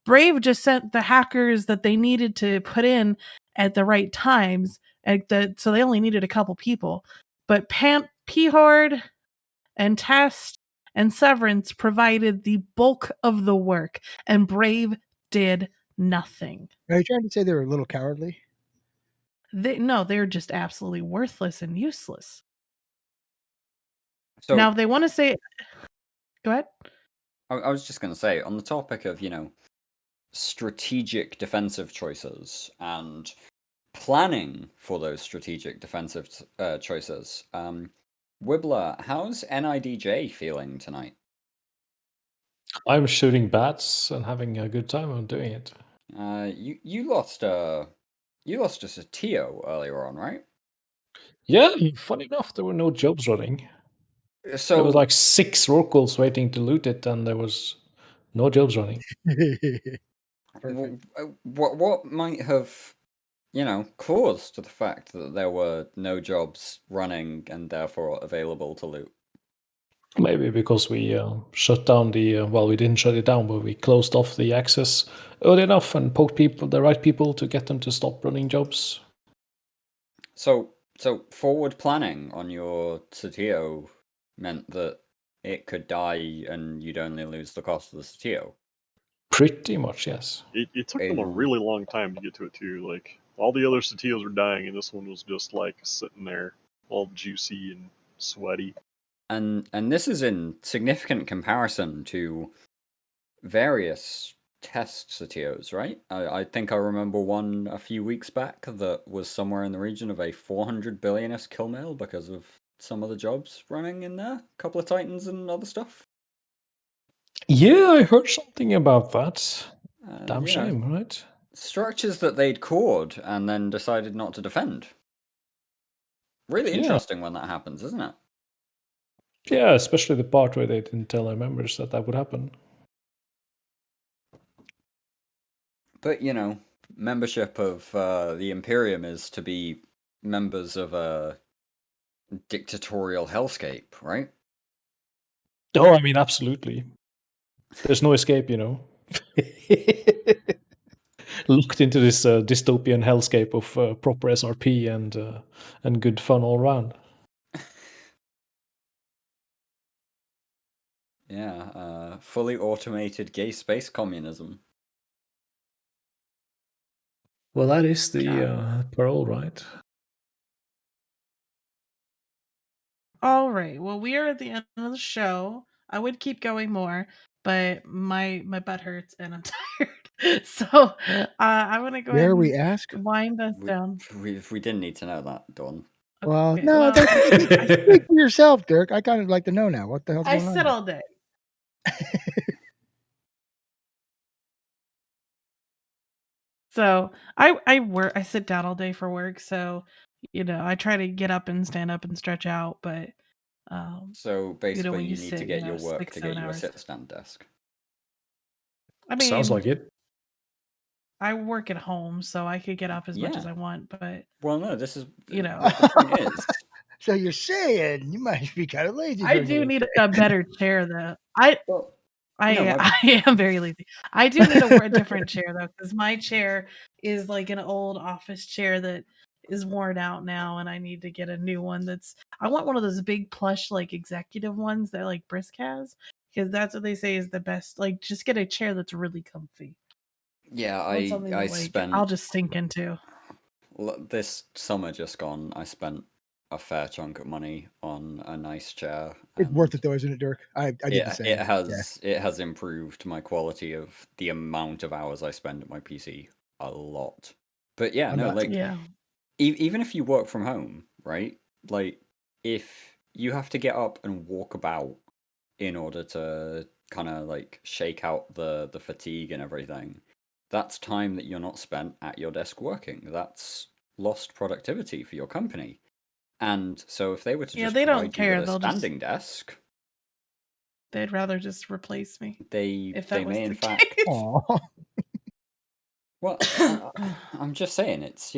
Brave just sent the hackers that they needed to put in at the right times, so they only needed a couple people. But P-Horde and Test and Severance provided the bulk of the work, and Brave did nothing. Are you trying to say they were a little cowardly? They're just absolutely worthless and useless. So Now, if they want to say, go ahead. I was just going to say, on the topic of, strategic defensive choices and planning for those strategic defensive choices, Wibbler, how's NIDJ feeling tonight? I'm shooting bats and having a good time on doing it. You lost us a Tio earlier on, right? Yeah, funny enough, there were no jobs running. So there was like 6 Rorquals waiting to loot it, and there was no jobs running. what might have, caused the fact that there were no jobs running and therefore available to loot? Maybe because we shut down we didn't shut it down, but we closed off the access early enough and poked the right people to get them to stop running jobs. So forward planning on your Satio meant that it could die and you'd only lose the cost of the Satio? Pretty much, yes. It took them a really long time to get to it too. Like, all the other Satios were dying, and this one was just like sitting there, all juicy and sweaty. And this is in significant comparison to various test Satios, right? I think I remember one a few weeks back that was somewhere in the region of a 400 billionist kill mail because of some of the jobs running in there, a couple of Titans and other stuff. Yeah, I heard something about that. Damn you know, shame, right? Structures that they'd cored and then decided not to defend. Really interesting when that happens, isn't it? Yeah, especially the part where they didn't tell their members that would happen. But, membership of the Imperium is to be members of a dictatorial hellscape, right? Oh, I mean, absolutely. There's no escape, Looked into this dystopian hellscape of proper SRP and good fun all around. Yeah, fully automated gay space communism. Well, that is the parole, right? All right. Well, we are at the end of the show. I would keep going more, but my butt hurts and I'm tired. So I want to go ahead Dare and we ask? wind us down. We didn't need to know that, Dawn. Well, Okay, no, well, speak for yourself, Dirk. I kind of like to know now what the hell's I going on. sit here. all day. So I sit down all day for work. So, I try to get up and stand up and stretch out, but So basically, when you need sit, to get your work 6, to 7 get you a hours. sit-stand desk. I mean, Sounds like it. I work at home, so I could get up as much as I want, but well, no, this is the point is. So you're saying you might be kind of lazy. I do need a better chair, though. I am very lazy. I do need a different chair though, because my chair is like an old office chair that is worn out now, and I need to get a new one. I want one of those big plush like executive ones that like Brisk has, because that's what they say is the best. Like, just get a chair that's really comfy. Yeah, I spent. I'll just sink into. This summer just gone, I spent a fair chunk of money on a nice chair. It's worth it though, isn't it, Dirk? I did the same. It has improved my quality of the amount of hours I spend at my PC a lot. But yeah, even if you work from home, right? Like, if you have to get up and walk about in order to kind of like shake out the fatigue and everything, That's time that you're not spent at your desk working. That's lost productivity for your company. And so if they were to Yeah, just they don't provide you with care. a They'll just standing desk, they'd rather just replace me they if they that was may in the fact. case. Aw. Well, I'm just saying, it's,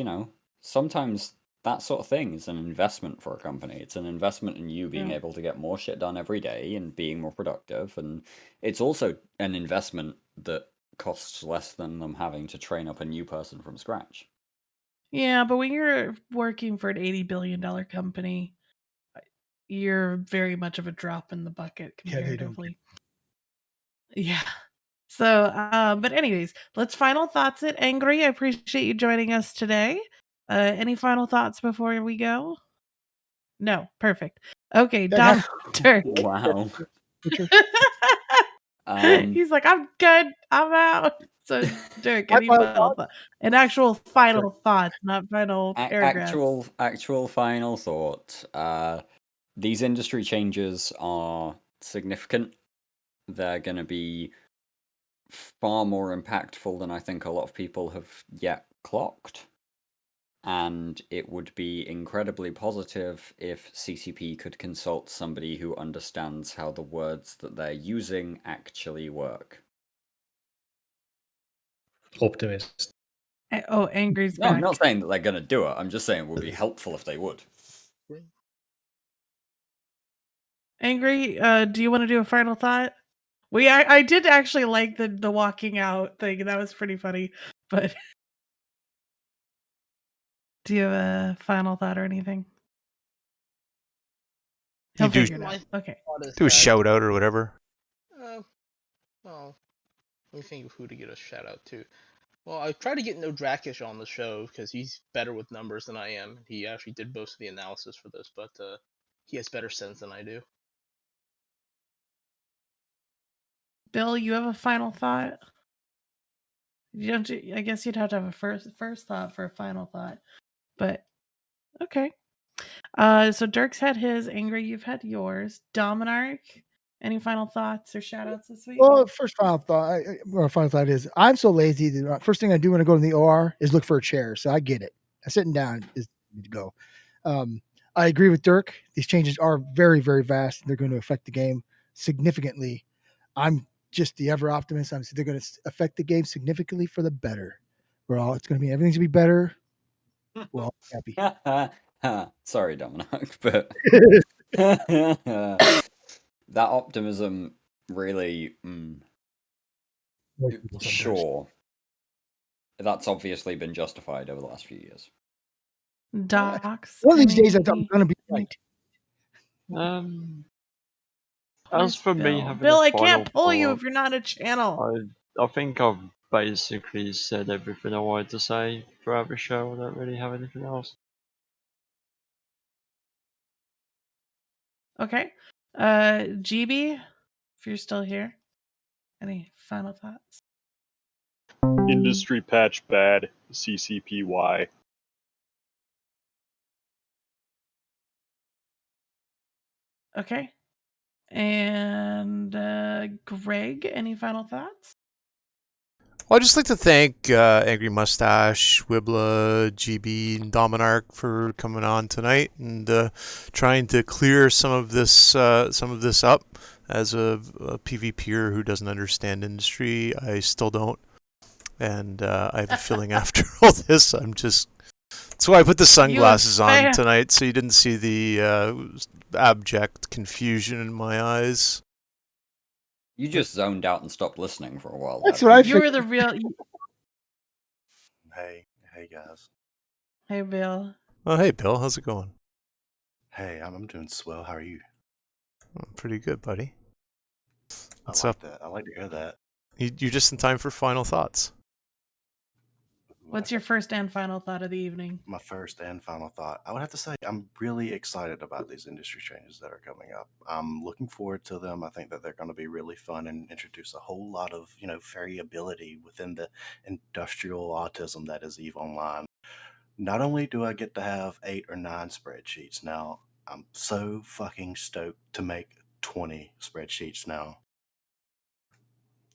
sometimes that sort of thing is an investment for a company. It's an investment in you being Yeah. able to get more shit done every day and being more productive. And it's also an investment that costs less than them having to train up a new person from scratch. Yeah, but when you're working for an $80 billion company, you're very much of a drop in the bucket Yeah, they don't comparatively. Yeah. So, but anyways, let's final thoughts it. Angry, I appreciate you joining us today. Any final thoughts before we go? No, perfect. Okay, That Dom happened. Dirk. Wow. Picture. He's like, I'm good. I'm out. So, Dirk, My any final final thought? An actual final thought, not final paragraphs. Actual final thought. These industry changes are significant. They're going to be far more impactful than I think a lot of people have yet clocked. And it would be incredibly positive if CCP could consult somebody who understands how the words that they're using actually work. Optimist. Oh, Angry's No, I'm back. not saying that they're going to do it. I'm just saying it would be helpful if they would. Angry, do you want to do a final thought? I did actually like the walking out thing. That was pretty funny. But do you have a final thought or anything? He'll You do figure it out. Okay. do a shout out or whatever. Well, let me think of who to get a shout out to. Well, I tried to get No Drakish on the show because he's better with numbers than I am. He actually did most of the analysis for this, but he has better sense than I do. Bill, you have a final thought? You don't. I guess you'd have to have a first thought for a final thought. But okay. So Dirk's had his. Angry, you've had yours. Dominark, any final thoughts or shout outs this week? Well, final thought is I'm so lazy that first thing I do when I go to the OR is look for a chair. So I get it. Sitting down is to go. I agree with Dirk. These changes are very, very vast. They're going to affect the game significantly. I'm just the ever optimist. They're going to affect the game significantly for the better. Everything's going to be better. We're all happy. Sorry, Dominic, but that optimism really, sure. That's obviously been justified over the last few years. Docs. One of these days, I'm going to be right. As for me, Bill, I can't pull you if you're not a channel. I think I've basically said everything I wanted to say throughout the show. I don't really have anything else. Okay. GB, if you're still here, any final thoughts? Industry patch bad, CCPY. Okay. And Greg, any final thoughts? Well, I'd just like to thank Angry Mustache, Wibla, GB, and Dominark for coming on tonight and trying to clear some of this up. As a PvPer who doesn't understand industry, I still don't, and I have a feeling after all this, that's why I put the sunglasses on tonight, so you didn't see the abject confusion in my eyes. You just zoned out and stopped listening for a while. That's what I You were the real. Hey guys. Hey, Bill. Oh, hey, Bill. How's it going? Hey, I'm doing swell. How are you? I'm pretty good, buddy. What's I like up? that. I like to hear that. You're just in time for final thoughts. What's your first and final thought of the evening? My first and final thought. I would have to say I'm really excited about these industry changes that are coming up. I'm looking forward to them. I think that they're going to be really fun and introduce a whole lot of, variability within the industrial autism that is EVE Online. Not only do I get to have 8 or 9 spreadsheets now, I'm so fucking stoked to make 20 spreadsheets now.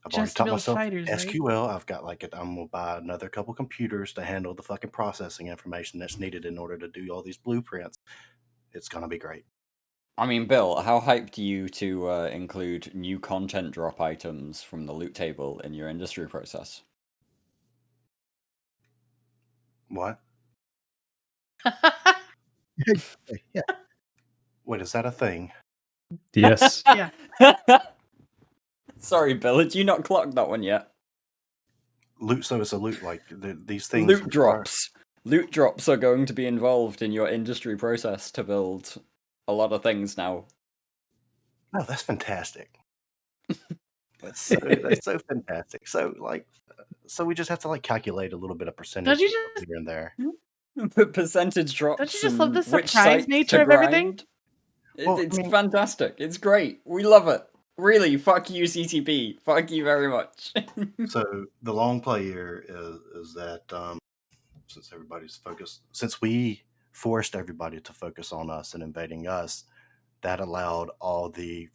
I've already Just to taught build myself fighters, right? SQL. I've got I'm gonna buy another couple computers to handle the fucking processing information that's needed in order to do all these blueprints. It's gonna be great. I mean, Bill, how hyped are you to include new content drop items from the loot table in your industry process? What? Yeah. Wait, is that a thing? Yes. Yeah. Sorry, Bill, had you not clocked that one yet? Loot, so it's a loot, like these things Loot require- drops. Loot drops are going to be involved in your industry process to build a lot of things now. Oh, that's fantastic. that's so fantastic. So we just have to like calculate a little bit of percentage Don't you here and there. The percentage drops. Don't you just love the and which surprise site nature to of everything? grind. Well, I It's mean- fantastic. It's great. We love it. Really, fuck you, CCP. Fuck you very much. So the long play here is that since we forced everybody to focus on us and invading us, that allowed all the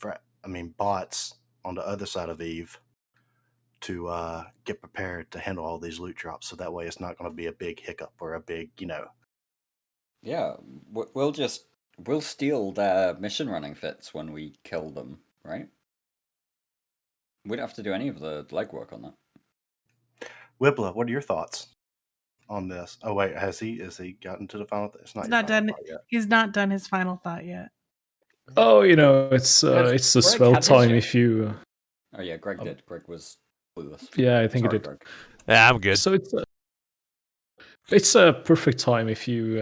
bots on the other side of Eve to get prepared to handle all these loot drops. So that way, it's not going to be a big hiccup or a big, Yeah, we'll steal their mission running fits when we kill them, right? We don't have to do any of the legwork on that. Wibla, what are your thoughts on this? Oh wait, has he gotten to the final? It's not. He's your not final done. thought yet. He's not done his final thought yet. Oh, it's a Greg swell had his time share. if you. Oh yeah, Greg did. Greg was clueless. Yeah, I think Sorry, it did. Greg. Yeah, I'm good. So it's a perfect time if you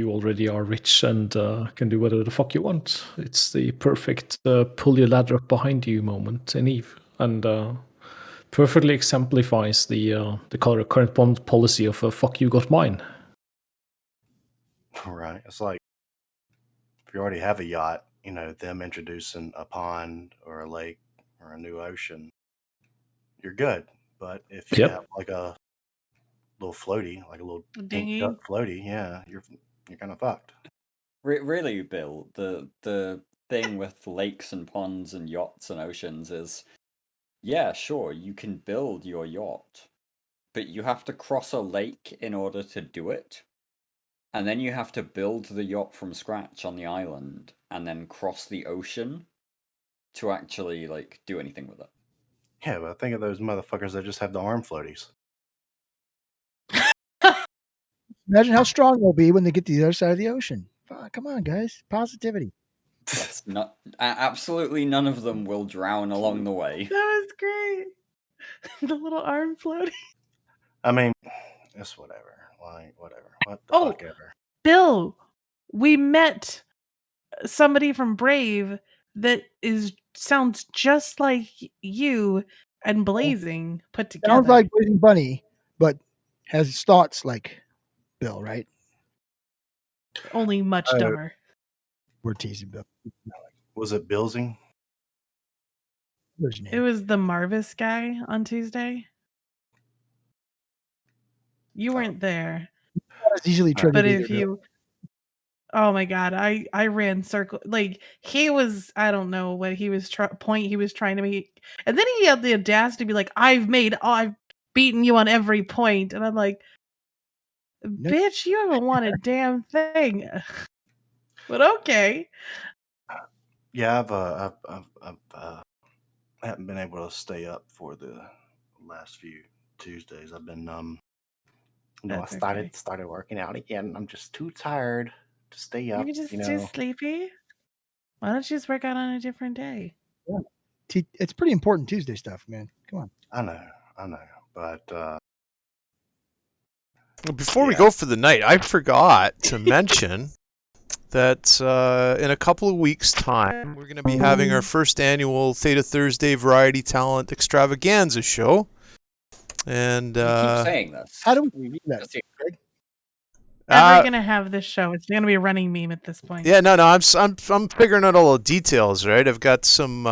already are rich and can do whatever the fuck you want. It's the perfect pull your ladder up behind you moment in Eve, and perfectly exemplifies the current bond policy of fuck you got mine. Right. It's like if you already have a yacht, them introducing a pond or a lake or a new ocean, you're good. But if you Yep. have like a little floaty, like a little Dinghy. pink duck floaty, yeah, you're kind of fucked. Really, Bill, the thing with lakes and ponds and yachts and oceans is, yeah, sure, you can build your yacht, but you have to cross a lake in order to do it. And then you have to build the yacht from scratch on the island and then cross the ocean to actually do anything with it. Yeah, but think of those motherfuckers that just have the arm floaties. Imagine how strong they'll be when they get to the other side of the ocean. Come on, guys. Positivity. Yes, absolutely none of them will drown along the way. That was great. The little arm floating. I mean, it's whatever. Like, whatever. What the Oh. fuck ever. Bill, we met somebody from Brave that sounds just like you and Blazing put together. Sounds like Blazing Bunny, but has thoughts like Bill, right? only much Oh. dumber. We're teasing Bill. Was it Billsing? What's your It name? was the Marvis guy on Tuesday. You weren't there, It's easily But but attributed if to Bill. you, oh my god, I ran circle like he was. I don't know what he was point he was trying to make, and then he had the audacity to be like, I've beaten you on every point," and I'm like, bitch, you haven't won a damn thing. But okay. Yeah, I haven't been able to stay up for the last few Tuesdays. I've been That's I started working out again. I'm just too tired to stay up. You're just too sleepy. Why don't you just work out on a different day? It's pretty important Tuesday stuff, man. Come on. I know, but Before we Yeah. go for the night, I forgot to mention that in a couple of weeks' time, we're going to be having our first annual Theta Thursday Variety Talent Extravaganza show. And You keep saying this. How do we do that, Just- Greg? Never gonna have this show. It's gonna be a running meme at this point. yeah, no, I'm figuring out all the details, right? I've got some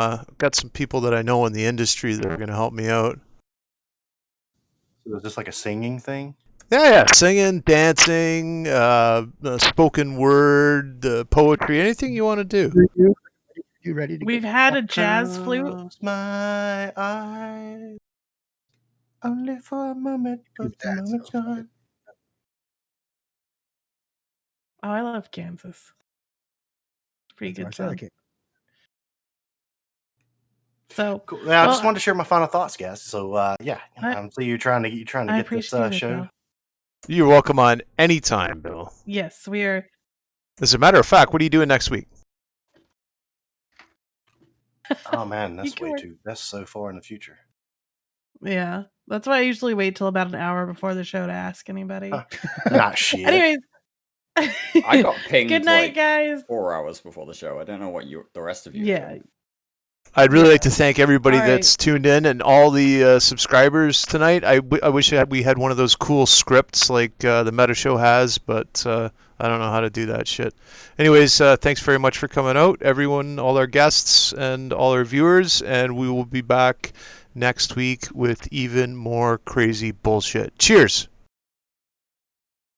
people that I know in the industry that are going to help me out. So is this like a singing thing? Yeah, singing, dancing, spoken word, poetry, anything you want to do. You ready to We've go? had a jazz flute. Close my eyes, only for a moment, but the That's moment's so funny. gone. Oh, I love Kansas. Pretty That's why I good said I song. can't. So, Cool. Yeah, I well, just wanted to share my final thoughts, guys. So yeah, so you're trying to I get this appreciate it, show. Bill. You're welcome on anytime, Bill. Yes, we are. As a matter of fact, what are you doing next week? Oh man, You that's can way work. too. That's so far in the future. Yeah, that's why I usually wait till about an hour before the show to ask anybody. Not shit. Anyways, I got pinged good night, like guys. 4 hours before the show. I don't know what the rest of you Yeah. do. I'd really Yeah. like to thank everybody All right. that's tuned in and all the subscribers tonight. I wish we had one of those cool scripts like the Meta Show has, but I don't know how to do that shit. Anyways, thanks very much for coming out, everyone, all our guests and all our viewers, and we will be back next week with even more crazy bullshit. Cheers!